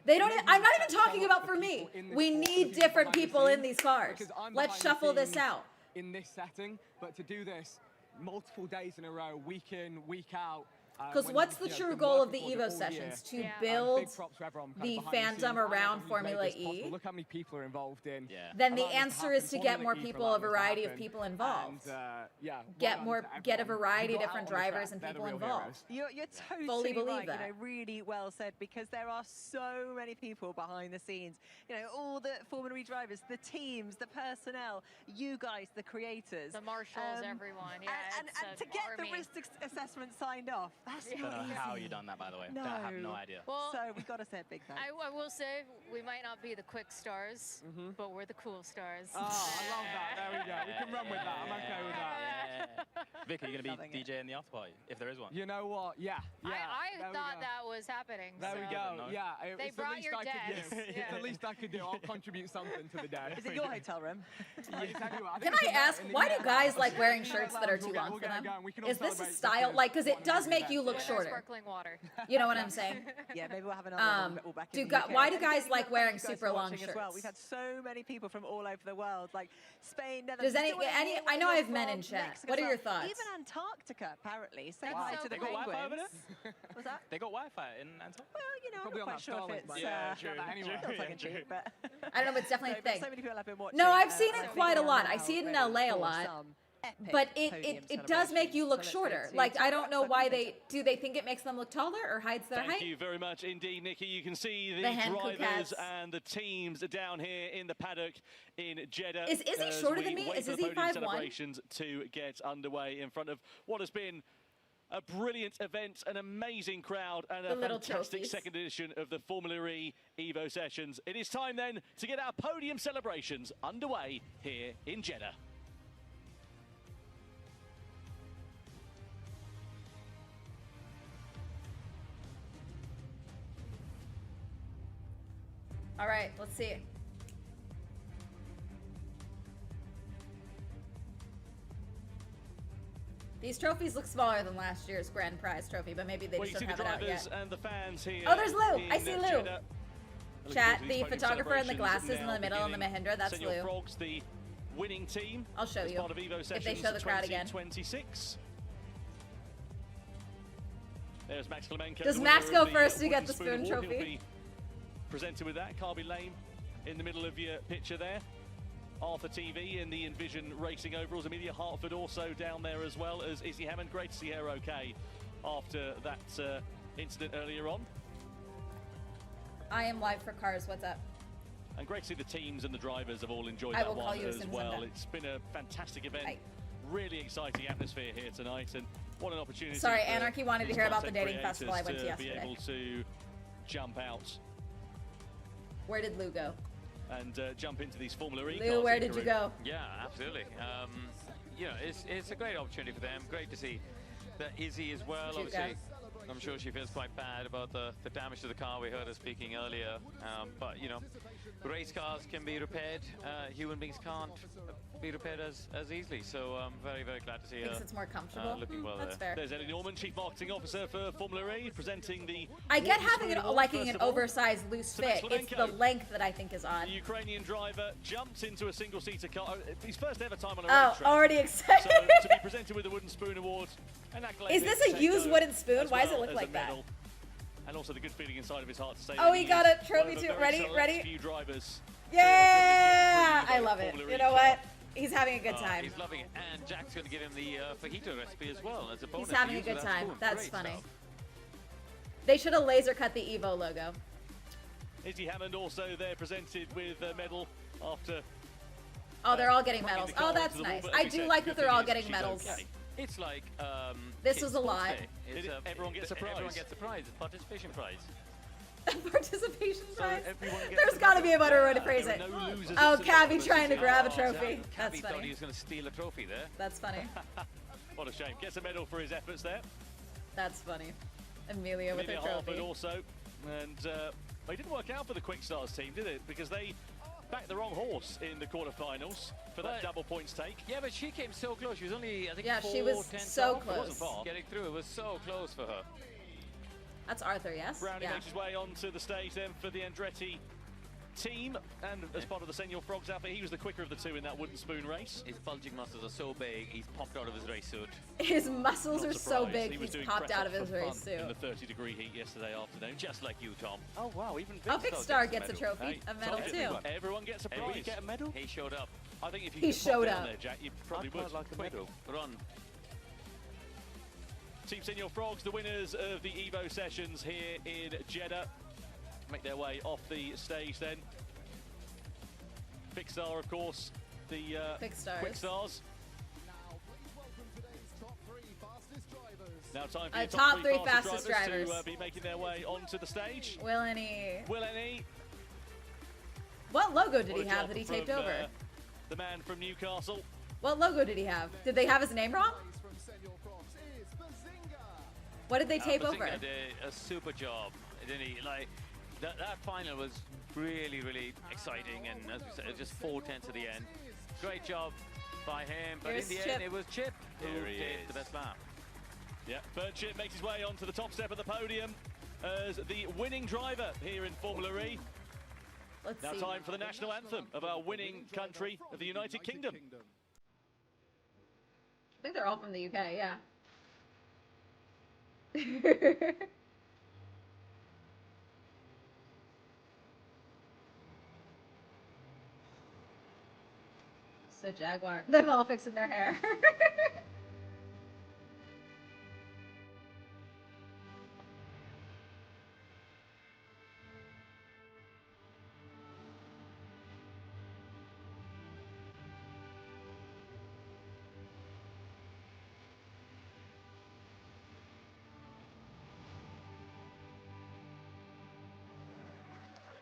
I'm not even talking about for me. We need different people in these cars. Let's shuffle this out. In this setting, but to do this multiple days in a row, week in, week out. Because what's the true goal of the Evo Sessions? To build the fandom around Formula E? Look how many people are involved in. Then the answer is to get more people, a variety of people involved. Get a variety of different drivers and people involved. You're totally Fully believe right. that. You know, really well said, because there are so many people behind the scenes. You know, all the Formula E drivers, the teams, the personnel, you guys, the creators, the marshals, everyone. Yeah, and to get the risk assessment signed off. That's I don't know how you done that, by the way. No. I have no idea. Well, so we got to say a big thanks. I will say we might not be the quick stars, but we're the cool stars. Oh, I love that. There we go. We can run with that. I'm okay with that. Vic, are you going to be DJ in the after party, if there is one? You know what? Yeah. I thought that was happening. There we go. Yeah. They brought your desk. It's the least I could do. I'll contribute something to the day. Is it your hotel room? Can I ask, why do guys like wearing shirts that are too long for them? Is this a style? Like, because it does make you look shorter. Sparkling water. You know what I'm saying? Yeah, maybe we'll have another one all back in the UK. Why do guys like wearing You guys super long watching shirts? as well. We've had so many people from all over the world, like Spain, Netherlands. Does I know I have men in chat. Mexico What as are well. your thoughts? Even Antarctica, apparently. Say That's hi so to the cool. They got Wi-Fi over penguins. there? Was that? They got Wi-Fi in Antarctica? Well, you know, Probably I'm on not quite that sure if Starlink, it's yeah, true, anyway. true, Feels like a cheat, but I don't know, but it's definitely a thing. So many people have been watching. No, I've seen it so quite a many lot. now I see it in ready LA a for lot. some epic But podium it does make you look celebrations. So let's shorter. go Like, to I don't know Jack why Buckingham. do they think it makes them look taller or hides their Thank height? you very much indeed, Nikki. You can see The the hand drivers cats. and the teams down here in the paddock in Jeddah. Is Izzy as shorter we than me? wait Is for the Izzy podium 5'1"? celebrations to get underway in front of what has been a brilliant event, an amazing crowd, and The a little fantastic trophies. second edition of the Formula E Evo Sessions. It is time then to get our podium celebrations underway here in Jeddah. All right, let's see. These trophies look smaller than last year's grand prize trophy, but maybe they Well, just you don't see the have it out drivers yet. and the fans here. Oh, there's Lou. I in see Lou. Jeddah. Chat, Looking forward to the these podium photographer in the celebrations glasses in now the middle and the beginning. Mahindra, that's Senor Lou. Frogs, the winning team. I'll show as you part of Evo if Sessions they show the crowd again. 2026. There's Max Klemenko. Does the Max winner go of the first to get Wooden the spoon Award. trophy? He'll be presented with that. Carby Lame in the middle of your picture there. Arthur TV in the Envision Racing overalls. Amelia Hartford also down there as well as Izzy Hammond. Great to see her okay after that incident earlier on. I am live for cars. What's up? And great to see the teams and the drivers have all enjoyed I that will call one you as as soon as I'm well. done. It's been a fantastic event. Bye. really exciting atmosphere here tonight, and what an opportunity. Sorry, for Anarchy wanted to these hear about the content dating festival I went to creators yesterday. be able to jump out Where did Lou go? and jump into these Formula E Lou, cars. where did you go? Yeah, absolutely. You know, it's a great opportunity for them. Great to see that Izzy as well. Cute Obviously, guys. I'm sure she feels quite bad about the damage to the car. We heard her speaking earlier. But, you know, race cars can be repaired. Human beings can't be repaired as easily. So I'm very, very glad to see Thinks her it's more comfortable. looking well That's there. fair. There's Ellie Norman, Chief Marketing Officer for Formula E, presenting the... I get Wooden having Spoon it Award, liking first an of all. oversized loose To fit. Max It's the Lemenko. length that I think is odd. The Ukrainian driver jumped into a single-seater car. His first ever time on a Oh, racetrack. already excited. So to be presented with the Wooden Spoon Award, an accolade Is this to a take used home, wooden spoon? as Why does it well look as like a that? medal. And also the good feeling inside of his heart to say Oh, that he he got is a trophy one of the too. very Ready? select Ready? few drivers. Yeah, I the love it. Formula You E know car. what? He's having a good Oh, time. He's loving it. And Jack's going to give him the fajita recipe as well as a bonus. He's having to a use with good that time. spoon. That's Great funny. stuff. They should have laser cut the Evo logo. Izzy Hammond also there presented with a medal after... Oh, they're all getting bringing medals. the car Oh, that's into the nice. wall, but I as we do said, like the that good they're all thing is getting she's medals. okay. It's like This kids' was a lot. sports day. It's Everyone gets a prize. Everyone gets a prize. A participation prize. Participation prize. everyone gets There's a got to be a better way to phrase There it. are no losers Oh, in the Cabby tournament. trying to grab a Oh, trophy. That's Cabby thought he funny. was going to steal a trophy there. That's funny. What a shame. Gets a medal for his efforts there. That's funny. Amelia with her Amelia Harford trophy. also. And they didn't work out for the Quick Stars team, did it? Because they backed the wrong horse in the quarterfinals for that But- double points take. Yeah, but she came so close. She was only, I think, Yeah, she was 4 tenths so off. It wasn't close. far. Getting through, it was so close for her. That's Arthur, yes? Brownie Yeah. makes his way onto the stage then for the Andretti team, and as part of the Senior Frogs outfit, he was the quicker of the two in that wooden spoon race. His bulging muscles are so big, he's popped out of his race suit. His muscles Not are so surprised. big, He was he's doing popped press out up of his for race fun in suit. the 30-degree heat yesterday afternoon. Just like you, Tom. Oh, wow, even Oh, Big Star gets a medal. trophy, a Hey, medal told too. you. Everyone gets a Hey, prize. we get a medal? He showed up. I think if you He could pop showed down up. there, Jack, you probably I'd quite would. like a Quick, medal. run. Team Senior Frogs, the winners of the Evo Sessions here in Jeddah, make their way off the stage then. Big Star, of course, the Quick Stars. Quick Stars. Now time for your top three fastest drivers drivers. to be making their way onto the stage. Will any? Will any? What logo did What he a have job that he from, taped over? the man from Newcastle. What logo did he have? Did they have his name wrong? What did they tape over? Bazinga did a super job, didn't he? Like, that final was really, really exciting, and as we said, it was just 4 tenths at the end. Great job by him, but Here's in the Chip. end, it was Chip who Here he did is. the best lap. Yeah, Bert Chip makes his way onto the top step of the podium as the winning driver here in Formula E. Let's Now see. time for the national anthem of our winning country of the United Kingdom. I think they're all from the UK, yeah. So Jaguar. They're all fixing their hair.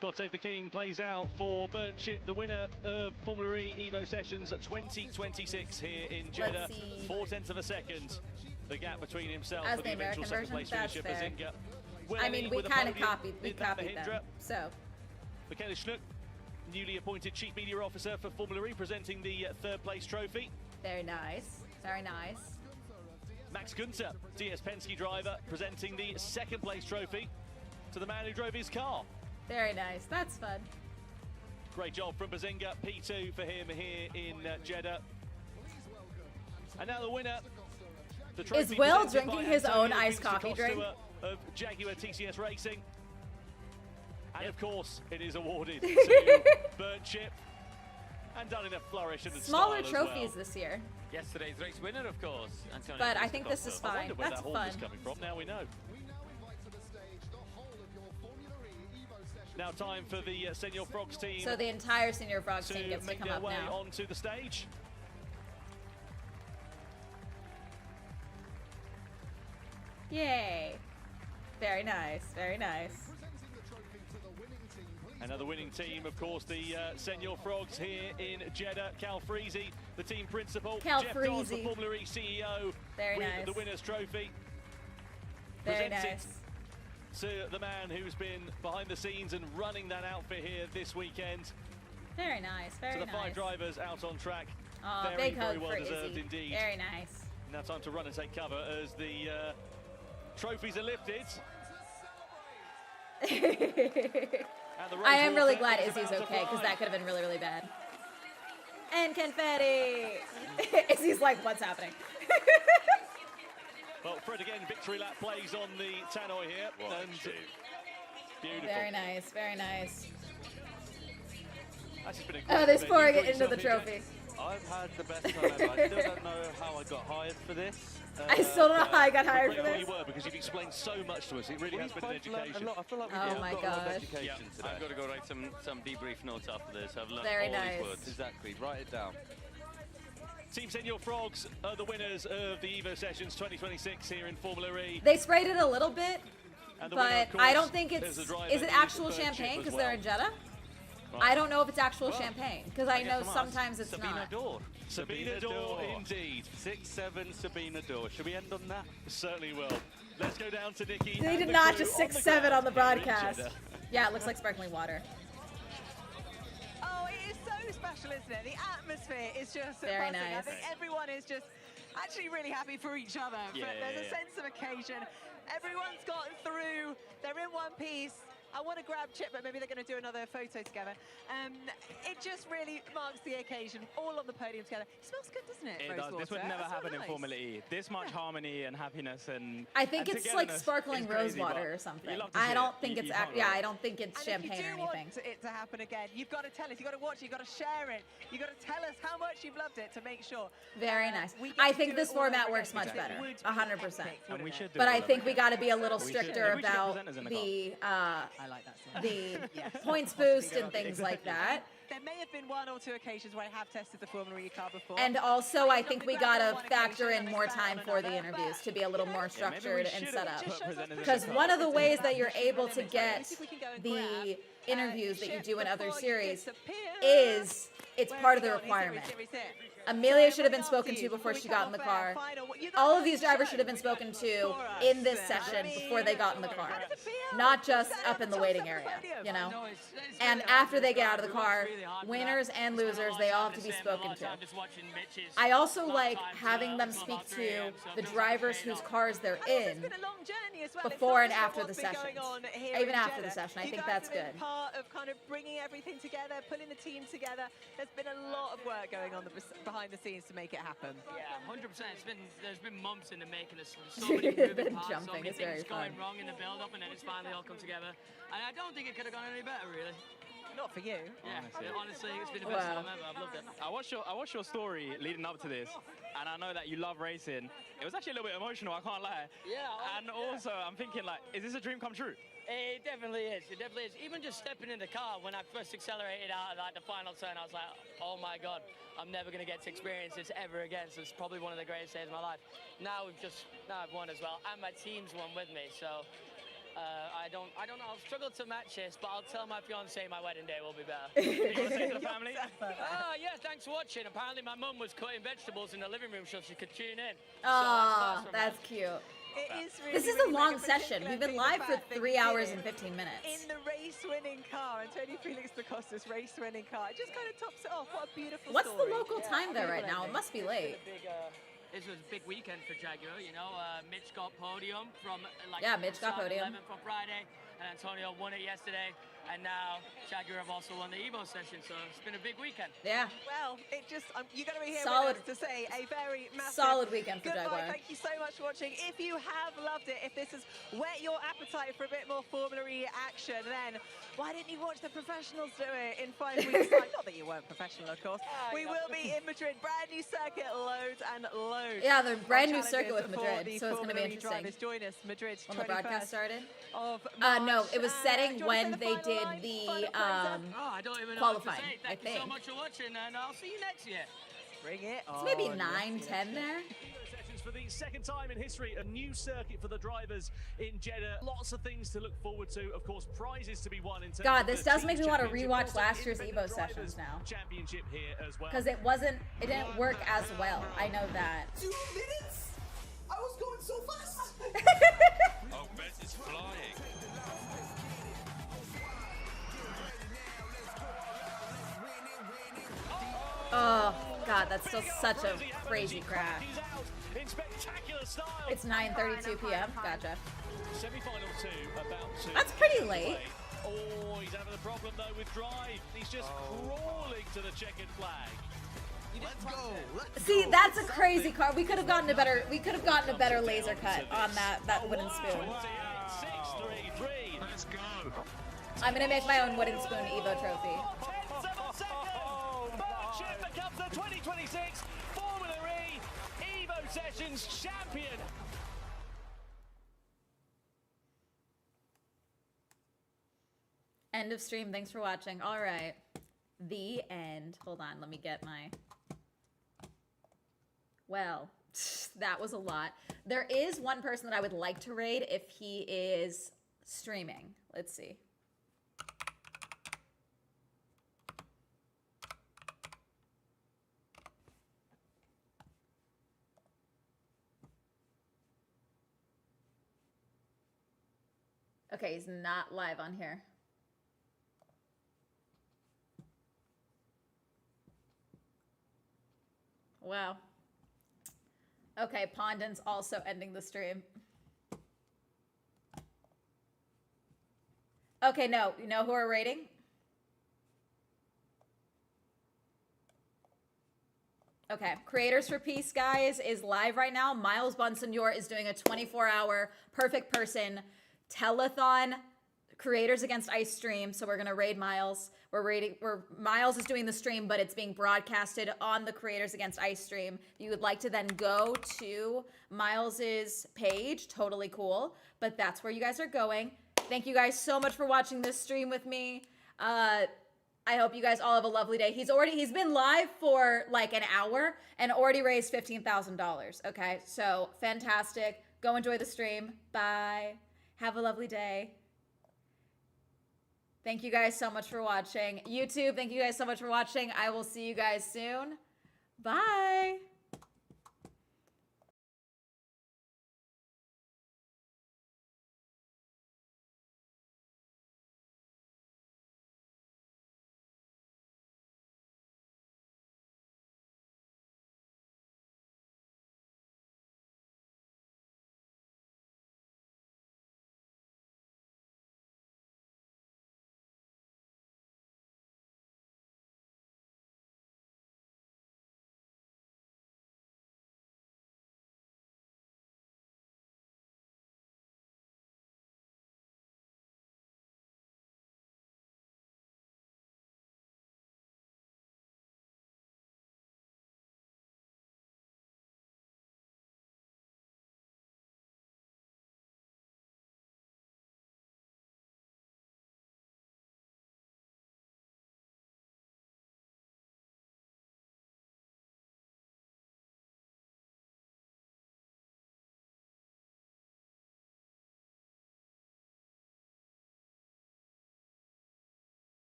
God Save the King plays out for Bert Chip, the winner of Formula E Evo Sessions 2026 here in Jeddah. Let's see. 4 tenths of a second. The gap between himself As and the the eventual American second version, place that's finisher fair. Bazinga. I mean, we kind of copied in that them. Mahindra. So, Michaela Schluck, newly appointed Chief Media Officer for Formula E, presenting the third place trophy. very nice. Very nice. Max Günther, DS Penske driver, presenting the second place trophy to the man who drove his car. Very nice. That's fun. Great job from Bazinga, P2 for him here in Jeddah. And now the winner. The trophy Is Will presented by drinking his Antonio own iced Vince coffee drink? Costa of Jaguar TCS Racing. And of course, it is awarded to Bert Chip. And done in a flourish and Smaller style as trophies well. this year. Yesterday's race winner, of course, Antonio But I Vince think this is Costa. I fine. wonder where That's that horn fun. was coming from. Now we know. Now time for the Senior Frogs team So the entire Senior Frogs team to gets to make come their up way now. onto the stage. Yay. Very nice. Very nice. Another winning team, of course, the Senior Frogs here in Jeddah. Cal Freezy, the team principal. Cal Jeff Dodds, the Freezy. Formula E CEO, Very with nice. the winner's trophy. Very Presents nice. it to the man who's been behind the scenes and running that outfit here this weekend. Very nice. Very To the nice. 5 drivers out on track. Oh, very, big very hug well for deserved Izzy. indeed. Very nice. Now time to run and take cover as the trophies are lifted. And the I am really race glad water is Izzy's about to okay, because fly. that could have been really, really bad. And confetti! Izzy's like, what's happening? Well, Fred again, victory lap plays on the tannoy here. And beautiful. Very nice, very nice. That's just been a Oh, great they're event. pouring You it enjoyed into the yourself here, trophy. I've had the best time ever. I still don't know how I got hired for this. I still don't know how I got We're hired for grateful this. you were, because you've explained so much to us. It really has been an both learned education. a lot. I feel like we've Oh got my a lot of gosh. education today. I've got to go write some debrief notes after this. I've learned Very all nice. these words. Exactly, write it down. Team Senior Frogs are the winners of the Evo Sessions 2026 here in Formula E. They sprayed it a little bit, And the winner, but of course, I don't think is it's... the driver Is it who's actual the third chip champagne as because well. they're in Jeddah? Right. I don't know if it's actual Well, champagne, because I know guess from us, sometimes it's Sabina not. Dor. Sabina Dor, indeed. 6-7 Sabina Dor. Should we end on that? Certainly will. Let's go down to Nikki. They and did the not crew just on the 6-7 ground on the here in broadcast. Jeddah. Yeah, it looks like sparkling water. Oh, it is so special, isn't it? The atmosphere is just Very buzzing. I nice. think everyone is just actually really happy for each other. Yeah, But there's yeah, a sense of occasion. Everyone's gotten through. They're in one piece. I want to grab Chip, but maybe they're going to do another photo together. It just really marks the occasion, all on the podium together. It smells good, doesn't it? It does. This would never happen in Formula E. This much harmony and happiness and I think and it's like togetherness sparkling is rose crazy, water but or you something. love to I see don't it. think it's... You can't Yeah, wrong. I don't think it's And champagne if you or do anything. want it to happen again, you've got to tell us, you've got to watch it, you've got to share it, you've got to tell us how much you've loved it to make sure. Very nice. we get I to think do this it all over format again works much because it better. would be 100%. epic, And we wouldn't should it? do But it I all think over we again. got to be a little We should. stricter Maybe we should get about presenters in the the I like that song. the points boost and things like that. There may have been one or two occasions where I have tested the Formula E car before. And also, I think we gotta factor in more time for the interviews to be a little more structured and set up. Because one of the ways that you're able to get the interviews that you do in other series is it's part of the requirement. Amelia should have been spoken to before she got in the car. All of these drivers should have been spoken to in this session before they got in the car. Not just up in the waiting area, you know? And after they get out of the car, winners and losers, they all have to be spoken to. I also like having them speak to the drivers whose cars they're in before and after the sessions. Even after the session, I think that's good. Part of kind of bringing everything together, putting the team together. There's been a lot of work going on behind the scenes to make it happen. Yeah, 100%. There's been months in the making. There's so many moving The parts, so jumping many is very things going fun. wrong in the build-up, and then it's finally all come together. And I don't think it could have gone any better, really. Not for you. Yeah, honestly, it's been the best Wow. time ever. I've loved it. I watched your story leading up to this, and I know that you love racing. It was actually a little bit emotional, I can't lie. Yeah. And also, I'm thinking, like, is this a dream come true? It definitely is. It definitely is. Even just stepping in the car, when I first accelerated out of like the final turn, I was like, oh my God, I'm never going to get to experience this ever again. So it's probably one of the greatest days of my life. Now I've won as well, and my team's won with me. So I don't know. I'll struggle to match this, but I'll tell my fiance my wedding day will be better. You want to say to the family? Oh yeah, thanks for watching. Apparently my mum was cutting vegetables in the living room so she could tune in. Oh, that's cute. It is really, This is a really long mega session. particular We've been thing live for about that 3 you hours did and 15 minutes. in the race-winning car, Antonio Felix da Costa's race-winning car. It just kind of tops it off. What a beautiful What's story. the local time there right now? It must be late. This was a big weekend for Jaguar, you know. Mitch got podium from Yeah, Mitch got podium. 11 from Friday, and Antonio won it yesterday, and now Jaguar have also won the Evo Session, so it's been a big weekend. Yeah. Well, it just, you're going to be here Solid- with us to say a very massive solid weekend for goodbye. Jaguar. Thank you so much for watching. If you have loved it, if this has whet your appetite for a bit more Formula E action, then why didn't you watch the professionals do it in 5 weeks' time? Not that you weren't professional, of course. We will be in Madrid. Brand new circuit, loads and loads. Yeah, the brand new of circuit with challenges for Madrid, the so it's going to be Formula E interesting. drivers. Join us, Madrid, When the broadcast 21st started? of No, March. it was setting do you wanna when say they the did final line? the Oh, I don't even know what to qualifying, say. I Thank you so think. much for watching, and I'll see you next year. Bring it It's maybe on. 9, 10 there. for the second time in history, a new circuit for the drivers in Jeddah. Lots of things to look forward to. Of course, prizes to be won in terms God, of this the does make me want to championship, rewatch also last year's independent Evo Sessions drivers now. championship here as well. Because it didn't work as well. I know that. 2 minutes? I was going so fast. Oh, Bez is flying. Oh, God, that's still such a crazy crash. It's 9:32 p.m. Gotcha. Semi-final 2 about to. That's pretty late. Oh, he's having a problem though with drive. He's just crawling to the checkered flag. Let's go. See, that's a crazy car. We could have gotten a better. We could have gotten a better laser cut on that wooden spoon. 6-3-3. Let's go. I'm gonna make my own wooden spoon Evo trophy. Chip becomes the 2026 Formula E Evo Sessions champion. End of stream. Thanks for watching. All right. The end. Hold on. Let me get my... Well, that was a lot. There is one person that I would like to raid if he is streaming. Let's see. Okay, he's not live on here. Wow. Okay, Pondon's also ending the stream. Okay, no. You know who we're rating? Okay, Creators for Peace, guys, is live right now. Miles Bonsignor is doing a 24-hour perfect person telethon, Creators Against Ice stream. So we're gonna raid Miles. Miles is doing the stream, but it's being broadcasted on the Creators Against Ice stream. If you would like to then go to Miles's page, totally cool. But that's where you guys are going. Thank you guys so much for watching this stream with me. I hope you guys all have a lovely day. He's been live for like an hour and already raised $15,000. Okay, so fantastic. Go enjoy the stream. Bye. Have a lovely day. Thank you guys so much for watching. YouTube, thank you guys so much for watching. I will see you guys soon. Bye.